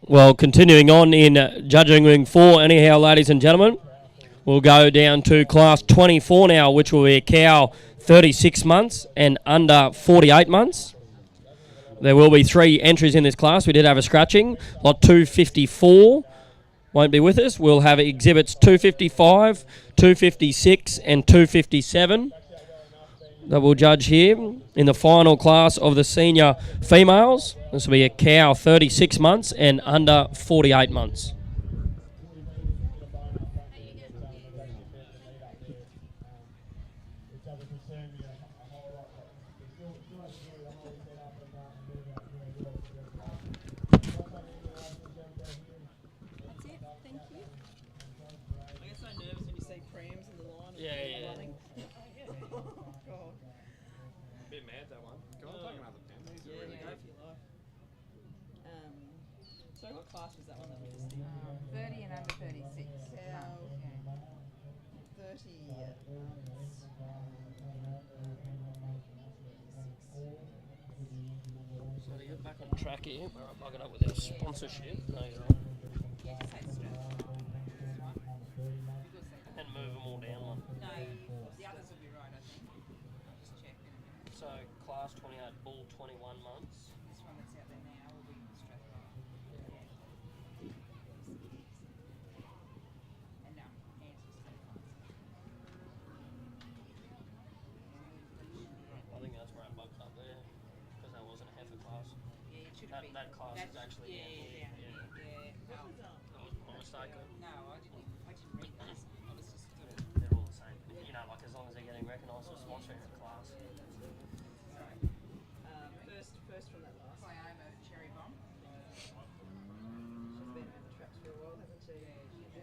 Well, continuing on in judging ring 4, anyhow, ladies and gentlemen, we'll go down to Class 24 now, which will be a cow 36 months and under 48 months. There will be 3 entries in this class. We did have a scratching. Lot 254 won't be with us. We'll have exhibits 255, 256 and 257 that we'll judge here in the final class of the senior females. This will be a cow 36 months and under 48 months. Track here, where I bug it up with their sponsorship. No, you're right. And move them all down one. No, the others will be right, I think. Just check in a minute. So, class 28, bull 21 months. This one that's out there now will be Strathclyde. And no, answers to I think that's where I bugged up there, because that wasn't a heifer class. Yeah, it should That, be. that class is actually yeah, down here. yeah. That was my mistake. No, I didn't read those. I was just sort of. They're all the same. You know, like as long as they're getting recognised for sponsoring the class. First from that last. Kioma Cherry Bomb. She's been around the traps for a while, hasn't she? Yeah,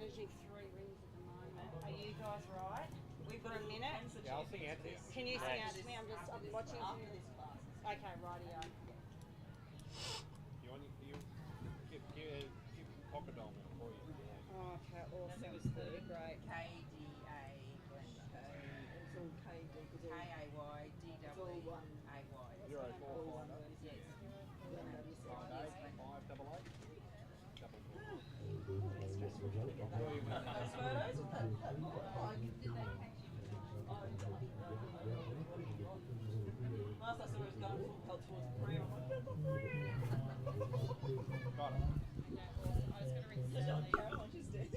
managing 3 rings at the moment. Are you guys right? We've got a minute. Yeah, I'll sing out to you. Can you sing out to me? I'm watching. After this class. Okay, rightio. You want you give pocket doll now for you. Oh, okay, awesome. Great. KDA It's all KD. KAYDWAY. 045 Yes. 588 Last I saw it was going full pelt towards the prayer. Got it. I was going to ring Caroline. She's dead.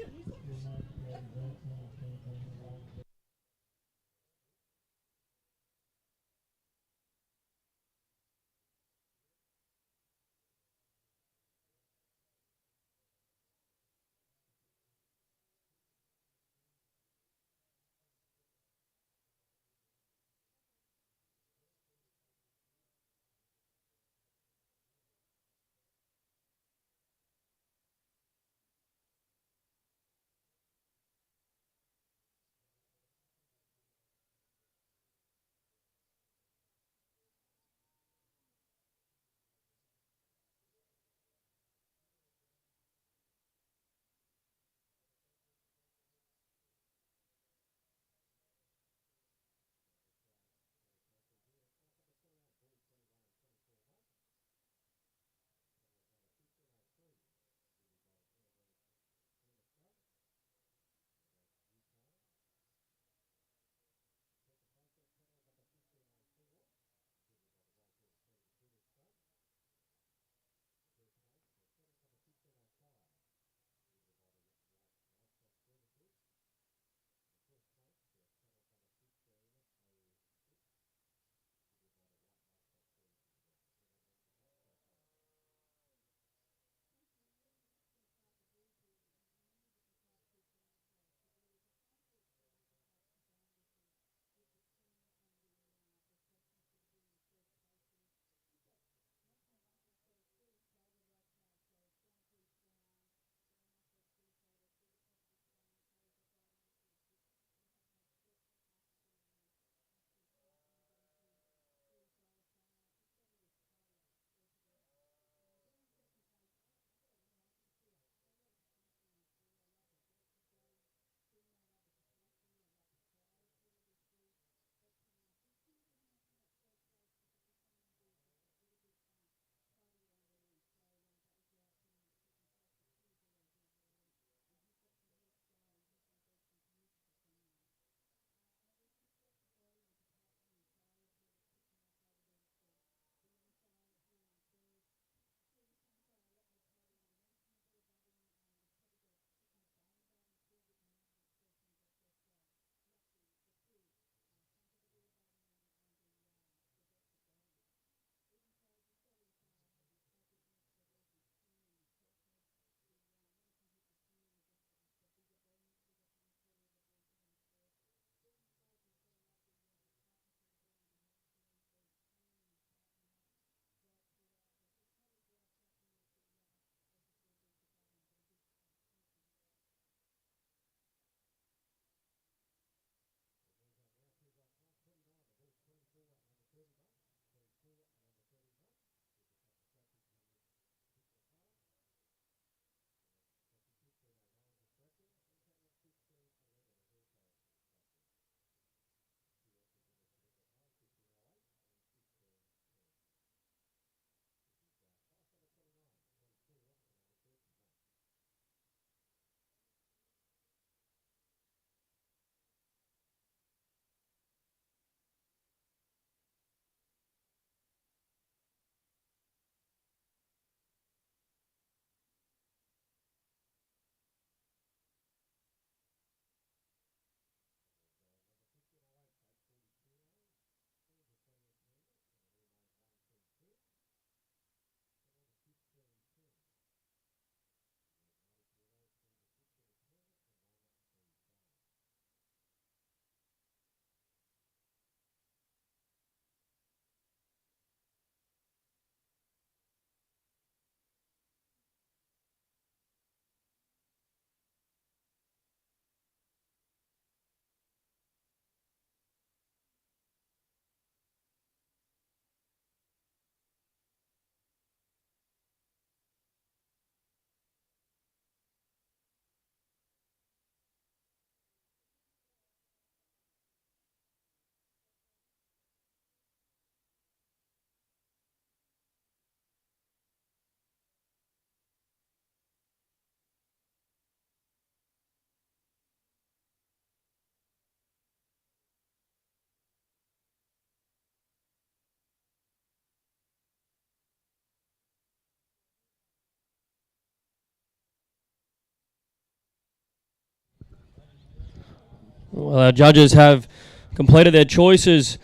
Well, our judges have completed their choices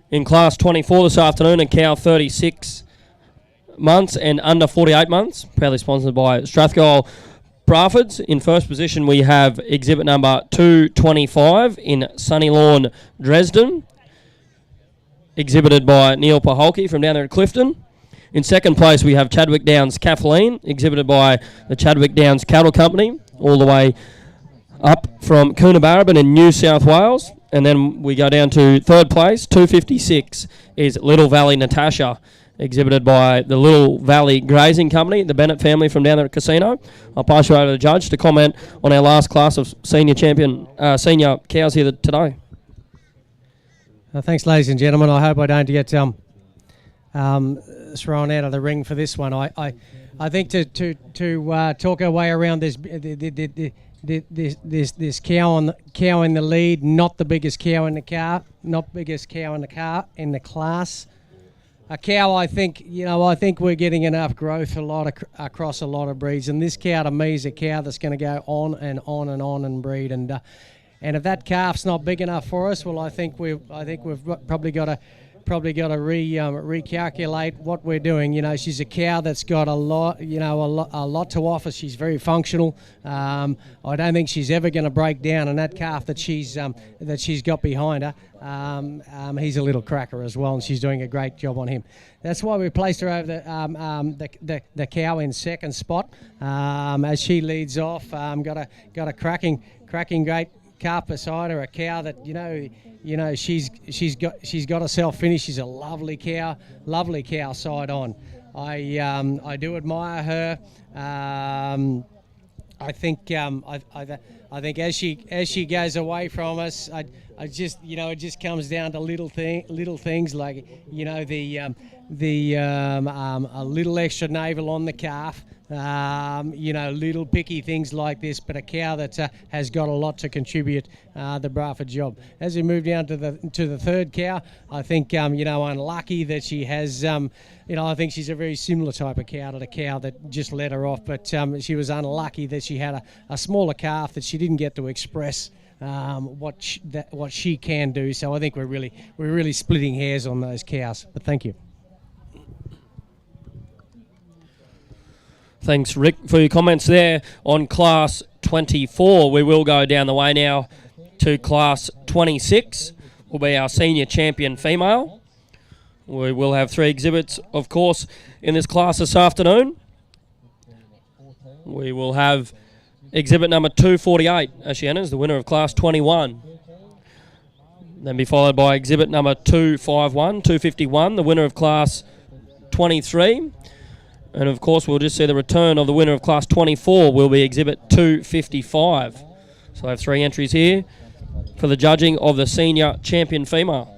in Class 24 this afternoon, a cow 36 months and under 48 months, proudly sponsored by Strathcole Braford's. In first position, we have exhibit number 225 in Sunny Lawn, Dresden, exhibited by Neil Paholke from down there at Clifton. In second place, we have Chadwick Downs Kathleen, exhibited by the Chadwick Downs Cattle Company, all the way up from Coonabarabran in New South Wales. And then we go down to third place, 256, is Little Valley Natasha, exhibited by the Little Valley Grazing Company, the Bennett family from down there at Casino. I'll pass you over to the judge to comment on our last class of senior cows here today. Thanks, ladies and gentlemen. I hope I don't get thrown out of the ring for this one. I think to talk our way around this cow in the lead, not the biggest cow in the car, not biggest cow in the class. A cow, I think we're getting enough growth across a lot of breeds, and this cow to me is a cow that's going to go on and on and on and breed. And if that calf's not big enough for us, well, I think we've probably got to recalculate what we're doing. You know, she's a cow that's got a lot to offer. She's very functional. I don't think she's ever going to break down. And that calf that she's got behind her, he's a little cracker as well, and she's doing a great job on him. That's why we placed her over the cow in second spot as she leads off. Got a cracking great calf beside her, a cow that she's got herself finished. She's a lovely cow side on. I do admire her. I think as she goes away from us, it just comes down to little things like a little extra navel on the calf. Little picky things like this, but a cow that has got a lot to contribute the Braford job. As we move down to the third cow, I think unlucky that she has. I think she's a very similar type of cow to the cow that just let her off, but she was unlucky that she had a smaller calf that she didn't get to express what she can do. So I think we're really splitting hairs on those cows. But thank you. Thanks, Rick, for your comments there on Class 24. We will go down the way now to Class 26. Will be our senior champion female. We will have 3 exhibits, of course, in this class this afternoon. We will have exhibit number 248, as she enters, the winner of Class 21. Then be followed by exhibit number 251, the winner of Class 23. And of course, we'll just see the return of the winner of Class 24 will be exhibit 255. So I have 3 entries here for the judging of the senior champion female.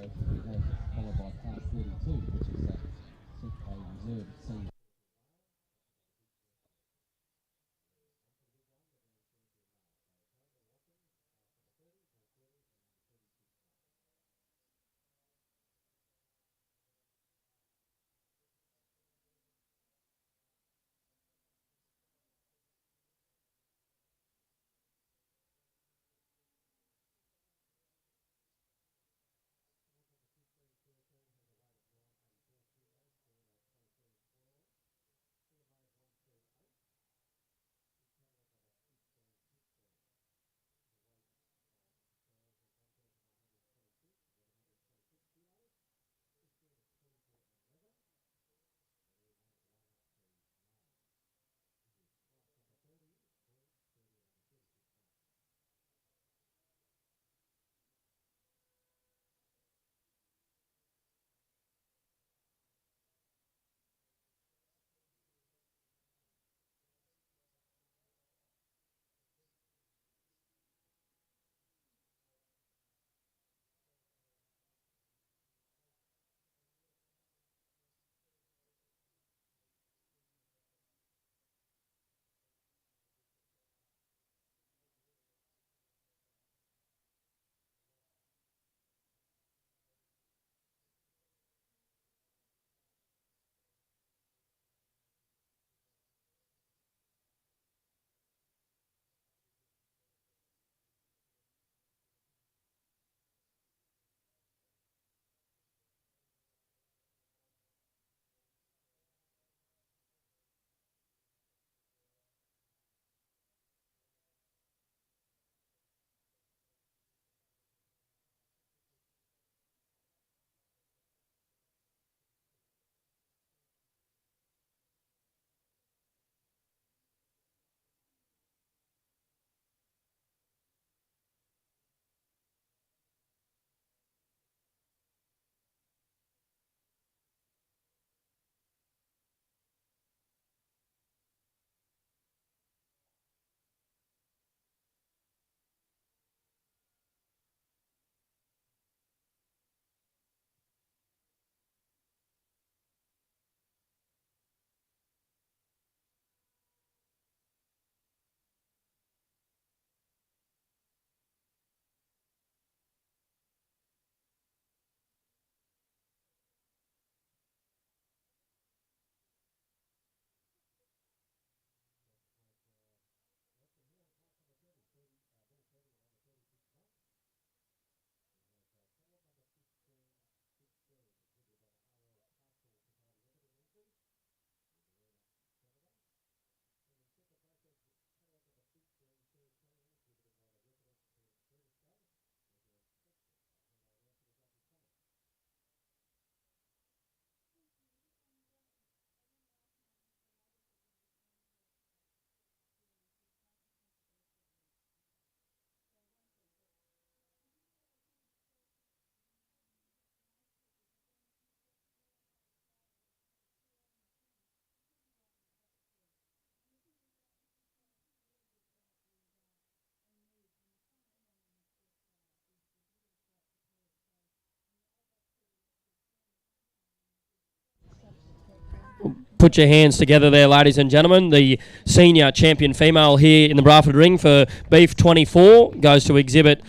put your hands together there, ladies and gentlemen. The senior champion female here in the Braford ring for Beef 24 goes to exhibit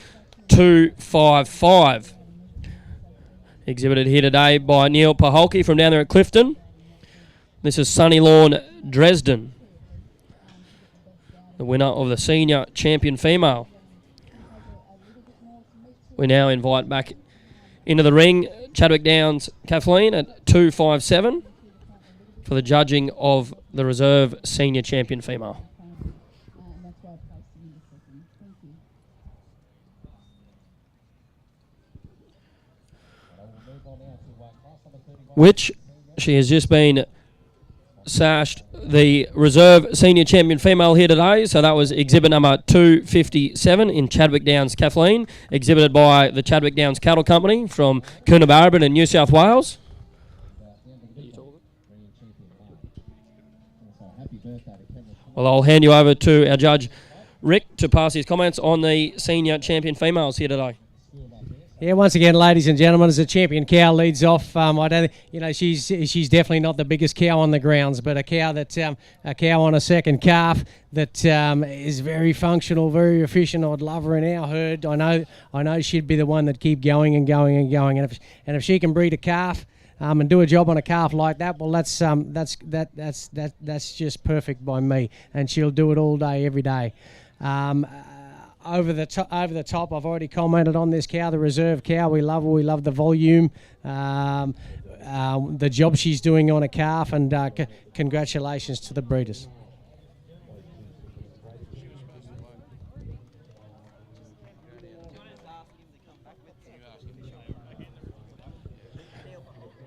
255. Exhibited here today by Neil Paholke from down there at Clifton. This is Sunny Lawn Dresden, the winner of the senior champion female. We now invite back into the ring Chadwick Downs Kathleen at 257 for the judging of the reserve senior champion female. Which she has just been sashed the reserve senior champion female here today. So that was exhibit number 257 in Chadwick Downs Kathleen, exhibited by the Chadwick Downs Cattle Company from Coonabarabran in New South Wales. Well, I'll hand you over to our judge, Rick, to pass his comments on the senior champion females here today. Yeah, once again, ladies and gentlemen, as the champion cow leads off, I don't, she's definitely not the biggest cow on the grounds, but a cow on a second calf that is very functional, very efficient. I'd love her in our herd. I know she'd be the one that keep going and going and going. And if she can breed a calf and do a job on a calf like that, well, that's just perfect by me. And she'll do it all day, every day. Over the top, I've already commented on this cow, the reserve cow. We love her. We love the volume, the job she's doing on a calf, and congratulations to the breeders.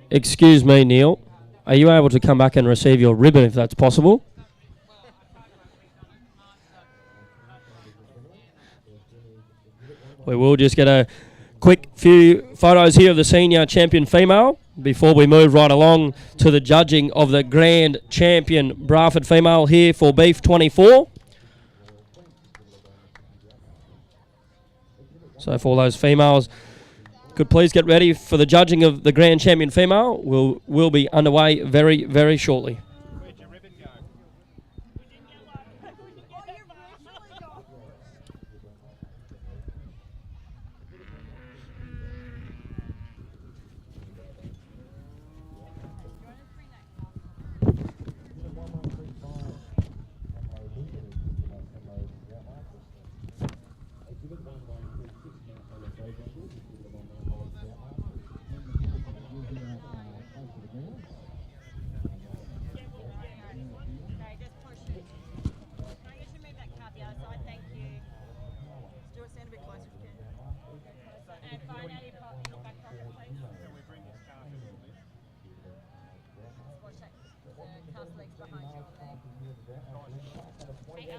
Excuse me, Neil. Are you able to come back and receive your ribbon if that's possible? We will just get a quick few photos here of the senior champion female before we move right along to the judging of the grand champion Braford female here for Beef 24. So for all those females, could please get ready for the judging of the grand champion female. We'll be underway very, very shortly.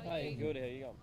Hey, good, how you going?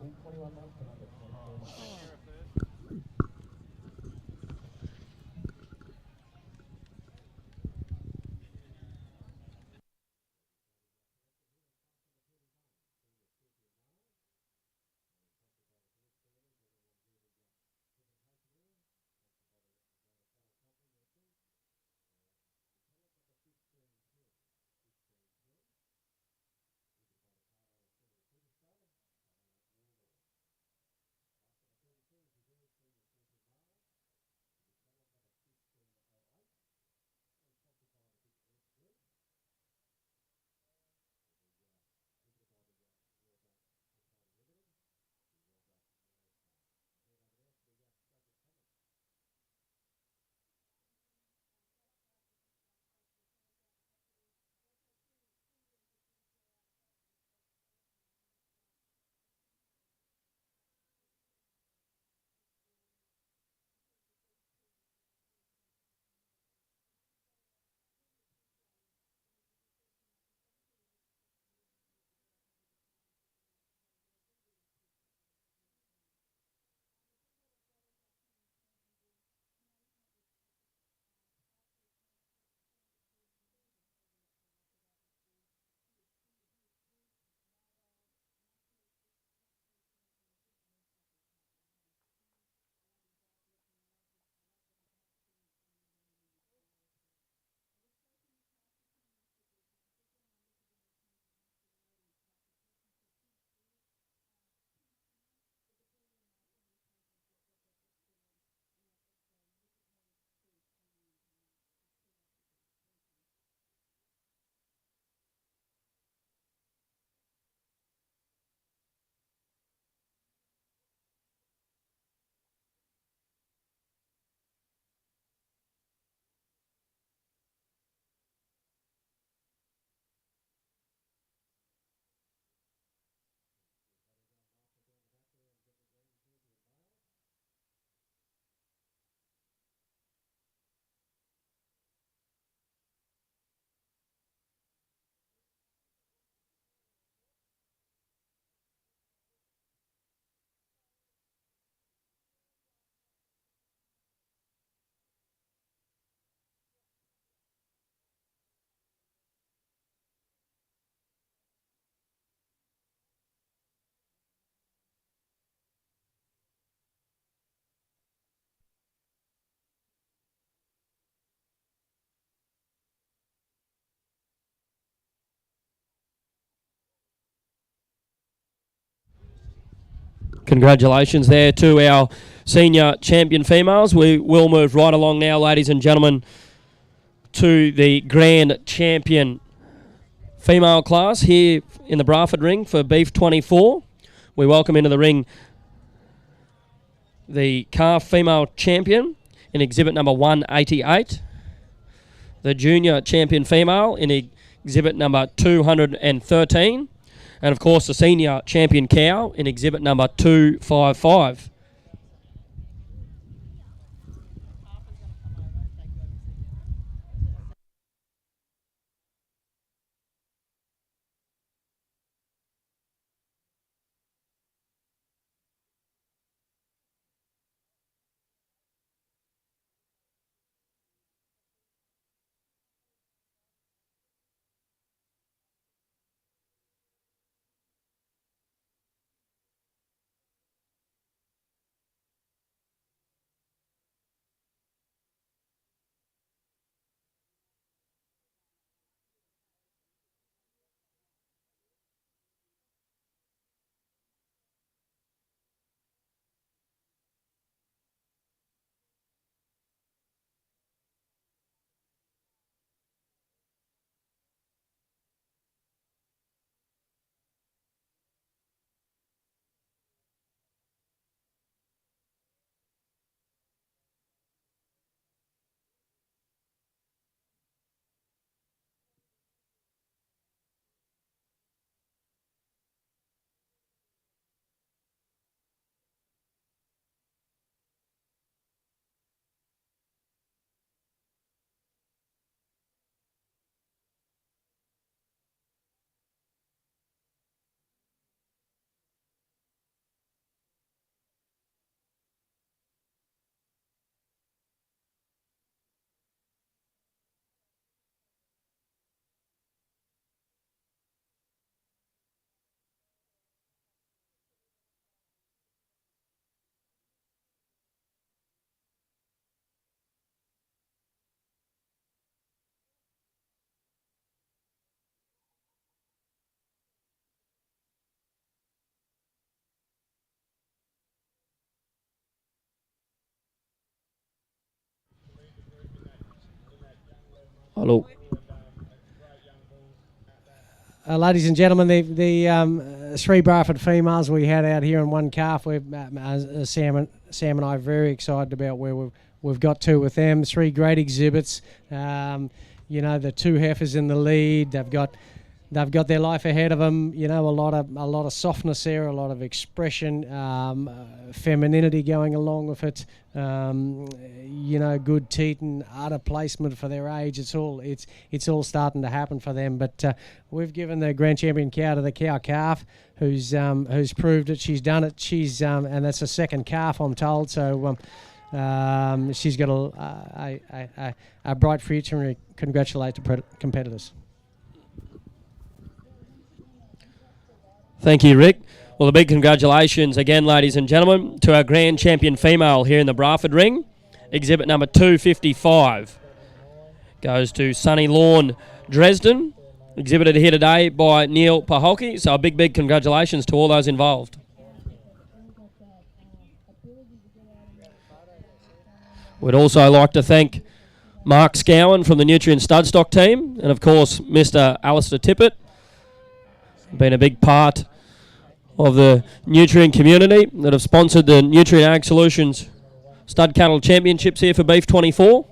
Congratulations there to our senior champion females. We will move right along now, ladies and gentlemen, to the grand champion female class here in the Braford ring for Beef 24. We welcome into the ring the calf female champion in exhibit number 188, the junior champion female in exhibit number 213, and of course the senior champion cow in exhibit number 255. Hello. Ladies and gentlemen, the three Braford females we had out here in one calf, Sam and I are very excited about where we've got to with them. Three great exhibits. You know, the two heifers in the lead. They've got their life ahead of them. You know, a lot of softness there, a lot of expression, femininity going along with it. You know, good teat and udder placement for their age. It's all starting to happen for them. But we've given the grand champion cow to the cow calf, who's proved it. She's done it. And that's a second calf, I'm told. So she's got a bright future, and we congratulate the competitors. Thank you, Rick. Well, a big congratulations again, ladies and gentlemen, to our grand champion female here in the Braford ring. Exhibit number 255 goes to Sunny Lawn Dresden, exhibited here today by Neil Paholke. So a big congratulations to all those involved. We'd also like to thank Mark Scowen from the Nutrient Studstock team, and of course Mr. Alistair Tippett, been a big part of the Nutrient community that have sponsored the Nutrient Ag Solutions Stud Cattle Championships here for Beef 24.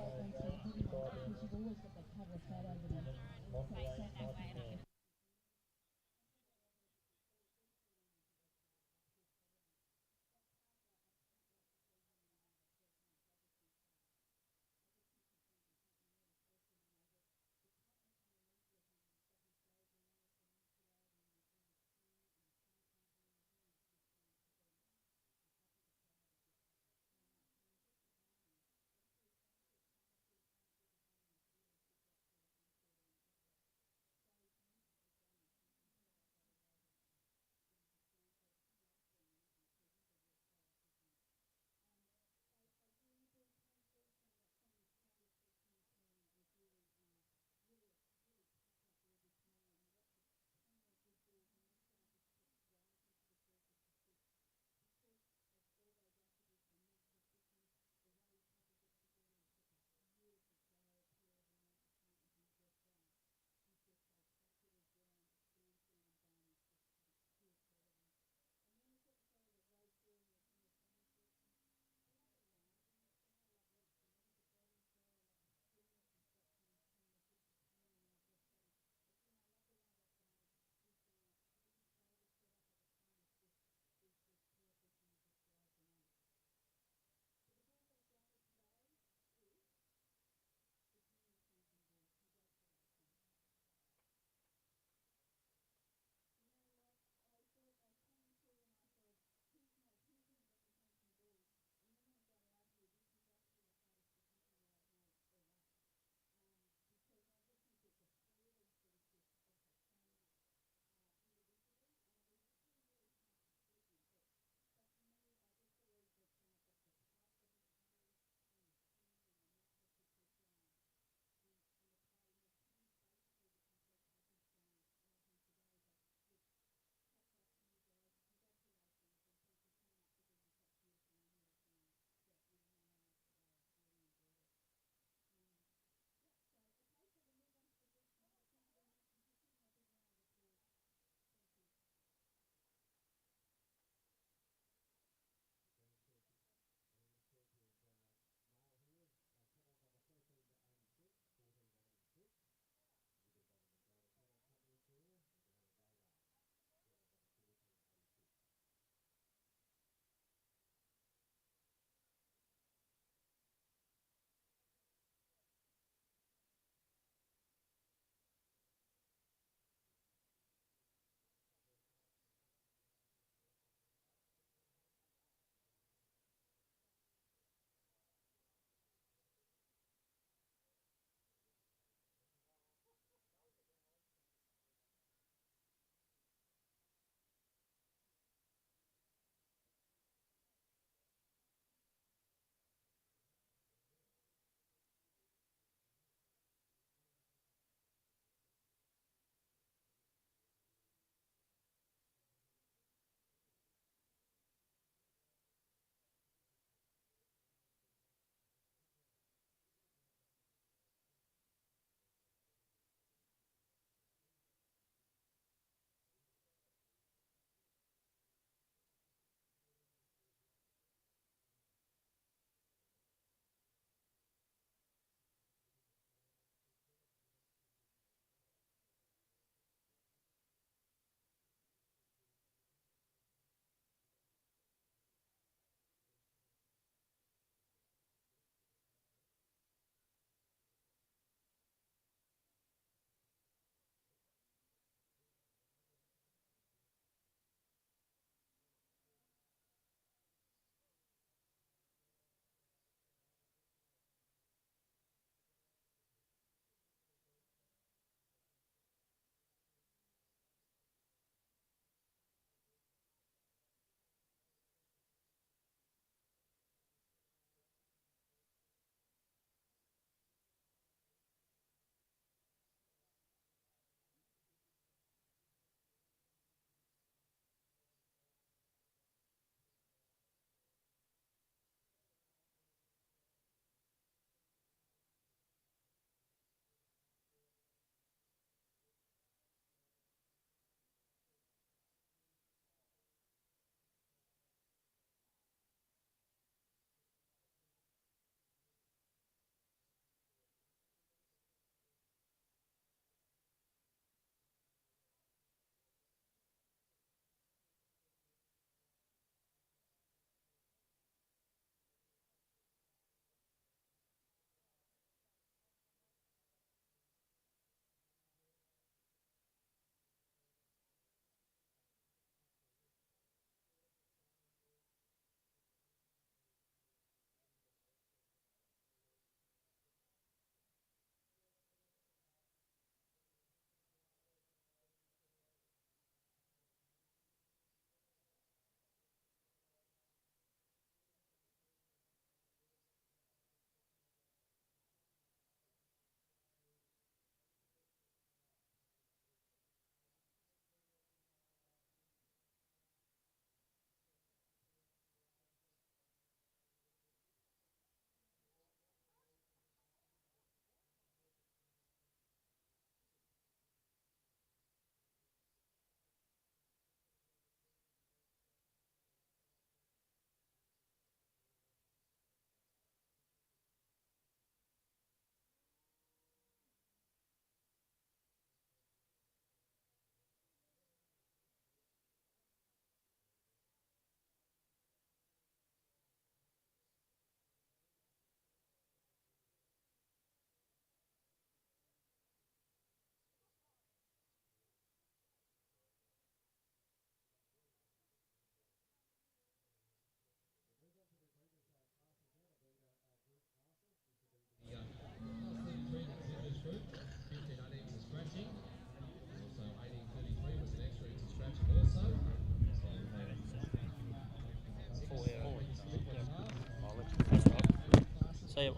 See you.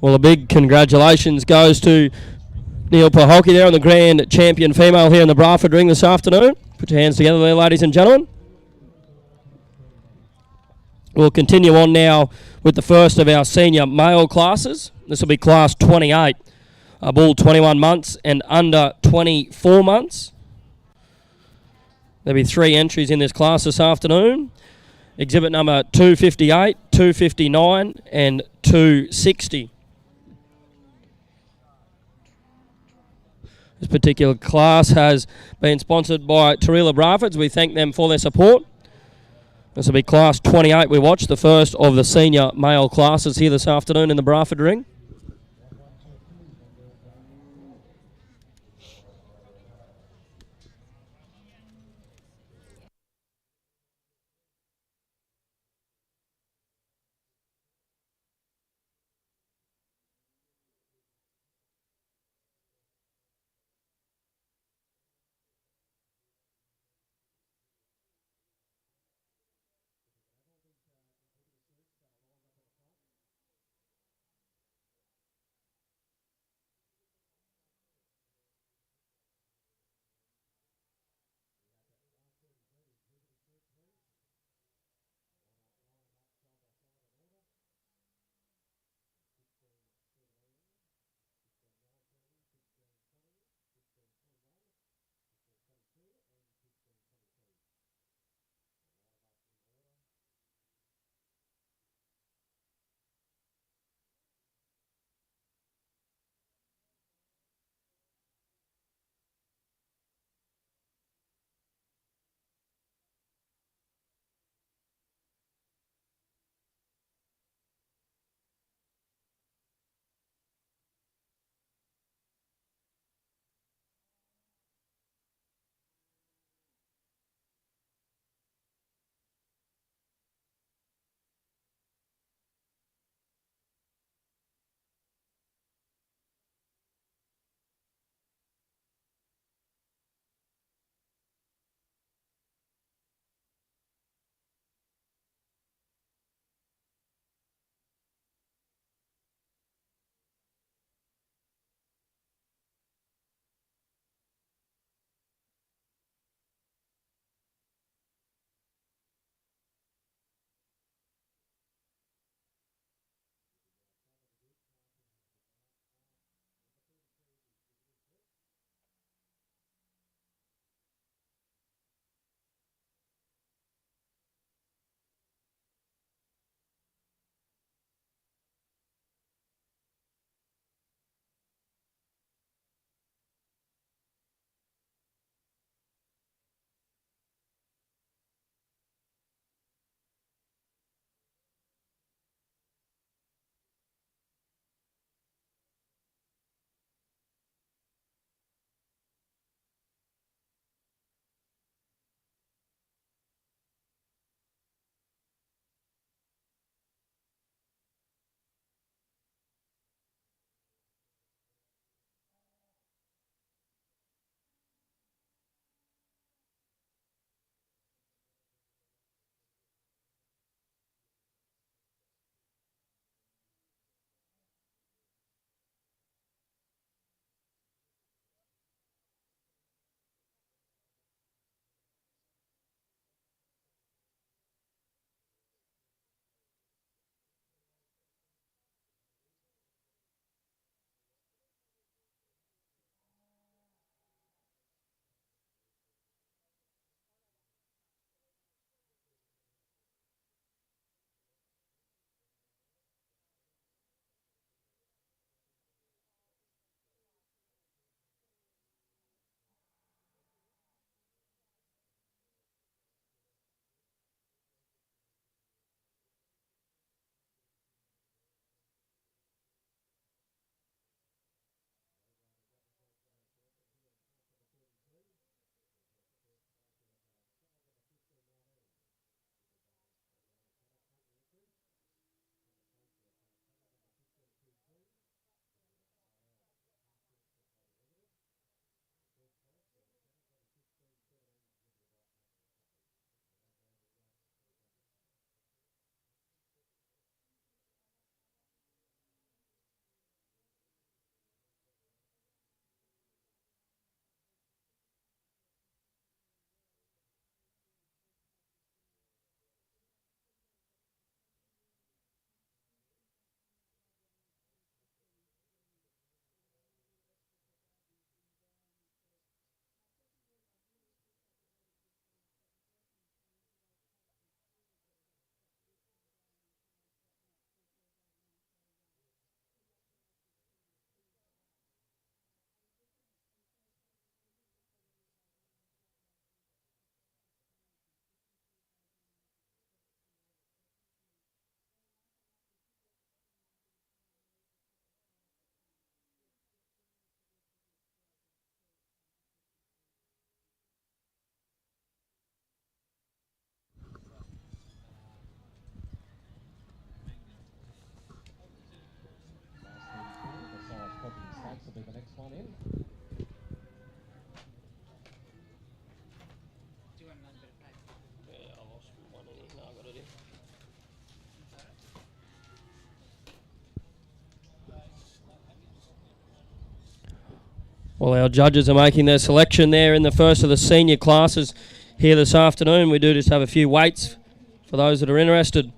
Well, a big congratulations goes to Neil Paholke there on the grand champion female here in the Braford ring this afternoon. Put your hands together there, ladies and gentlemen. We'll continue on now with the first of our senior male classes. This will be class 28, a bull 21 months and under 24 months. There'll be 3 entries in this class this afternoon. Exhibit number 258, 259 and 260. This particular class has been sponsored by Tarila Brafords. We thank them for their support. This will be class 28 we watch, the first of the senior male classes here this afternoon in the Braford ring. Well, our judges are making their selection there in the first of the senior classes here this afternoon. We do just have a few weights for those that are interested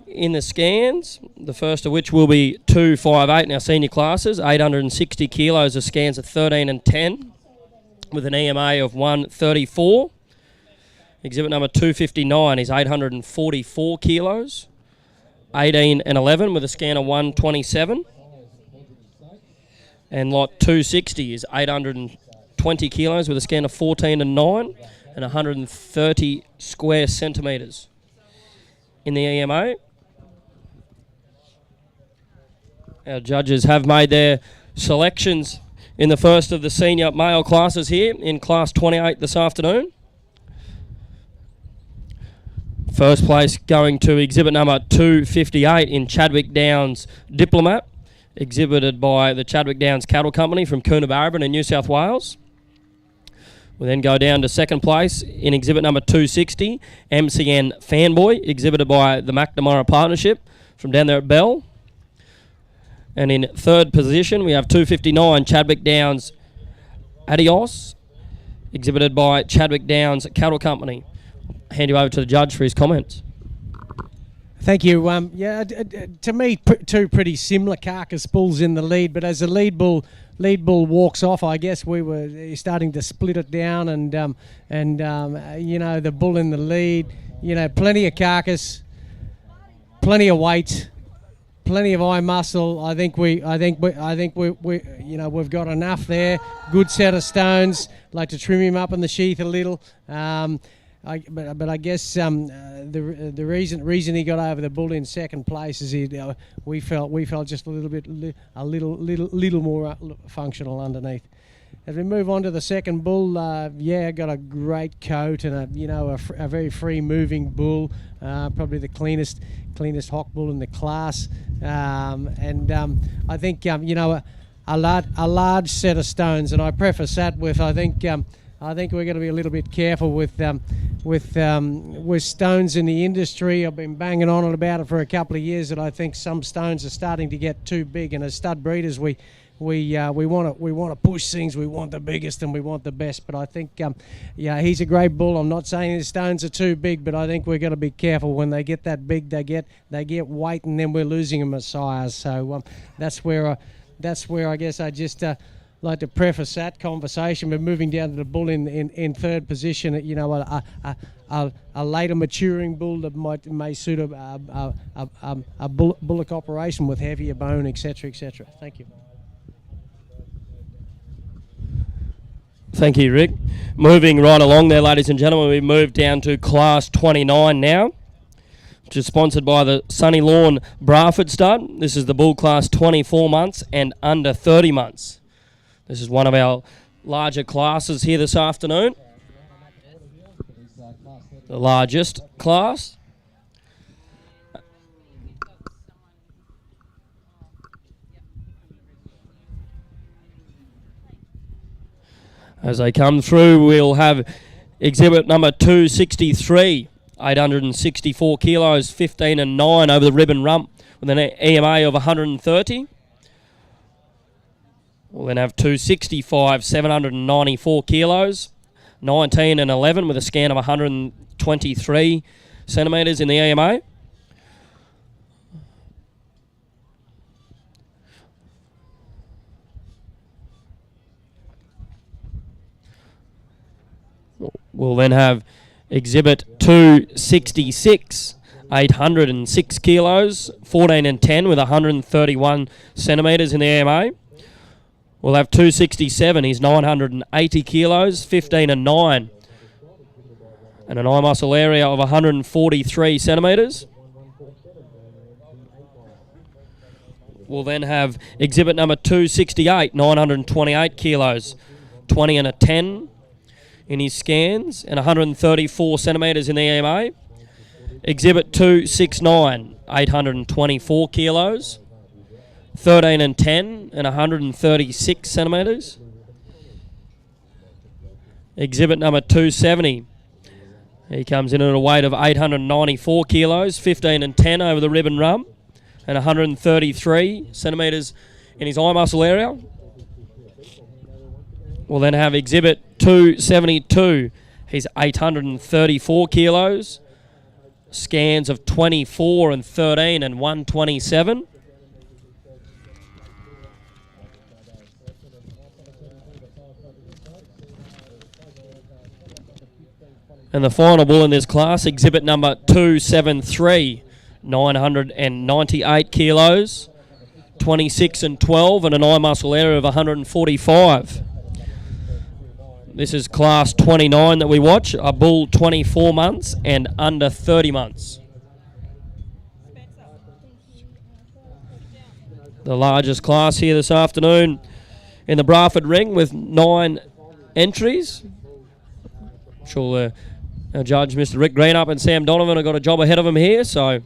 in the scans, the first of which will be 258 in our senior classes, 860 kilos of scans at 13 and 10 with an EMA of 134. Exhibit number 259 is 844 kilos, 18 and 11 with a scan of 127. And lot 260 is 820 kilos with a scan of 14 and 9 and 130 square centimetres in the EMA. Our judges have made their selections in the first of the senior male classes here in Class 28 this afternoon. First place going to exhibit number 258 in Chadwick Downs Diplomat, exhibited by the Chadwick Downs Cattle Company from Coonabarabran in New South Wales. We then go down to second place in exhibit number 260, MCN Fanboy, exhibited by the McNamara Partnership from down there at Bell. And in third position, we have 259, Chadwick Downs Adios, exhibited by Chadwick Downs Cattle Company. Hand you over to the judge for his comments. Thank you. To me, two pretty similar carcass bulls in the lead, but as the lead bull walks off, I guess we were starting to split it down, and the bull in the lead, plenty of carcass, plenty of weight, plenty of eye muscle. I think we've got enough there. Good set of stones. Like to trim him up in the sheath a little. But I guess the reason he got over the bull in second place is we felt just a little more functional underneath. As we move on to the second bull, got a great coat and a very free moving bull, probably the cleanest hock bull in the class, I think a large set of stones, and I preface that with I think we're going to be a little bit careful with stones in the industry. I've been banging on about it for a couple of years that I think some stones are starting to get too big, and as stud breeders we want to push things. We want the biggest and we want the best. But I think he's a great bull. I'm not saying his stones are too big, but I think we're going to be careful when they get that big. They get weight, and then we're losing them as sires. So that's where I guess I just like to preface that conversation. We're moving down to the bull in third position. A later maturing bull that may suit a bullock operation with heavier bone, etc., etc. Thank you. Thank you, Rick. Moving right along there, ladies and gentlemen, we move down to Class 29 now, which is sponsored by the Sunny Lawn Braford stud. This is the bull class 24 months and under 30 months. This is one of our larger classes here this afternoon. The largest class. As they come through, we'll have exhibit number 263, 864 kilos, 15 and 9 over the ribbon rump with an EMA of 130. We'll then have 265, 794 kilos, 19 and 11 with a scan of 123 centimetres in the EMA. We'll then have exhibit 266, 806 kilos, 14 and 10 with 131 centimetres in the EMA. We'll have 267, he's 980 kilos, 15 and 9, and an eye muscle area of 143 centimetres. We'll then have exhibit number 268, 928 kilos, 20 and a 10 in his scans, and 134 centimetres in the EMA. Exhibit 269, 824 kilos, 13 and 10 and 136 centimetres. Exhibit number 270. He comes in at a weight of 894 kilos, 15 and 10 over the ribbon rump, and 133 centimetres in his eye muscle area. We'll then have Exhibit 272. He's 834 kilos. Scans of 24 and 13 and 127. And the final bull in this class, exhibit number 273, 998 kilos, 26 and 12, and an eye muscle area of 145. This is class 29 that we watch, a bull 24 months and under 30 months. The largest class here this afternoon in the Braford ring with 9 entries. I'm sure our judge, Mr. Rick Greenup and Sam Donovan, have got a job ahead of them here, so...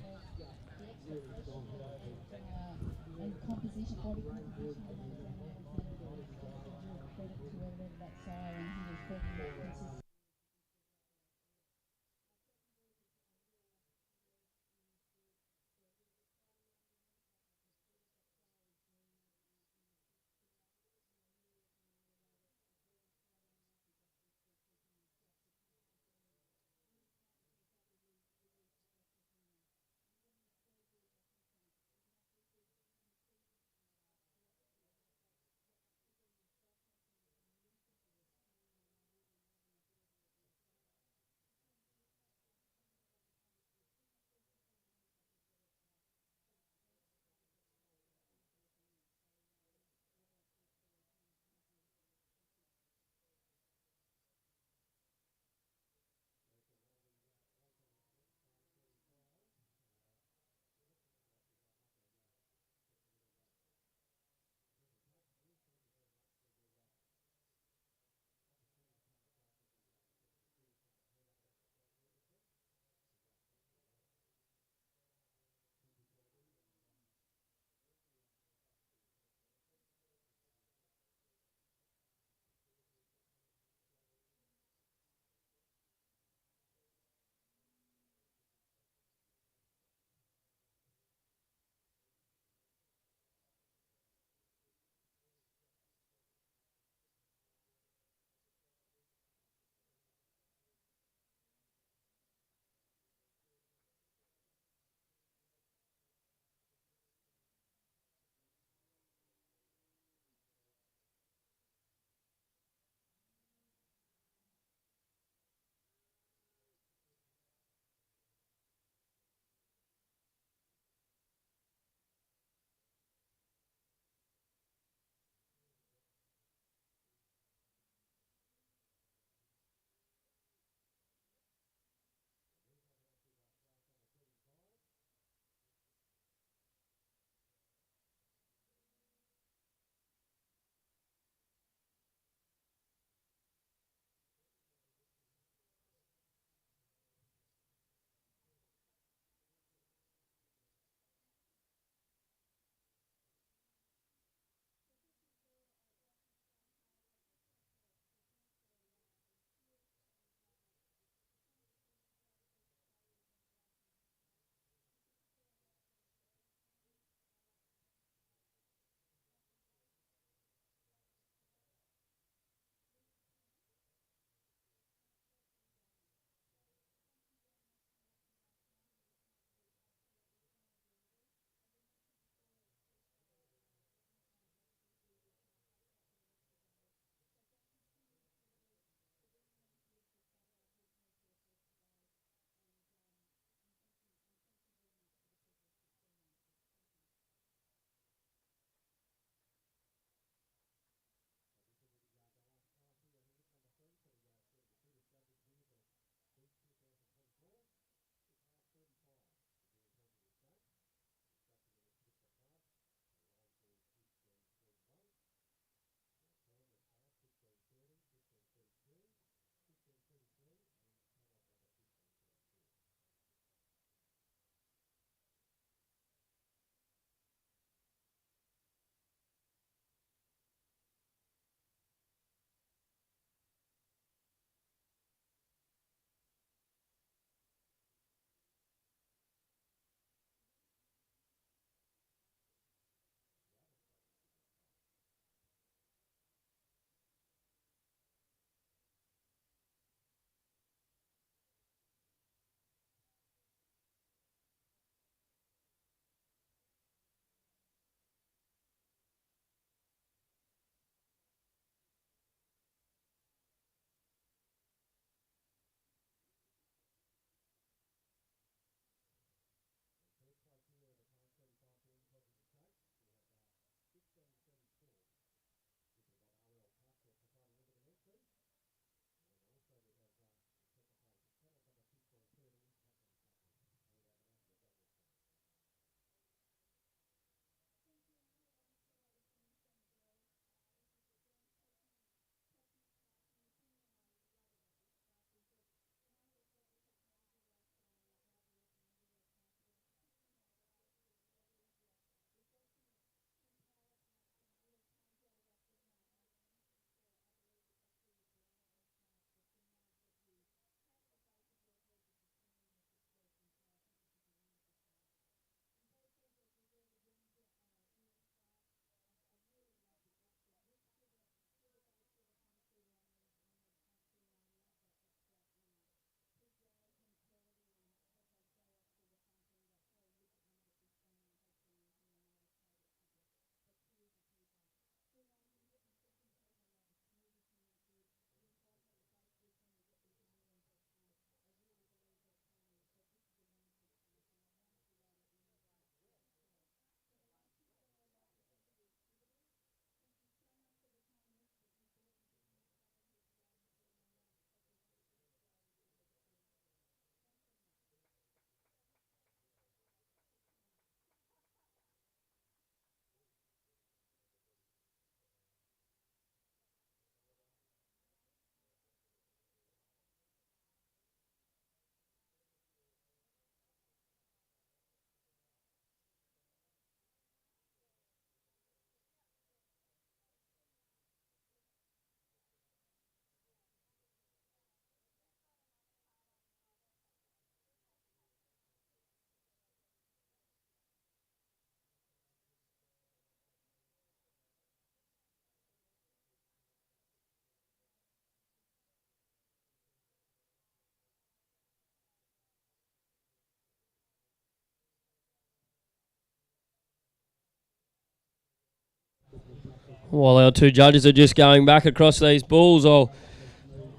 While our two judges are just going back across these bulls, I'll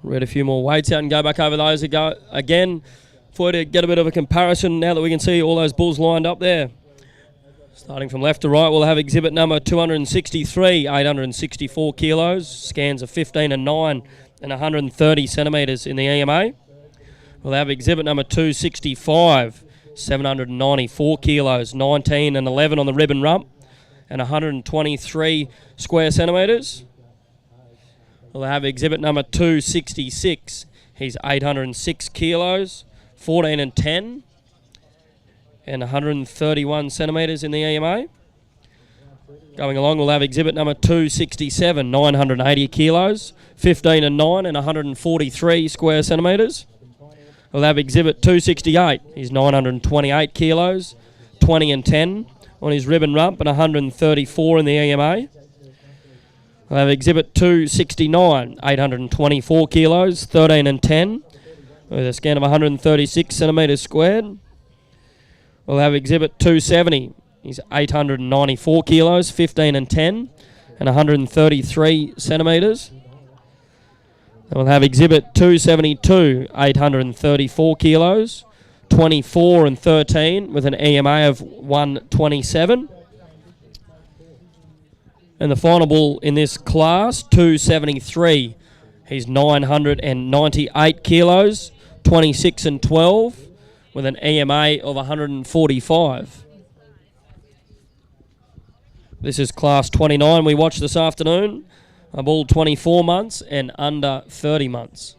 read a few more weights out and go back over those again for you to get a bit of a comparison now that we can see all those bulls lined up there. Starting from left to right, we'll have exhibit number 263, 864 kilos, scans of 15 and 9 and 130 centimetres in the EMA. We'll have exhibit number 265, 794 kilos, 19 and 11 on the ribbon rump, and 123 square centimetres. We'll have exhibit number 266. He's 806 kilos, 14 and 10, and 131 centimetres in the EMA. Going along, we'll have exhibit number 267, 980 kilos, 15 and 9, and 143 square centimetres. We'll have exhibit 268. He's 928 kilos, 20 and 10 on his ribbon rump, and 134 in the EMA. We'll have exhibit 269, 824 kilos, 13 and 10, with a scan of 136 centimetres squared. We'll have exhibit 270. He's 894 kilos, 15 and 10, and 133 centimetres. And we'll have exhibit 272, 834 kilos, 24 and 13, with an EMA of 127. And the final bull in this class, 273. He's 998 kilos, 26 and 12, with an EMA of 145. This is class 29 we watched this afternoon. A bull 24 months and under 30 months.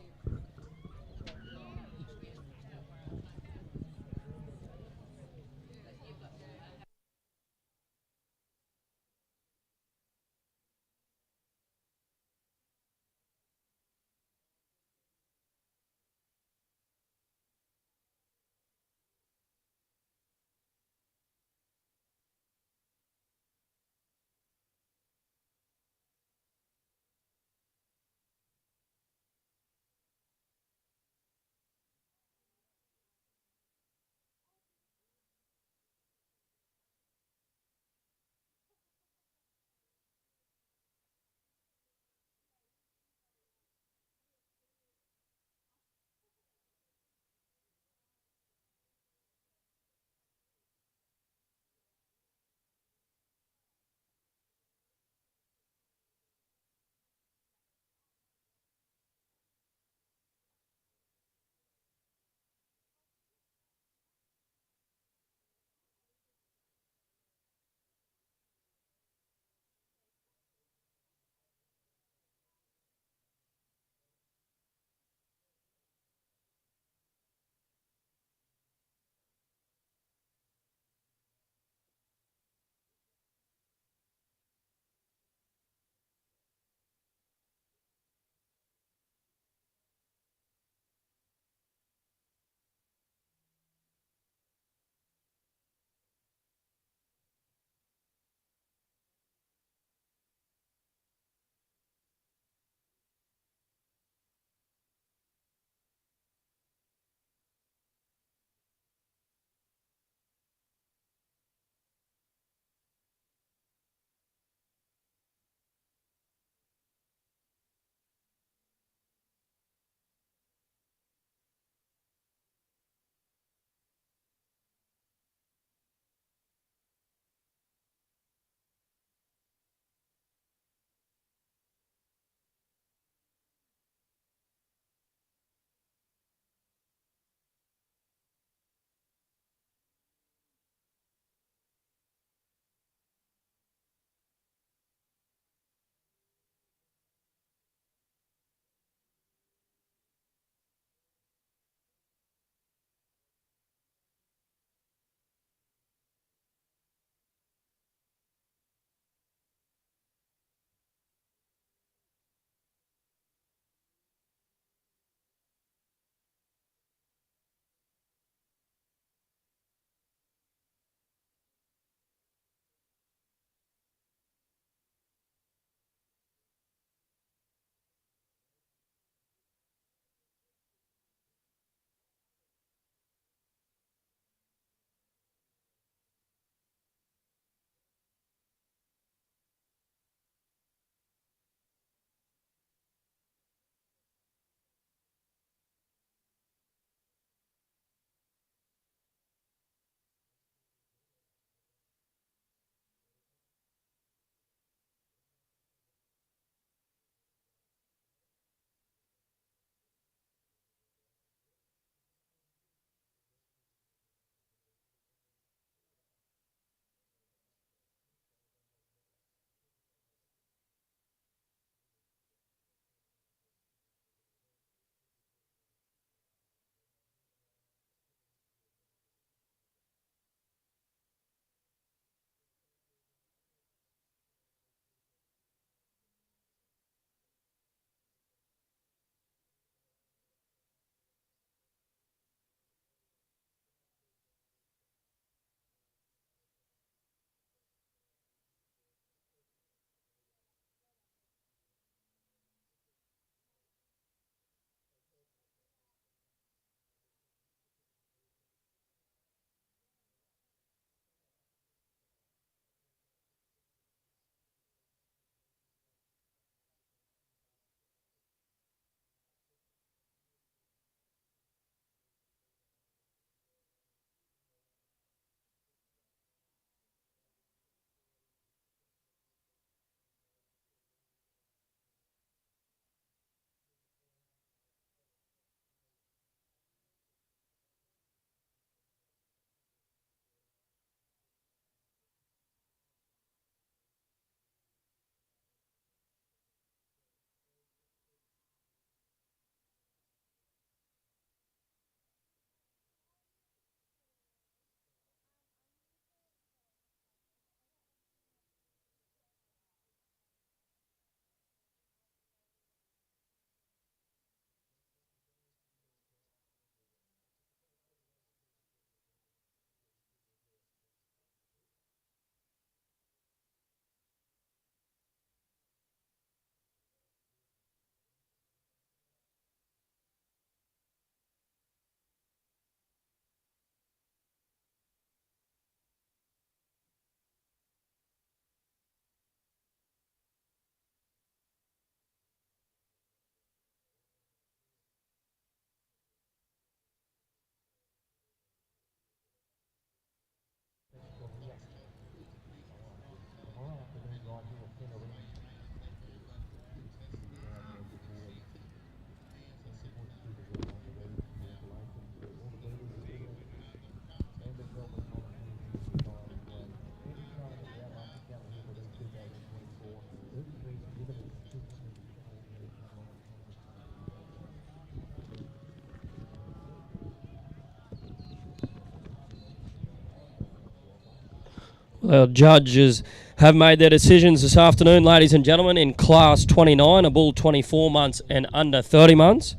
Our judges have made their decisions this afternoon, ladies and gentlemen, in Class 29, a bull 24 months and under 30 months.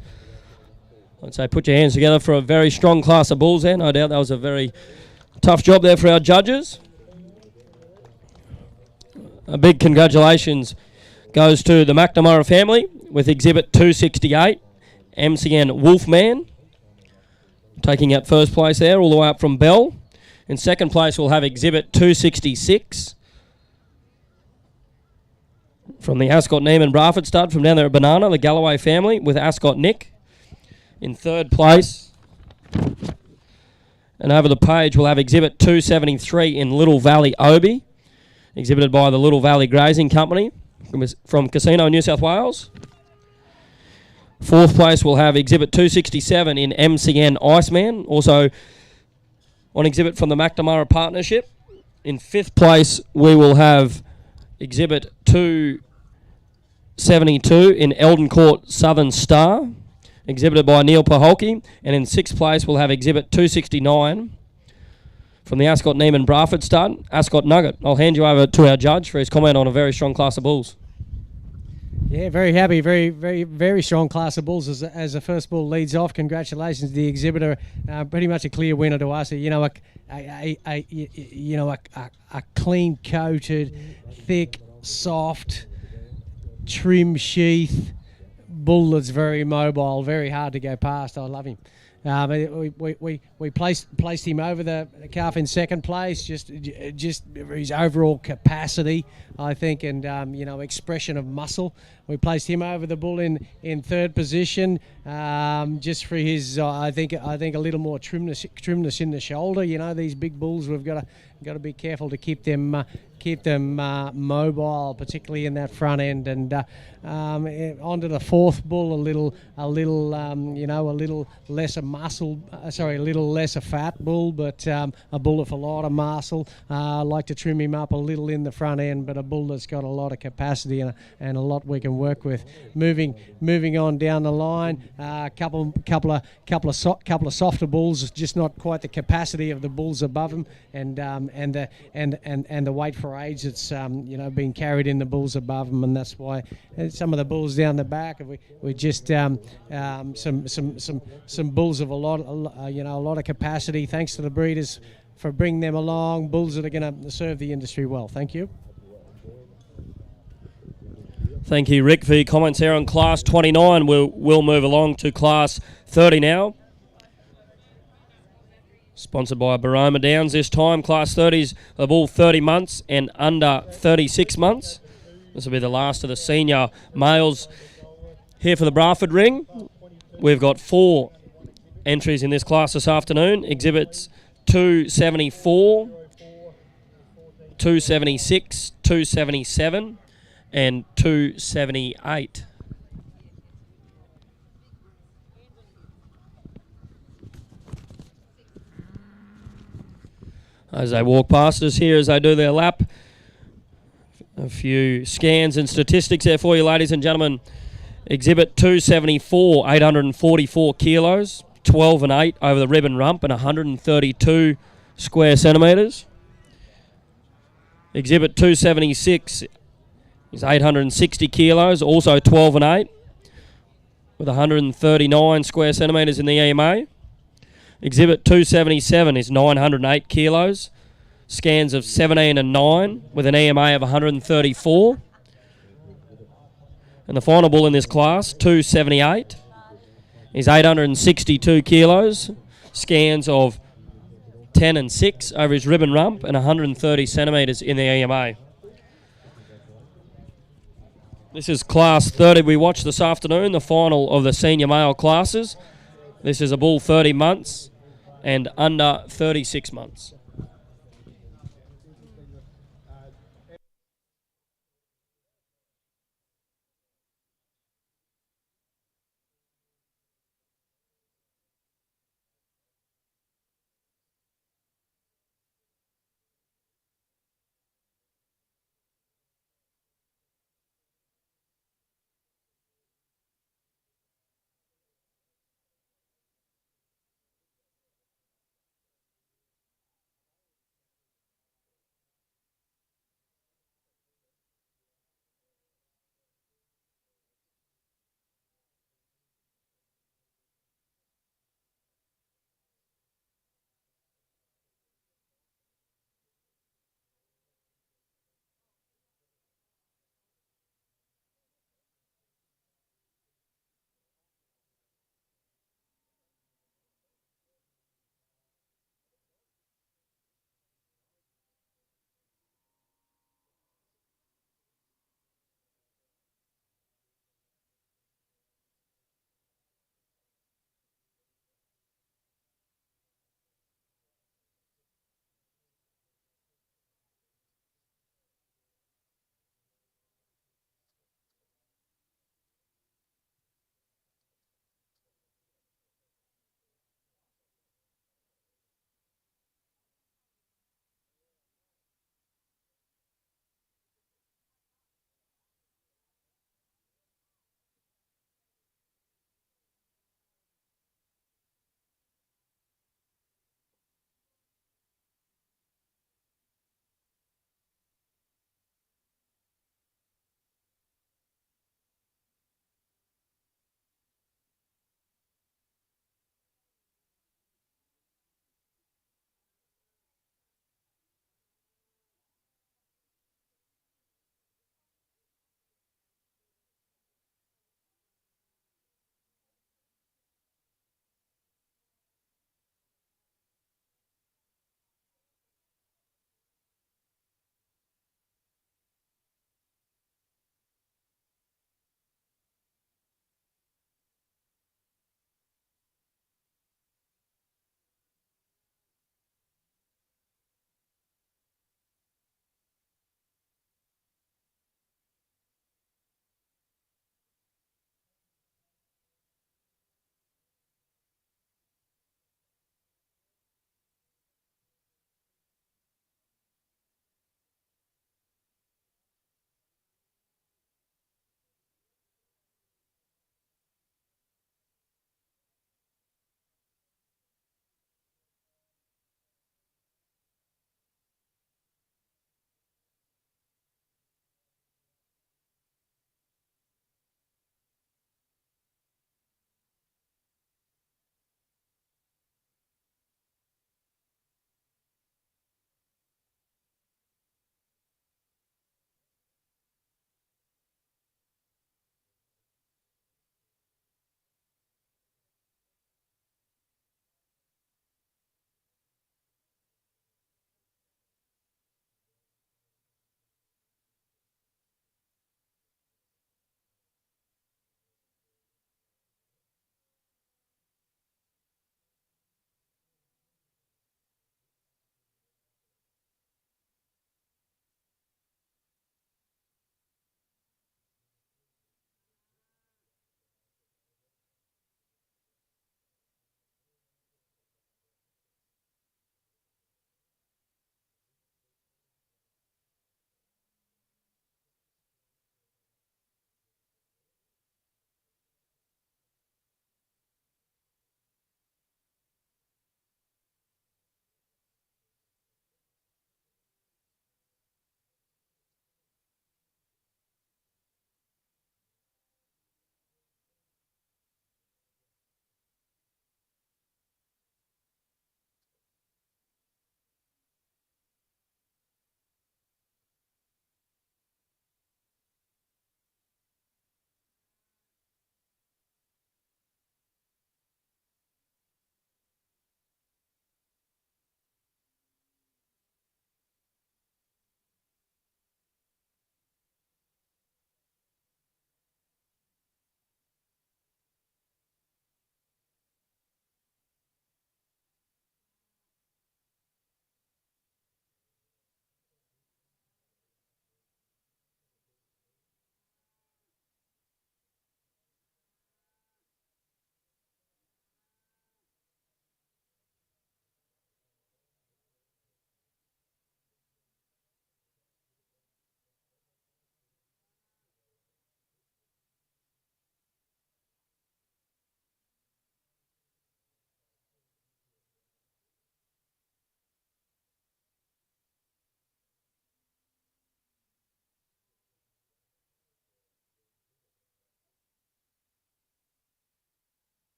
I'd say put your hands together for a very strong class of bulls there. No doubt that was a very tough job there for our judges. A big congratulations goes to the McNamara family with Exhibit 268, MCN Wolfman, taking out first place there all the way up from Bell. In second place we'll have Exhibit 266 from the Ascot Neiman Braford stud from down there at Banana, the Galloway family with Ascot Nick. In third place, and over the page we'll have Exhibit 273 in Little Valley Obi, exhibited by the Little Valley Grazing Company from Casino, New South Wales. Fourth place we'll have Exhibit 267 in MCN Iceman, also on exhibit from the McNamara Partnership. In fifth place we will have Exhibit 272 in Eldon Court Southern Star, exhibited by Neil Paholke. And in sixth place we'll have Exhibit 269 from the Ascot Neiman Braford stud, Ascot Nugget. I'll hand you over to our judge for his comment on a very strong class of bulls. Yeah, very happy, very strong class of bulls as the first bull leads off. Congratulations to the exhibitor, pretty much a clear winner to us. You know, a clean coated, thick, soft, trim sheath bull that's very mobile, very hard to go past. I love him. We placed him over the calf in second place, just his overall capacity, I think, and expression of muscle. We placed him over the bull in third position, just for his I think a little more trimness in the shoulder. You know, these big bulls, we've got to be careful to keep them mobile, particularly in that front end. And onto the fourth bull, a little lesser muscle, a little lesser fat bull, but a bull with a lot of muscle. I like to trim him up a little in the front end, but a bull that's got a lot of capacity and a lot we can work with. Moving on down the line, couple of softer bulls, just not quite the capacity of the bulls above them, and the weight for age that's being carried in the bulls above them, and that's why some of the bulls down the back we just some bulls of a lot of capacity. Thanks to the breeders for bringing them along. Bulls that are going to serve the industry well. Thank you. Thank you, Rick, for your comments there on Class 29. We'll move along to Class 30 now. Sponsored by Baroma Downs this time. Class 30s of all 30 months and under 36 months. This will be the last of the senior males here for the Braford Ring. We've got 4 entries in this class this afternoon. Exhibits 274, 276, 277 and 278. As they walk past us here, as they do their lap, a few scans and statistics there for you, ladies and gentlemen. Exhibit 274, 844 kilos, 12 and 8 over the ribbon rump and 132 square centimetres. Exhibit 276 is 860 kilos, also 12 and 8 with 139 square centimetres in the EMA. Exhibit 277 is 908 kilos, scans of 17 and 9 with an EMA of 134. And the final bull in this class, 278, is 862 kilos, scans of 10 and 6 over his ribbon rump and 130 centimetres in the EMA. This is Class 30 we watched this afternoon, the final of the senior male classes. This is a bull 30 months and under 36 months.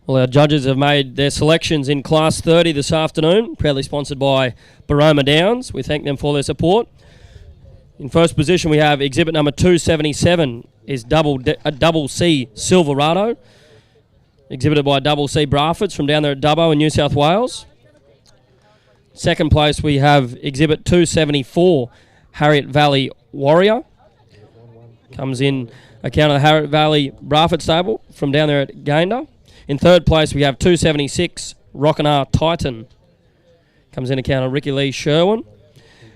Well, our judges have made their selections in Class 30 this afternoon, proudly sponsored by Baroma Downs. We thank them for their support. In first position, we have exhibit number 277 is Double C Silverado, exhibited by Double C Braford from down there at Dubbo in New South Wales. Second place, we have exhibit 274 Harriet Valley Warrior. Comes in account of the Harriet Valley Braford stable from down there at Gayndah. In third place, we have 276 Rockingham Titan. Comes in account of Ricky Lee Sherwin.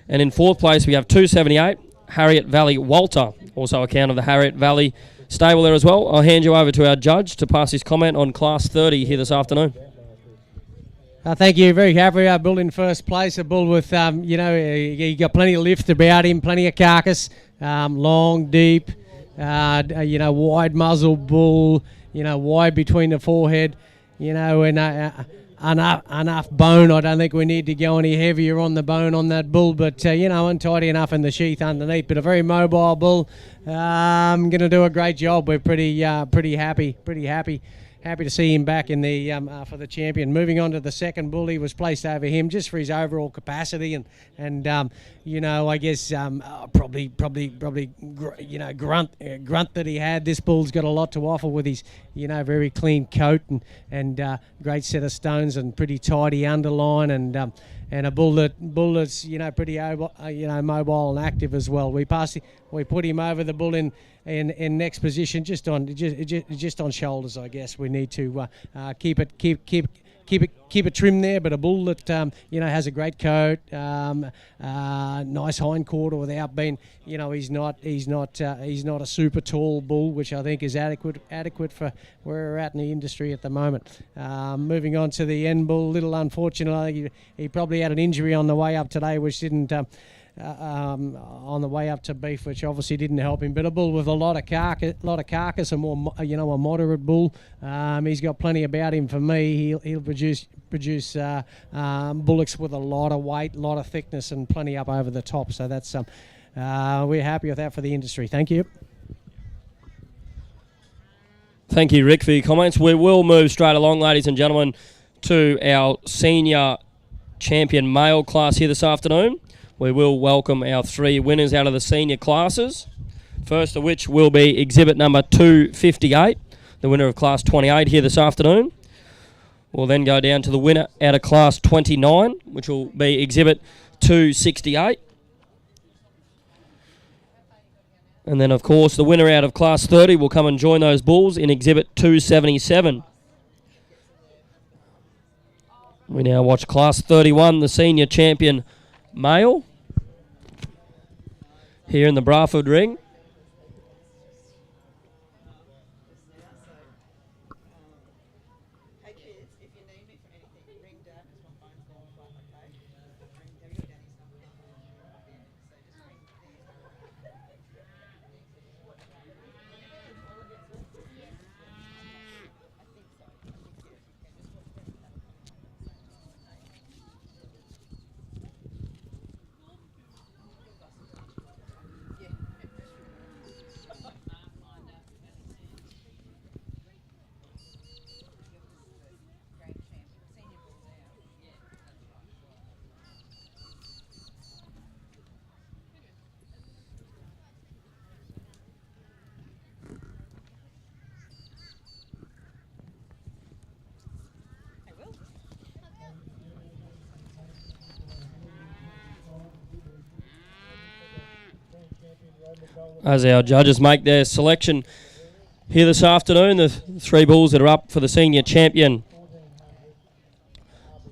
And in fourth place, we have 278 Harriet Valley Walter, also account of the Harriet Valley stable there as well. I'll hand you over to our judge to pass his comment on Class 30 here this afternoon. Thank you. Very happy. Our bull in first place. A bull with, he got plenty of lift about him, plenty of carcass, long, deep, wide muzzle bull, wide between the forehead, and enough bone. I don't think we need to go any heavier on the bone on that bull, but untidy enough in the sheath underneath. But a very mobile bull. Going to do a great job. We're pretty happy to see him back in the for the champion. Moving on to the second bull, he was placed over him just for his overall capacity and I guess probably grunt that he had. This bull's got a lot to offer with his very clean coat and great set of stones and pretty tidy underline and a bull that's pretty mobile and active as well. We put him over the bull in next position just on shoulders. I guess we need to keep it trim there, but a bull that has a great coat, nice hind quarter without being he's not a super tall bull, which I think is adequate for where we're at in the industry at the moment. Moving on to the end bull, little unfortunately he probably had an injury on the way up today, which didn't. On the way up to beef, which obviously didn't help him. But a bull with a lot of carcass, a more a moderate bull. He's got plenty about him for me. He'll produce bullocks with a lot of weight, a lot of thickness, and plenty up over the top. So that's we're happy with that for the industry. Thank you. Thank you, Rick, for your comments. We will move straight along, ladies and gentlemen, to our senior champion male class here this afternoon. We will welcome our three winners out of the senior classes, first of which will be exhibit number 258, the winner of class 28 here this afternoon. We'll then go down to the winner out of class 29, which will be exhibit 268. And then, of course, the winner out of class 30 will come and join those bulls in exhibit 277. We now watch class 31, the senior champion male, here in the Braford ring. As our judges make their selection here this afternoon, the three bulls that are up for the senior champion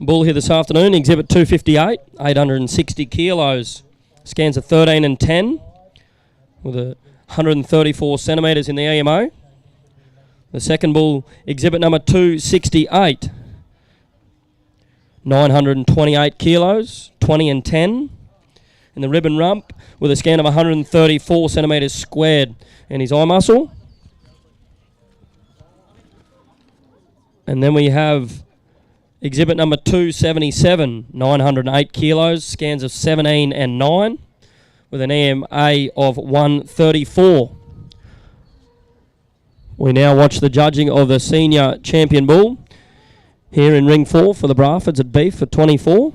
bull here this afternoon, exhibit 258, 860 kilos, scans of 13 and 10 with 134 centimetres in the EMO. The second bull, exhibit number 268, 928 kilos, 20 and 10 in the ribbon rump with a scan of 134 centimetres squared in his eye muscle. And then we have exhibit number 277, 908 kilos, scans of 17 and 9 with an EMA of 134. We now watch the judging of the senior champion bull. here in ring 4 for the Brafords at Beef for 24.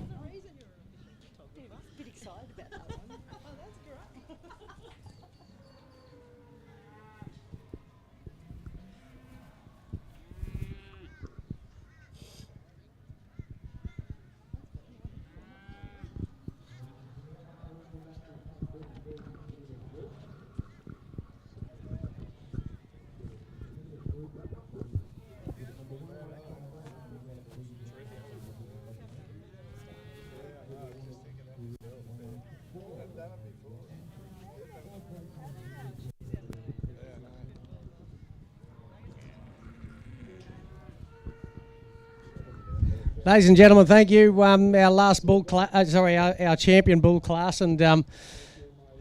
Ladies and gentlemen, thank you. Our last bull, our champion bull class, and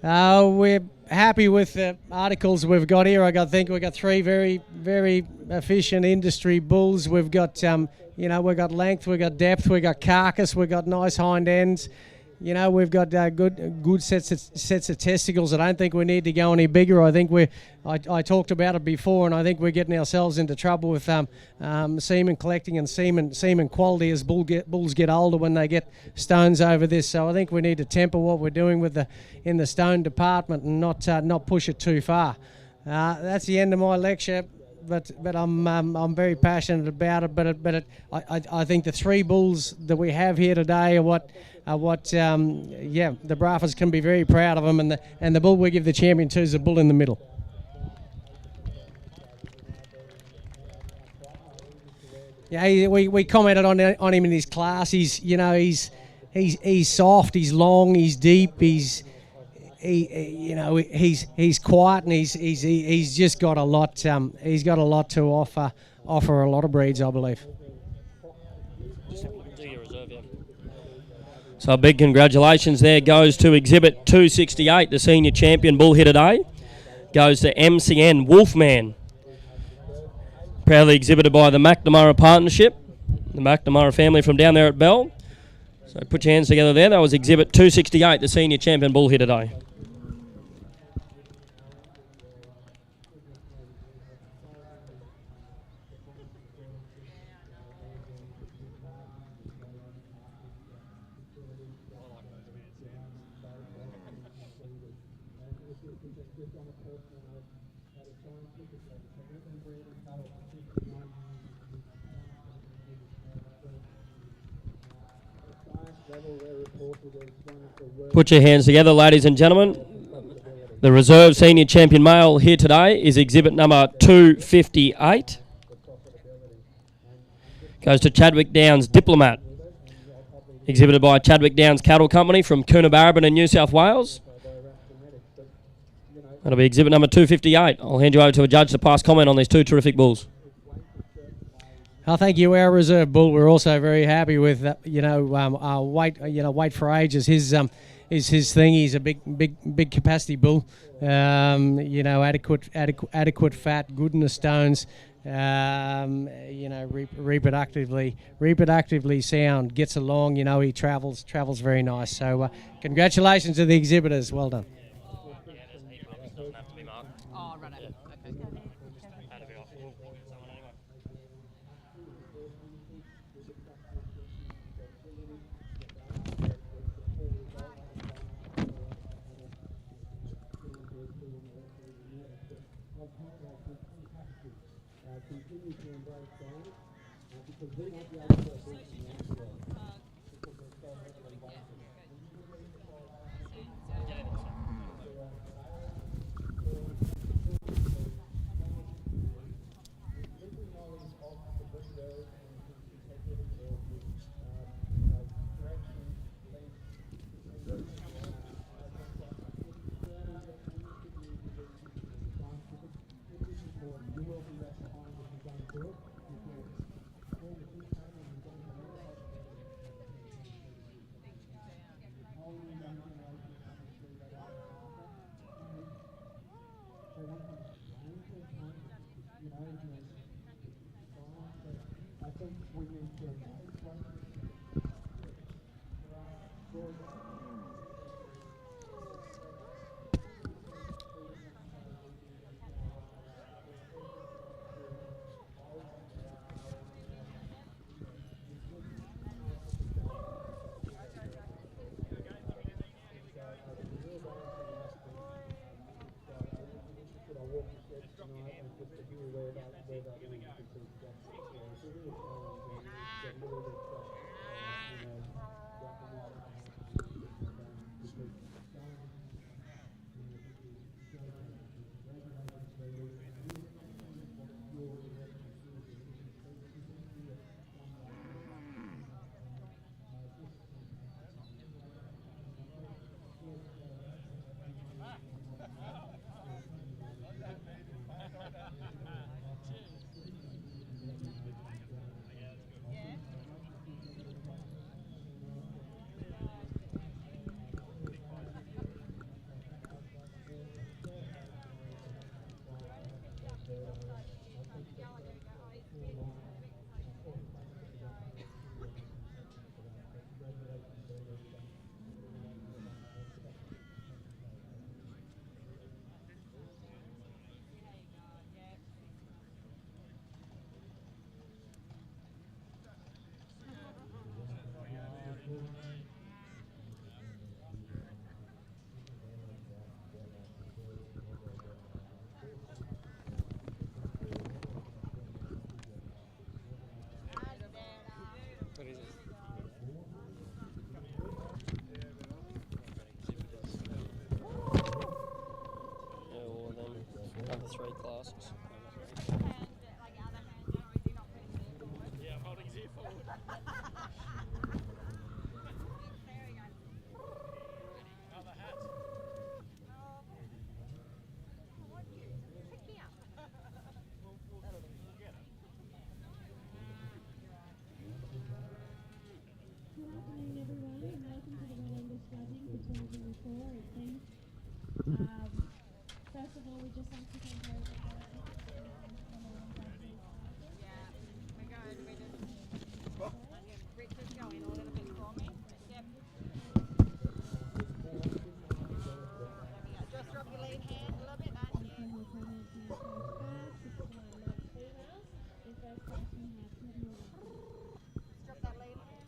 we're happy with the articles we've got here. I think we've got 3 very, very efficient industry bulls. We've got, we've got length, we've got depth, we've got carcass, we've got nice hind ends. We've got good sets of testicles. I don't think we need to go any bigger. I think I talked about it before, and I think we're getting ourselves into trouble with semen collecting and semen quality as bulls get older when they get stones over this. So I think we need to temper what we're doing in the stone department and not push it too far. That's the end of my lecture. But I'm very passionate about it. But I think the 3 bulls that we have here today are what the Brafords can be very proud of them. And the bull we give the champion to is the bull in the middle. Yeah, we commented on him in his class. He's soft, he's long, he's deep, he's quiet, and he's just got a lot. He's got a lot to offer a lot of breeds, I believe. So a big congratulations there goes to Exhibit 268, the senior champion bull here today. Goes to MCN Wolfman. Proudly exhibited by the McNamara Partnership, the McNamara family from down there at Bell. So put your hands together there. That was Exhibit 268, the senior champion bull here today. Put your hands together, ladies and gentlemen. The reserve senior champion male here today is exhibit number 258. Goes to Chadwick Downs Diplomat. Exhibited by Chadwick Downs Cattle Company from Coonabarabran in New South Wales. That'll be exhibit number 258. I'll hand you over to a judge to pass comment on these 2 terrific bulls. Thank you, our reserve bull. We're also very happy with our weight for age is his thing. He's a big capacity bull. Adequate fat, good in the stones. Reproductively sound. Gets along. He travels very nice. So congratulations to the exhibitors. Well done. Other three classes. Yeah, I'm holding his ear forward. Other hat. Good afternoon, everyone, and welcome to the Red Angus Judging for 2024 at King. First of all, we'd just like to thank our Richard's going a little bit for me. Yep. Just drop your lead hand a little bit, nice. Drop that lead hand.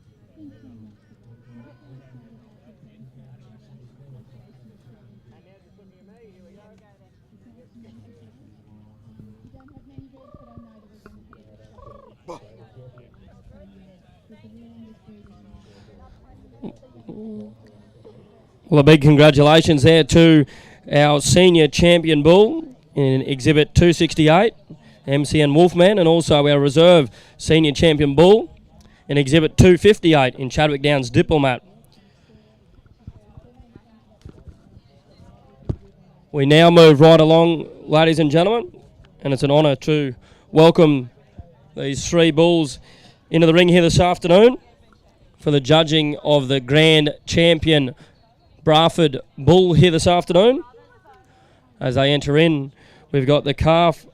Well, a big congratulations there to our senior champion bull in Exhibit 268, MCN Wolfman, and also our reserve senior champion bull in Exhibit 258 in Chadwick Downs Diplomat. We now move right along, ladies and gentlemen, and it's an honour to welcome these three bulls into the ring here this afternoon for the judging of the Grand Champion Braford bull here this afternoon. As they enter in, we've got the calf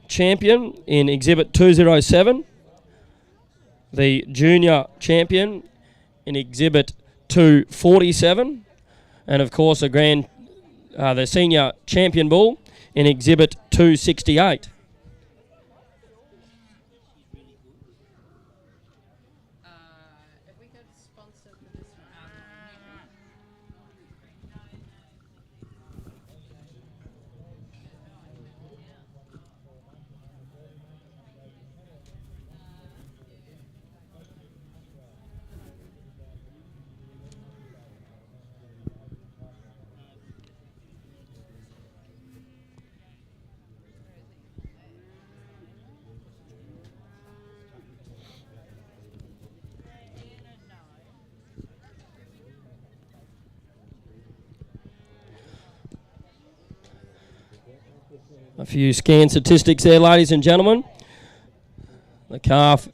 champion in Exhibit 207, the junior champion in Exhibit 247, and of course the senior champion bull in Exhibit 268. Have we got a sponsor for this one? A few scan statistics there, ladies and gentlemen. The calf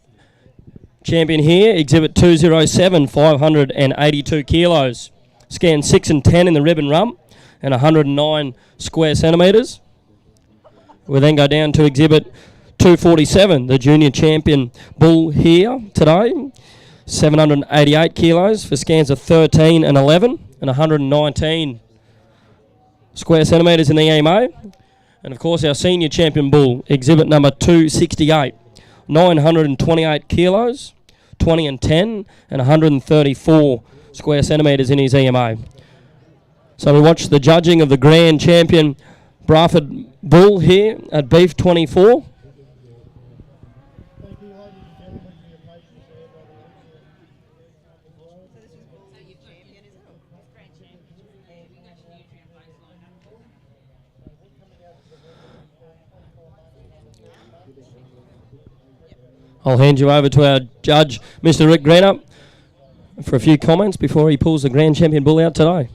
champion here, Exhibit 207, 582 kilos. Scan 6 and 10 in the ribbon rump and 109 square centimetres. We then go down to Exhibit 247, the junior champion bull here today. 788 kilos for scans of 13 and 11 and 119 square centimetres in the EMA. And of course our senior champion bull, exhibit number 268, 928 kilos, 20 and 10 and 134 square centimetres in his EMA. So we watch the judging of the Grand Champion Braford bull here at beef 24. Thank you, ladies and gentlemen, for your patience there. I'll hand you over to our judge, Mr. Rick Greenup, for a few comments before he pulls the Grand Champion bull out today.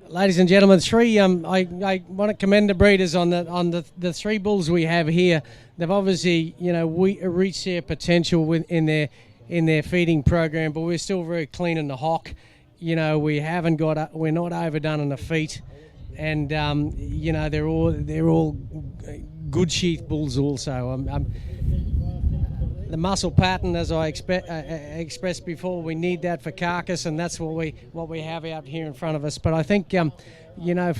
Ladies and gentlemen, I want to commend the breeders on the three bulls we have here. They've obviously, reached their potential in their feeding program, but we're still very clean in the hock. We're not overdone in the feet, and they're all good sheath bulls also. The muscle pattern, as I expressed before, we need that for carcass, and that's what we have out here in front of us. But I think, for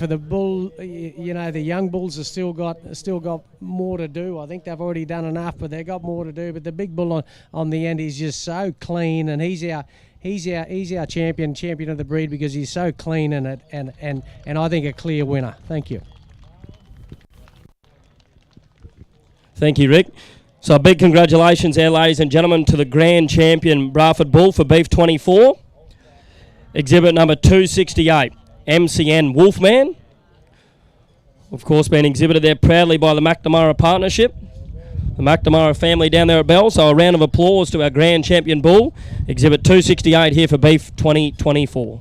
the bull, the young bulls have still got more to do. I think they've already done enough, but they've got more to do. But the big bull on the end is just so clean, and he's our champion of the breed because he's so clean in it, and I think a clear winner. Thank you. Thank you, Rick. So a big congratulations there, ladies and gentlemen, to the Grand Champion Braford Bull for Beef 24. Exhibit number 268, MCN Wolfman. Of course, being exhibited there proudly by the McNamara Partnership, the McNamara family down there at Bell. So a round of applause to our Grand Champion Bull. Exhibit 268 here for Beef 2024.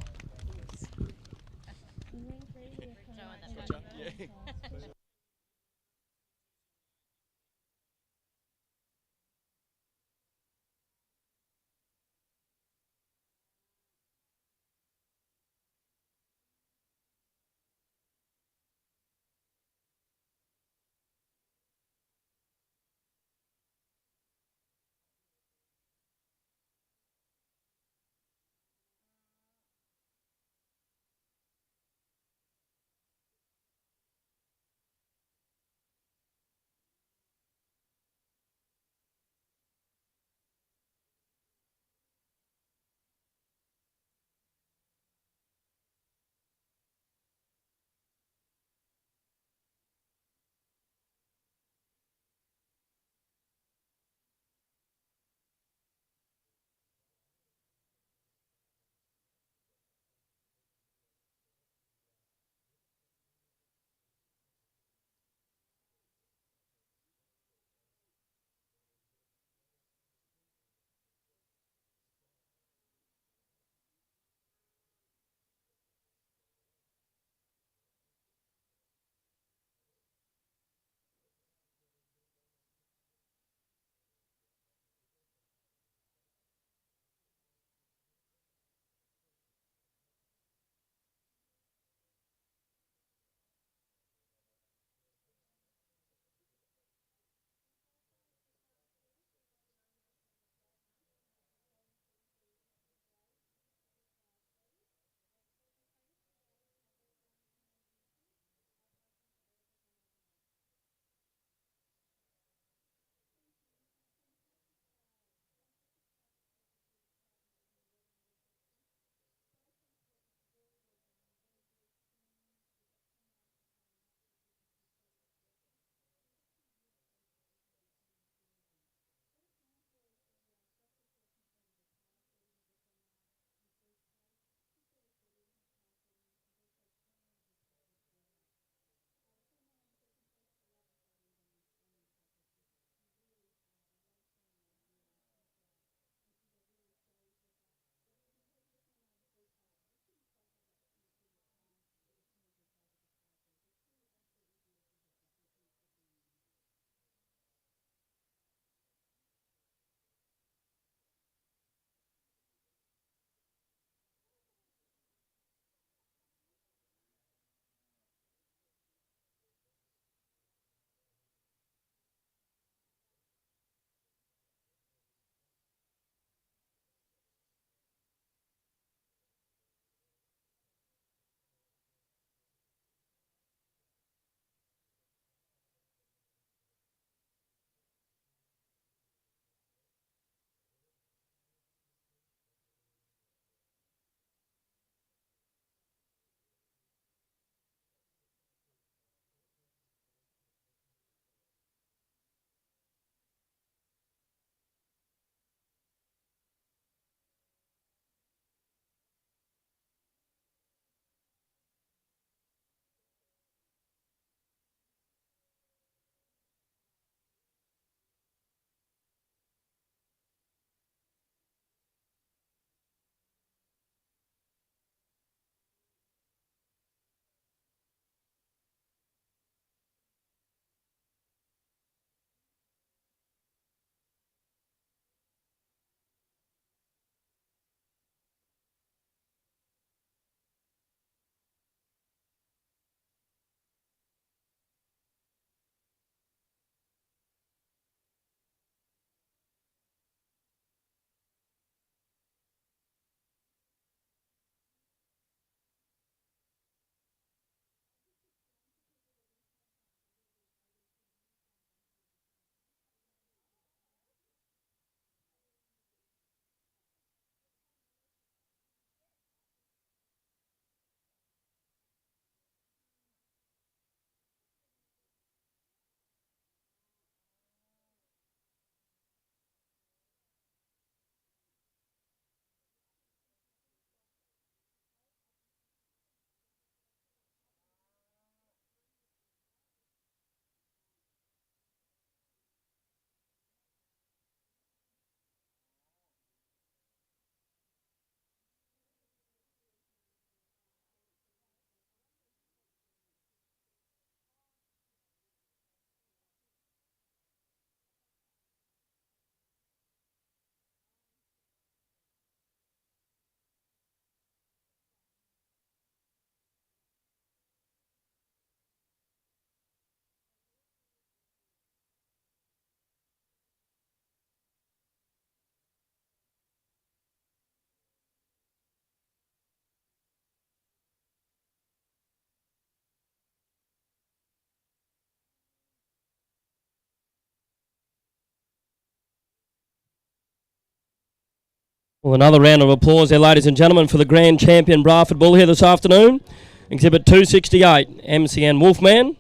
Well, another round of applause there, ladies and gentlemen, for the grand champion Braford Bull here this afternoon. Exhibit 268, MCN Wolfman.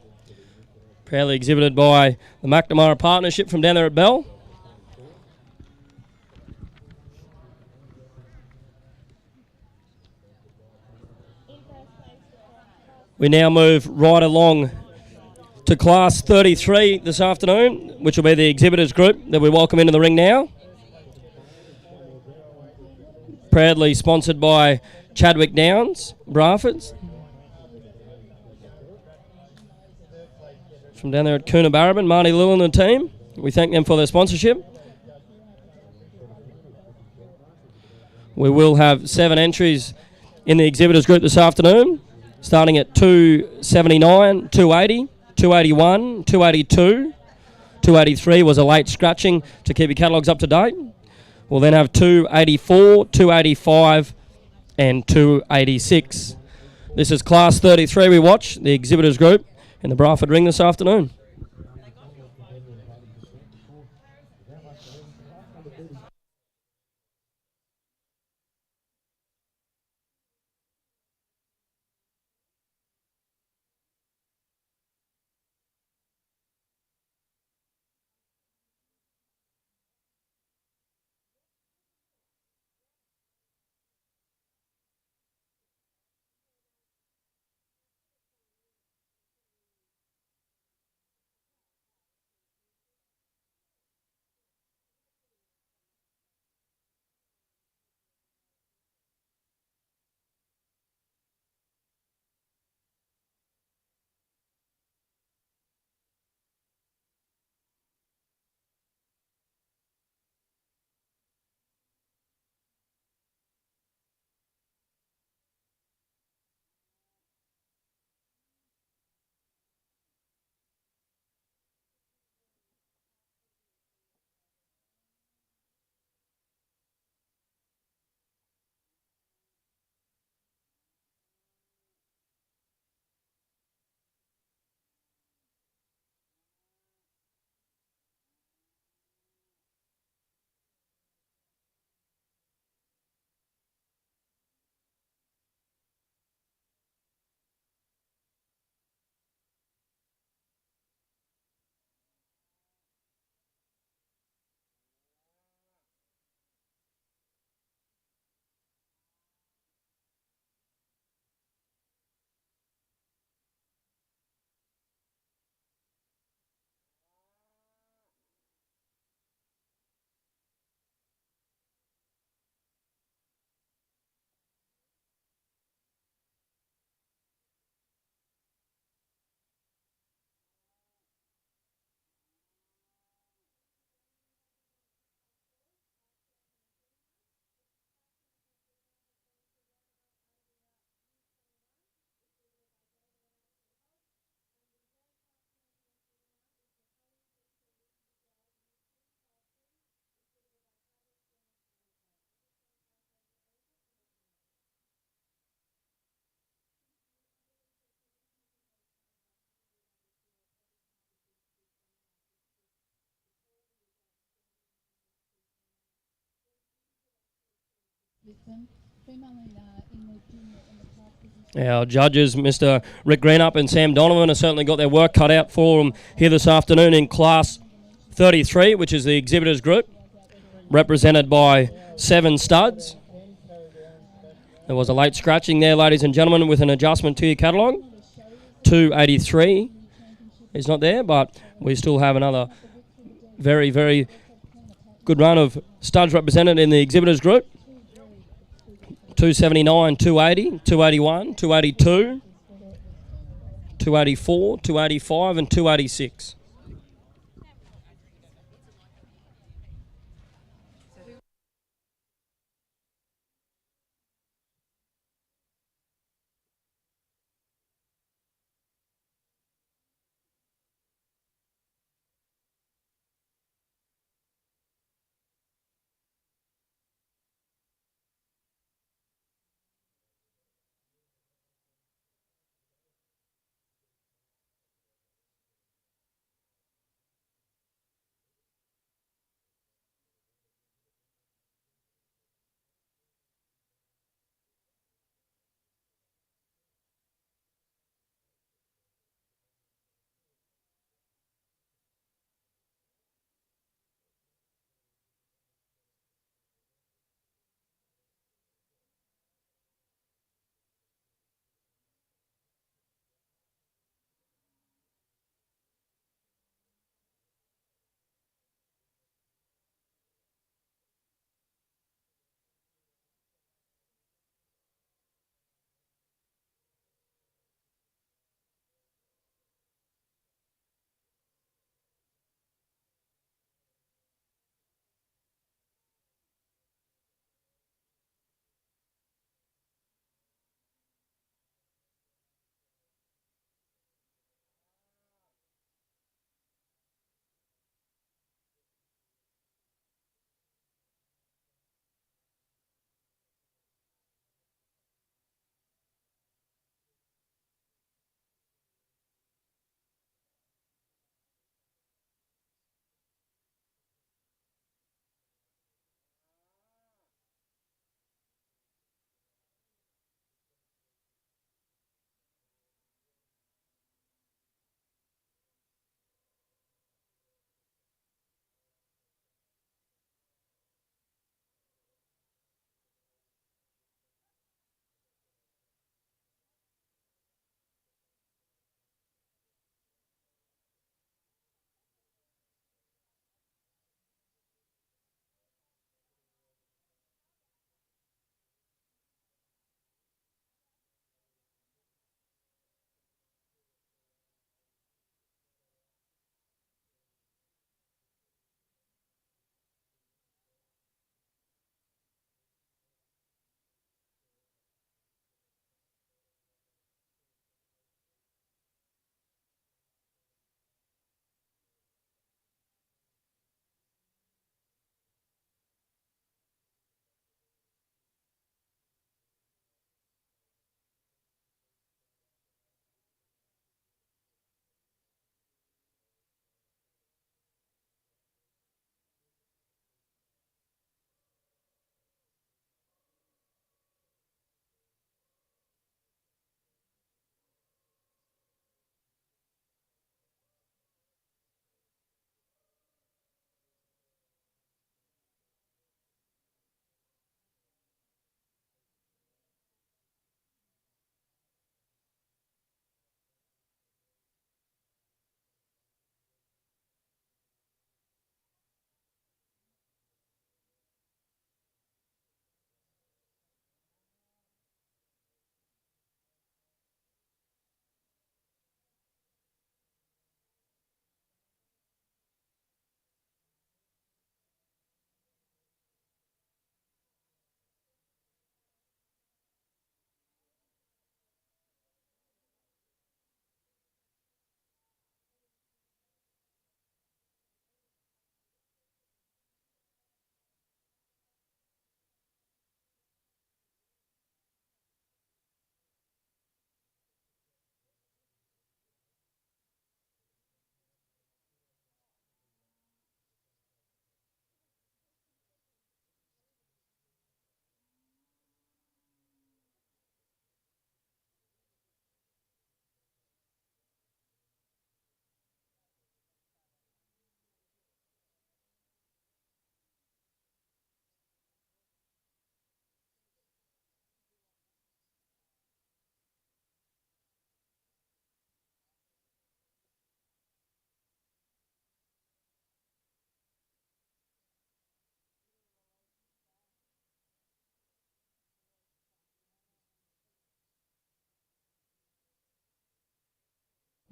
Proudly exhibited by the McNamara Partnership from down there at Bell. We now move right along to Class 33 this afternoon, which will be the exhibitors group that we welcome into the ring now. Proudly sponsored by Chadwick Downs, Braford's. From down there at Coonabarabran, Marty Lewin and the team. We thank them for their sponsorship. We will have 7 entries in the exhibitors group this afternoon, starting at 279, 280, 281, 282, 283 was a late scratching to keep your catalogues up to date. We'll then have 284, 285 and 286. This is Class 33 we watch, the exhibitors group in the Braford ring this afternoon. Our judges, Mr. Rick Greenup and Sam Donovan, have certainly got their work cut out for them here this afternoon in Class 33, which is the exhibitors group, represented by 7 studs. There was a late scratching there, ladies and gentlemen, with an adjustment to your catalogue. 283 is not there, but we still have another very, very good run of studs represented in the exhibitors group. 279, 280, 281, 282, 284, 285 and 286.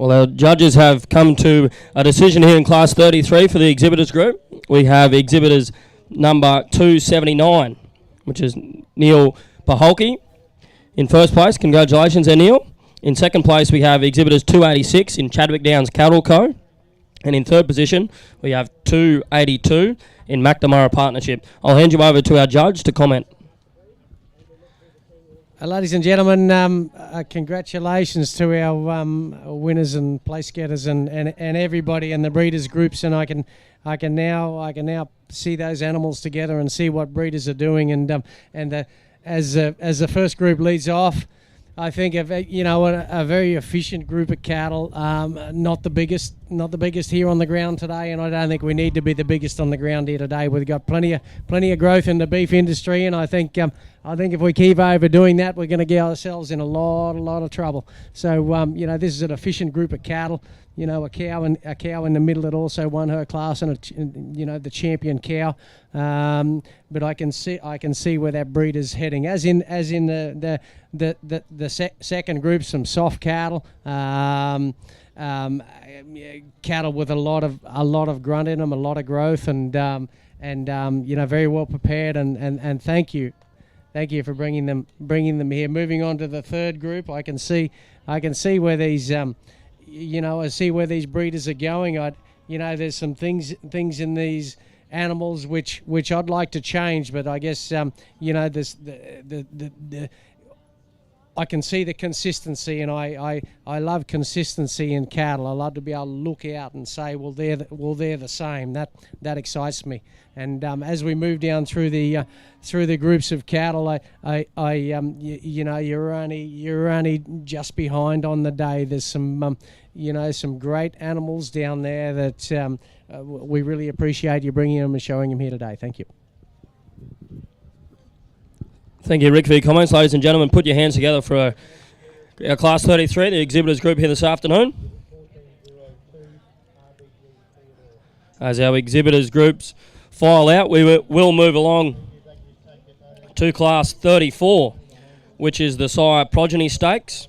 Well, our judges have come to a decision here in Class 33 for the exhibitors group. We have exhibitors number 279, which is Neil Paholke. In first place, congratulations there, Neil. In second place, we have exhibitors 286 in Chadwick Downs Cattle Co. And in third position, we have 282 in McNamara Partnership. I'll hand you over to our judge to comment. Ladies and gentlemen, congratulations to our winners and place getters and everybody in the breeders groups. And I can now see those animals together and see what breeders are doing. As the first group leads off, I think a very efficient group of cattle. Not the biggest here on the ground today, and I don't think we need to be the biggest on the ground here today. We've got plenty of growth in the beef industry, and I think if we keep overdoing that, we're going to get ourselves in a lot of trouble. So this is an efficient group of cattle. A cow in the middle that also won her class, and the champion cow. But I can see where that breeder's heading. As in the second group, some soft cattle, cattle with a lot of grunt in them, a lot of growth, and very well prepared. And thank you for bringing them here. Moving on to the third group, I can see where these I see where these breeders are going. There's some things in these animals which I'd like to change, but I guess this I can see the consistency, and I love consistency in cattle. I love to be able to look out and say, well, they're the same. That excites me. And as we move down through the groups of cattle, you're only just behind on the day. There's some great animals down there that we really appreciate you bringing them and showing them here today. Thank you. Thank you, Rick, for your comments. Ladies and gentlemen, put your hands together for our Class 33, the exhibitors group here this afternoon. As our exhibitors groups file out, we will move along to Class 34, which is the Sire Progeny Stakes,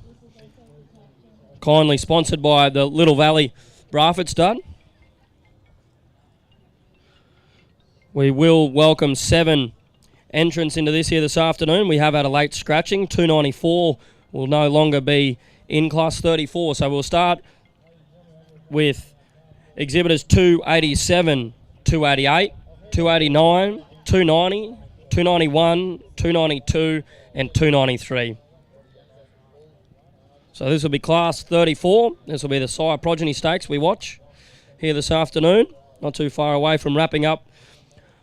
kindly sponsored by the Little Valley Braford Stud. We will welcome 7 entrants into this here this afternoon. We have had a late scratching. 294 will no longer be in Class 34. So we'll start with exhibitors 287, 288, 289, 290, 291, 292 and 293. So this will be Class 34. This will be the Sire Progeny Stakes we watch here this afternoon. Not too far away from wrapping up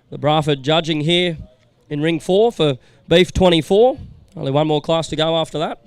the Braford judging here in Ring 4 for Beef 24. Only one more class to go after that.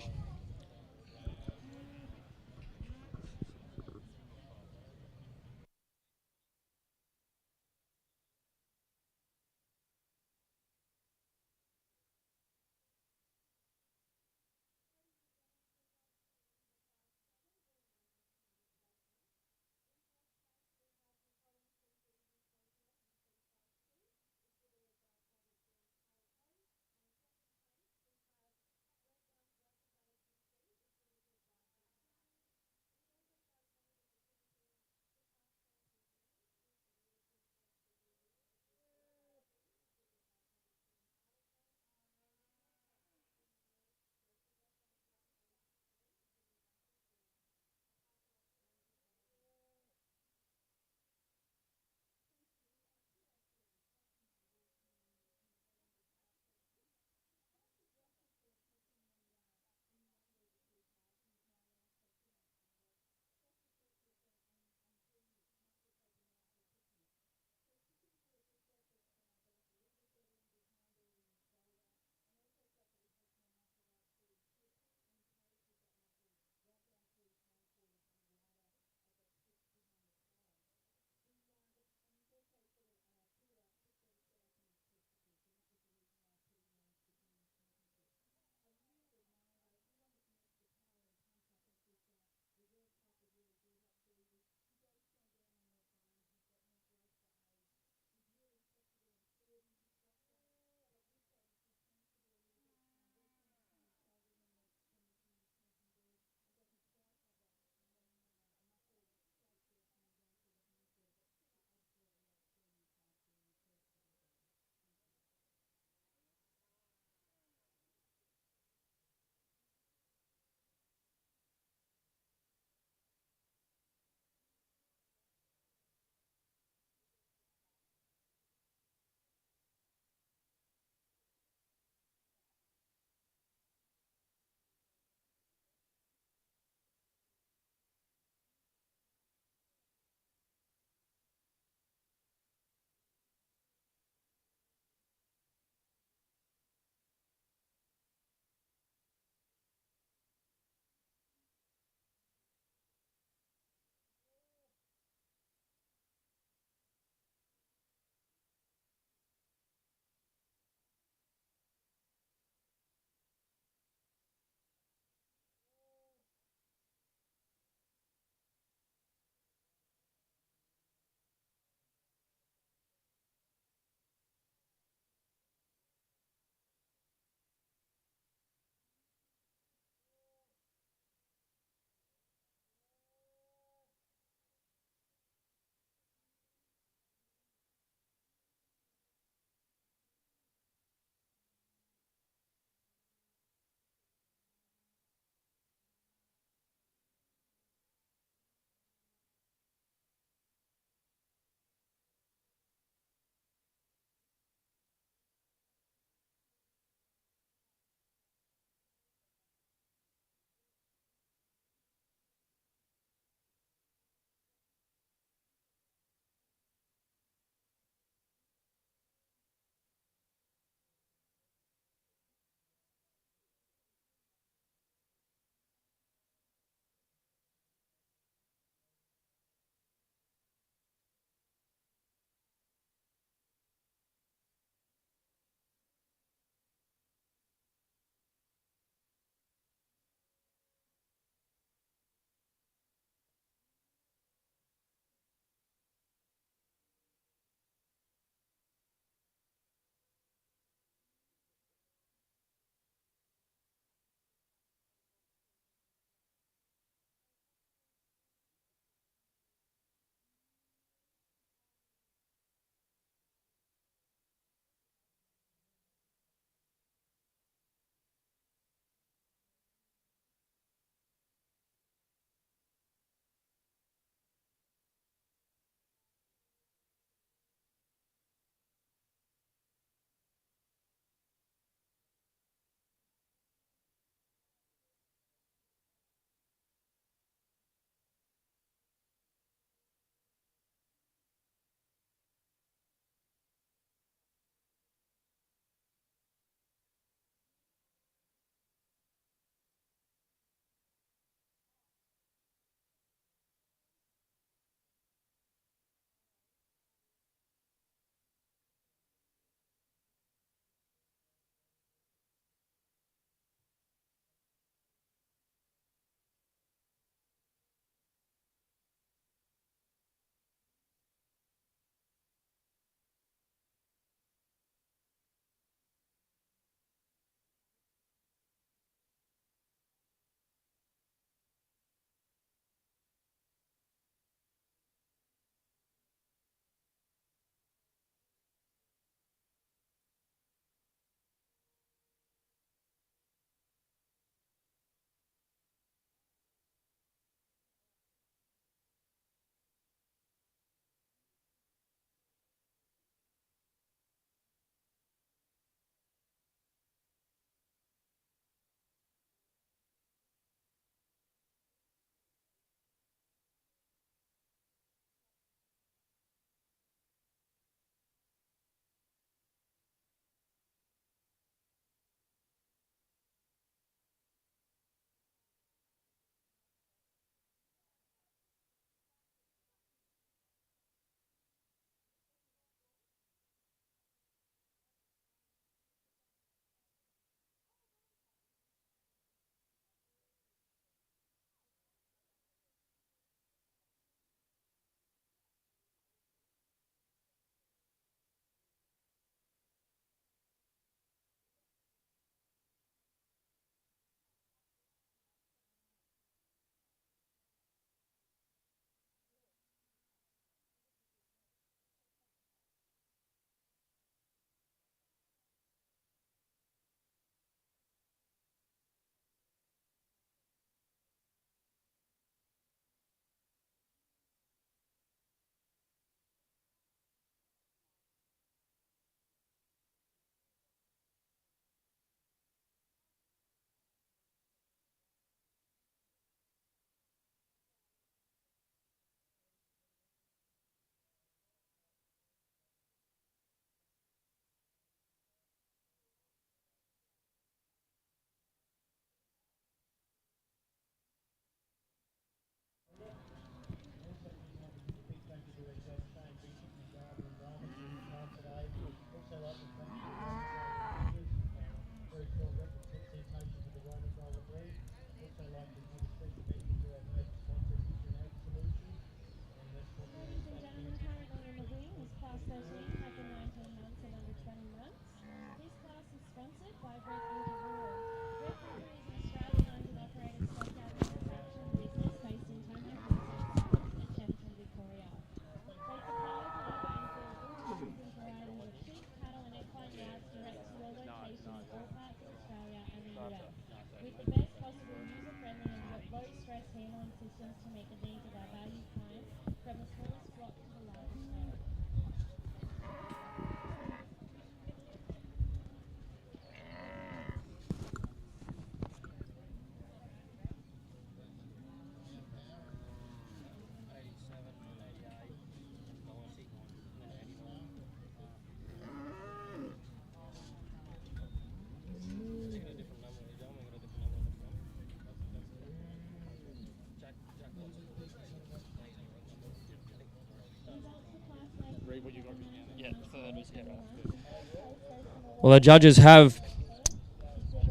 Well, the judges have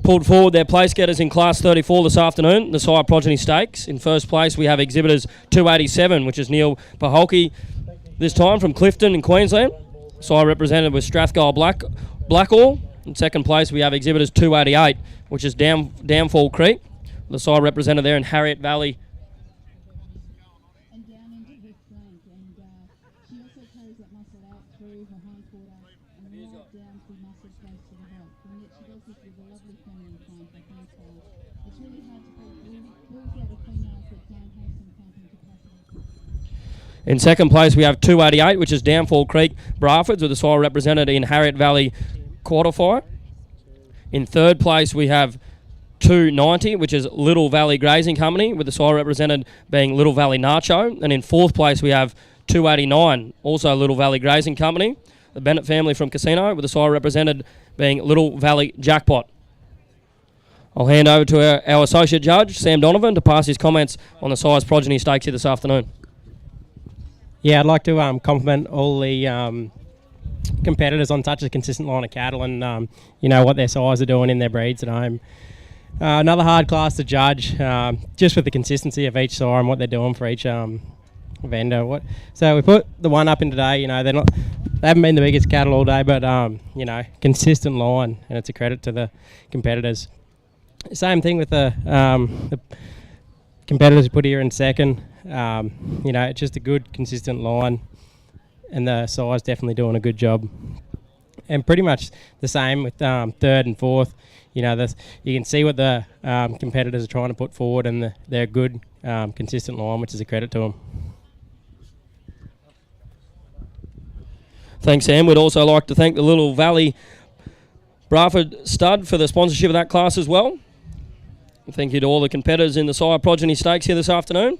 pulled forward their place getters in Class 34 this afternoon, the Sire Progeny Stakes. In first place, we have exhibitors 287, which is Neil Paholke, this time from Clifton in Queensland. Sire represented with Strathgyle Blackall. In second place, we have exhibitors 288, which is Downfall Creek. The sire represented there in Harriet Valley. And down into her flank, and she also carries that muscle out through her hindquarter and right down through muscle close to the heart. And yet she does this with a lovely feminine flank, I think. It's really hard to bulls out of females that don't have some flanking capacity. In second place, we have 288, which is Downfall Creek Brafords, with the sire represented in Harriet Valley Quarterfire. In third place, we have 290, which is Little Valley Grazing Company, with the sire represented being Little Valley Nacho. And in fourth place, we have 289, also Little Valley Grazing Company, the Bennett family from Casino, with the sire represented being Little Valley Jackpot. I'll hand over to our Associate Judge, Sam Donovan, to pass his comments on the Sire's Progeny Stakes here this afternoon. Yeah, I'd like to compliment all the competitors on such a consistent line of cattle and, what their sires are doing in their breeds at home. Another hard class to judge, just with the consistency of each sire and what they're doing for each vendor. So we put the one up in today. They haven't been the biggest cattle all day, but consistent line, and it's a credit to the competitors. Same thing with the competitors put here in second. It's just a good consistent line, and the sire's definitely doing a good job. And pretty much the same with third and fourth. You can see what the competitors are trying to put forward, and they're a good, consistent line, which is a credit to them. Thanks, Sam. We'd also like to thank the Little Valley Braford Stud for the sponsorship of that class as well. Thank you to all the competitors in the Sire Progeny Stakes here this afternoon.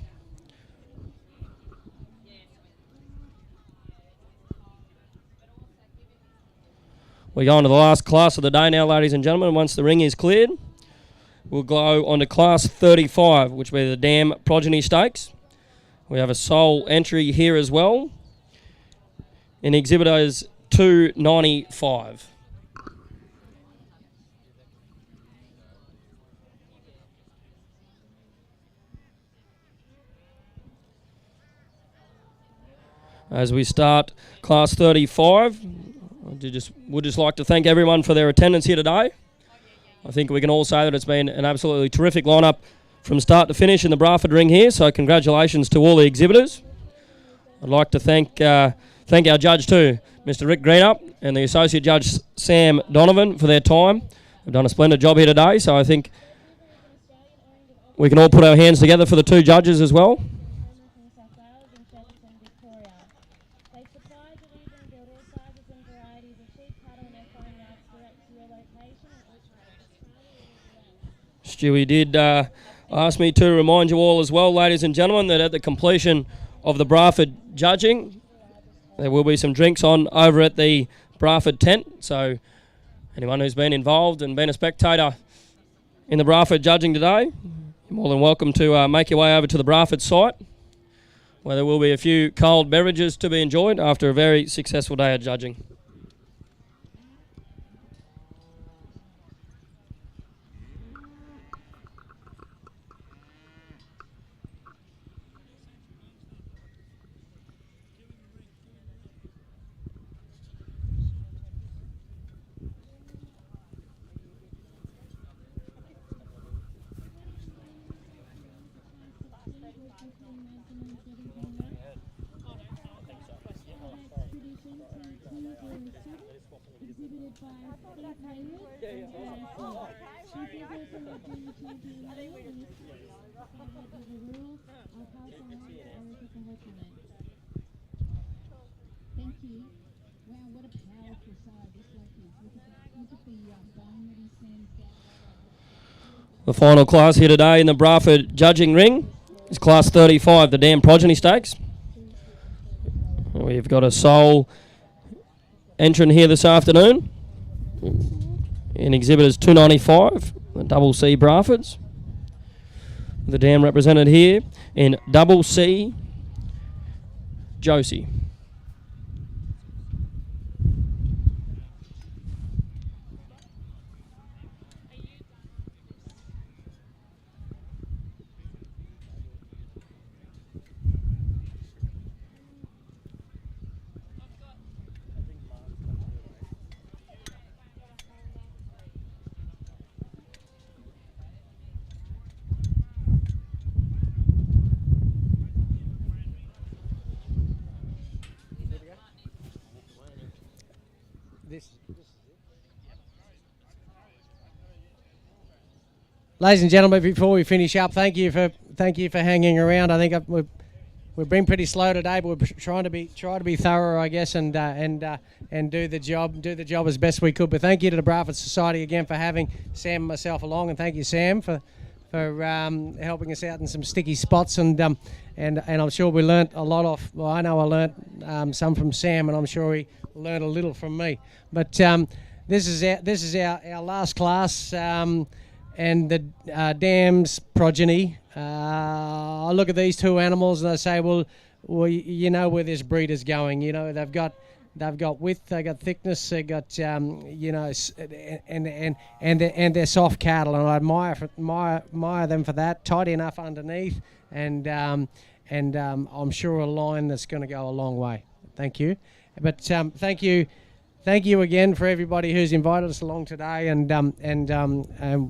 We're going to the last class of the day now, ladies and gentlemen. Once the ring is cleared, we'll go on to Class 35, which will be the Dam Progeny Stakes. We have a sole entry here as well. In exhibitors 295. As we start Class 35, would just like to thank everyone for their attendance here today. I think we can all say that it's been an absolutely terrific lineup from start to finish in the Braford ring here, so congratulations to all the exhibitors. I'd like to thank our judge too, Mr. Rick Greenup, and the Associate Judge Sam Donovan for their time. They've done a splendid job here today, so I think we can all put our hands together for the two judges as well. Stewie did ask me to remind you all as well, ladies and gentlemen, that at the completion of the Braford judging, there will be some drinks on over at the Braford tent. So anyone who's been involved and been a spectator in the Braford judging today, you're more than welcome to make your way over to the Braford site, where there will be a few cold beverages to be enjoyed after a very successful day of judging. Thank you. Wow, what a powerful side this bloke is. Look at the bone that he sends down. The final class here today in the Braford judging ring is Class 35, the Dam Progeny Stakes. We've got a sole entrant here this afternoon in exhibitors 295, the Double C Brafords. The dam represented here in Double C Josie. Ladies and gentlemen, before we finish up, thank you for hanging around. I think we've been pretty slow today, but we're try to be thorough, I guess, and do the job as best we could. But thank you to the Braford Society again for having Sam and myself along, and thank you, Sam, for helping us out in some sticky spots, and I'm sure we learnt a lot off. Well, I know I learnt some from Sam, and I'm sure he learnt a little from me. But this is our last class. And the dam's progeny. I look at these two animals and I say, well, you know where this breed is going. You know, they've got width, they've got thickness, they've got you know, and they're soft cattle, and I admire them for that. Tidy enough underneath, and I'm sure a line that's going to go a long way. Thank you, but thank you. Thank you again for everybody who's invited us along today, and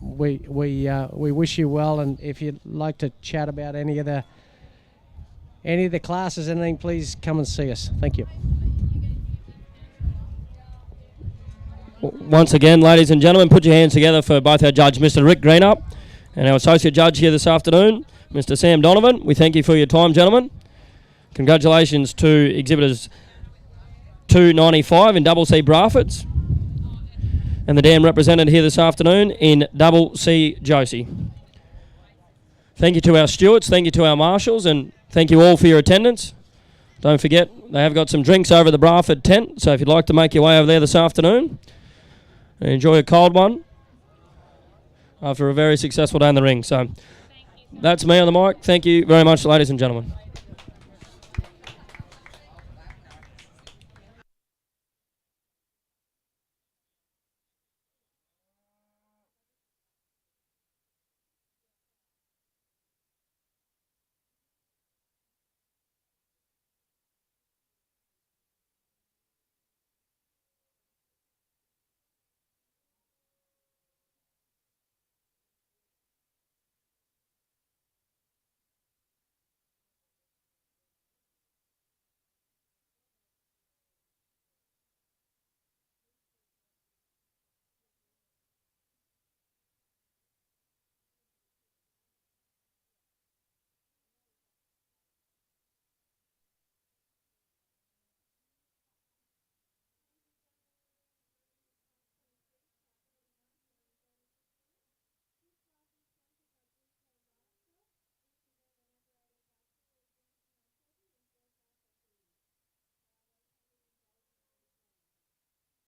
we wish you well. And if you'd like to chat about any of the classes, anything, please come and see us. Thank you. Once again, ladies and gentlemen, put your hands together for both our judge, Mr. Rick Greenup, and our associate judge here this afternoon, Mr. Sam Donovan. We thank you for your time, gentlemen. Congratulations to exhibitors 295 in Double C Brafords, and the dam represented here this afternoon in Double C Josie. Thank you to our stewards, thank you to our marshals, and thank you all for your attendance. Don't forget, they have got some drinks over at the Braford tent, so if you'd like to make your way over there this afternoon and enjoy a cold one after a very successful day in the ring. So that's me on the mic. Thank you very much, ladies and gentlemen.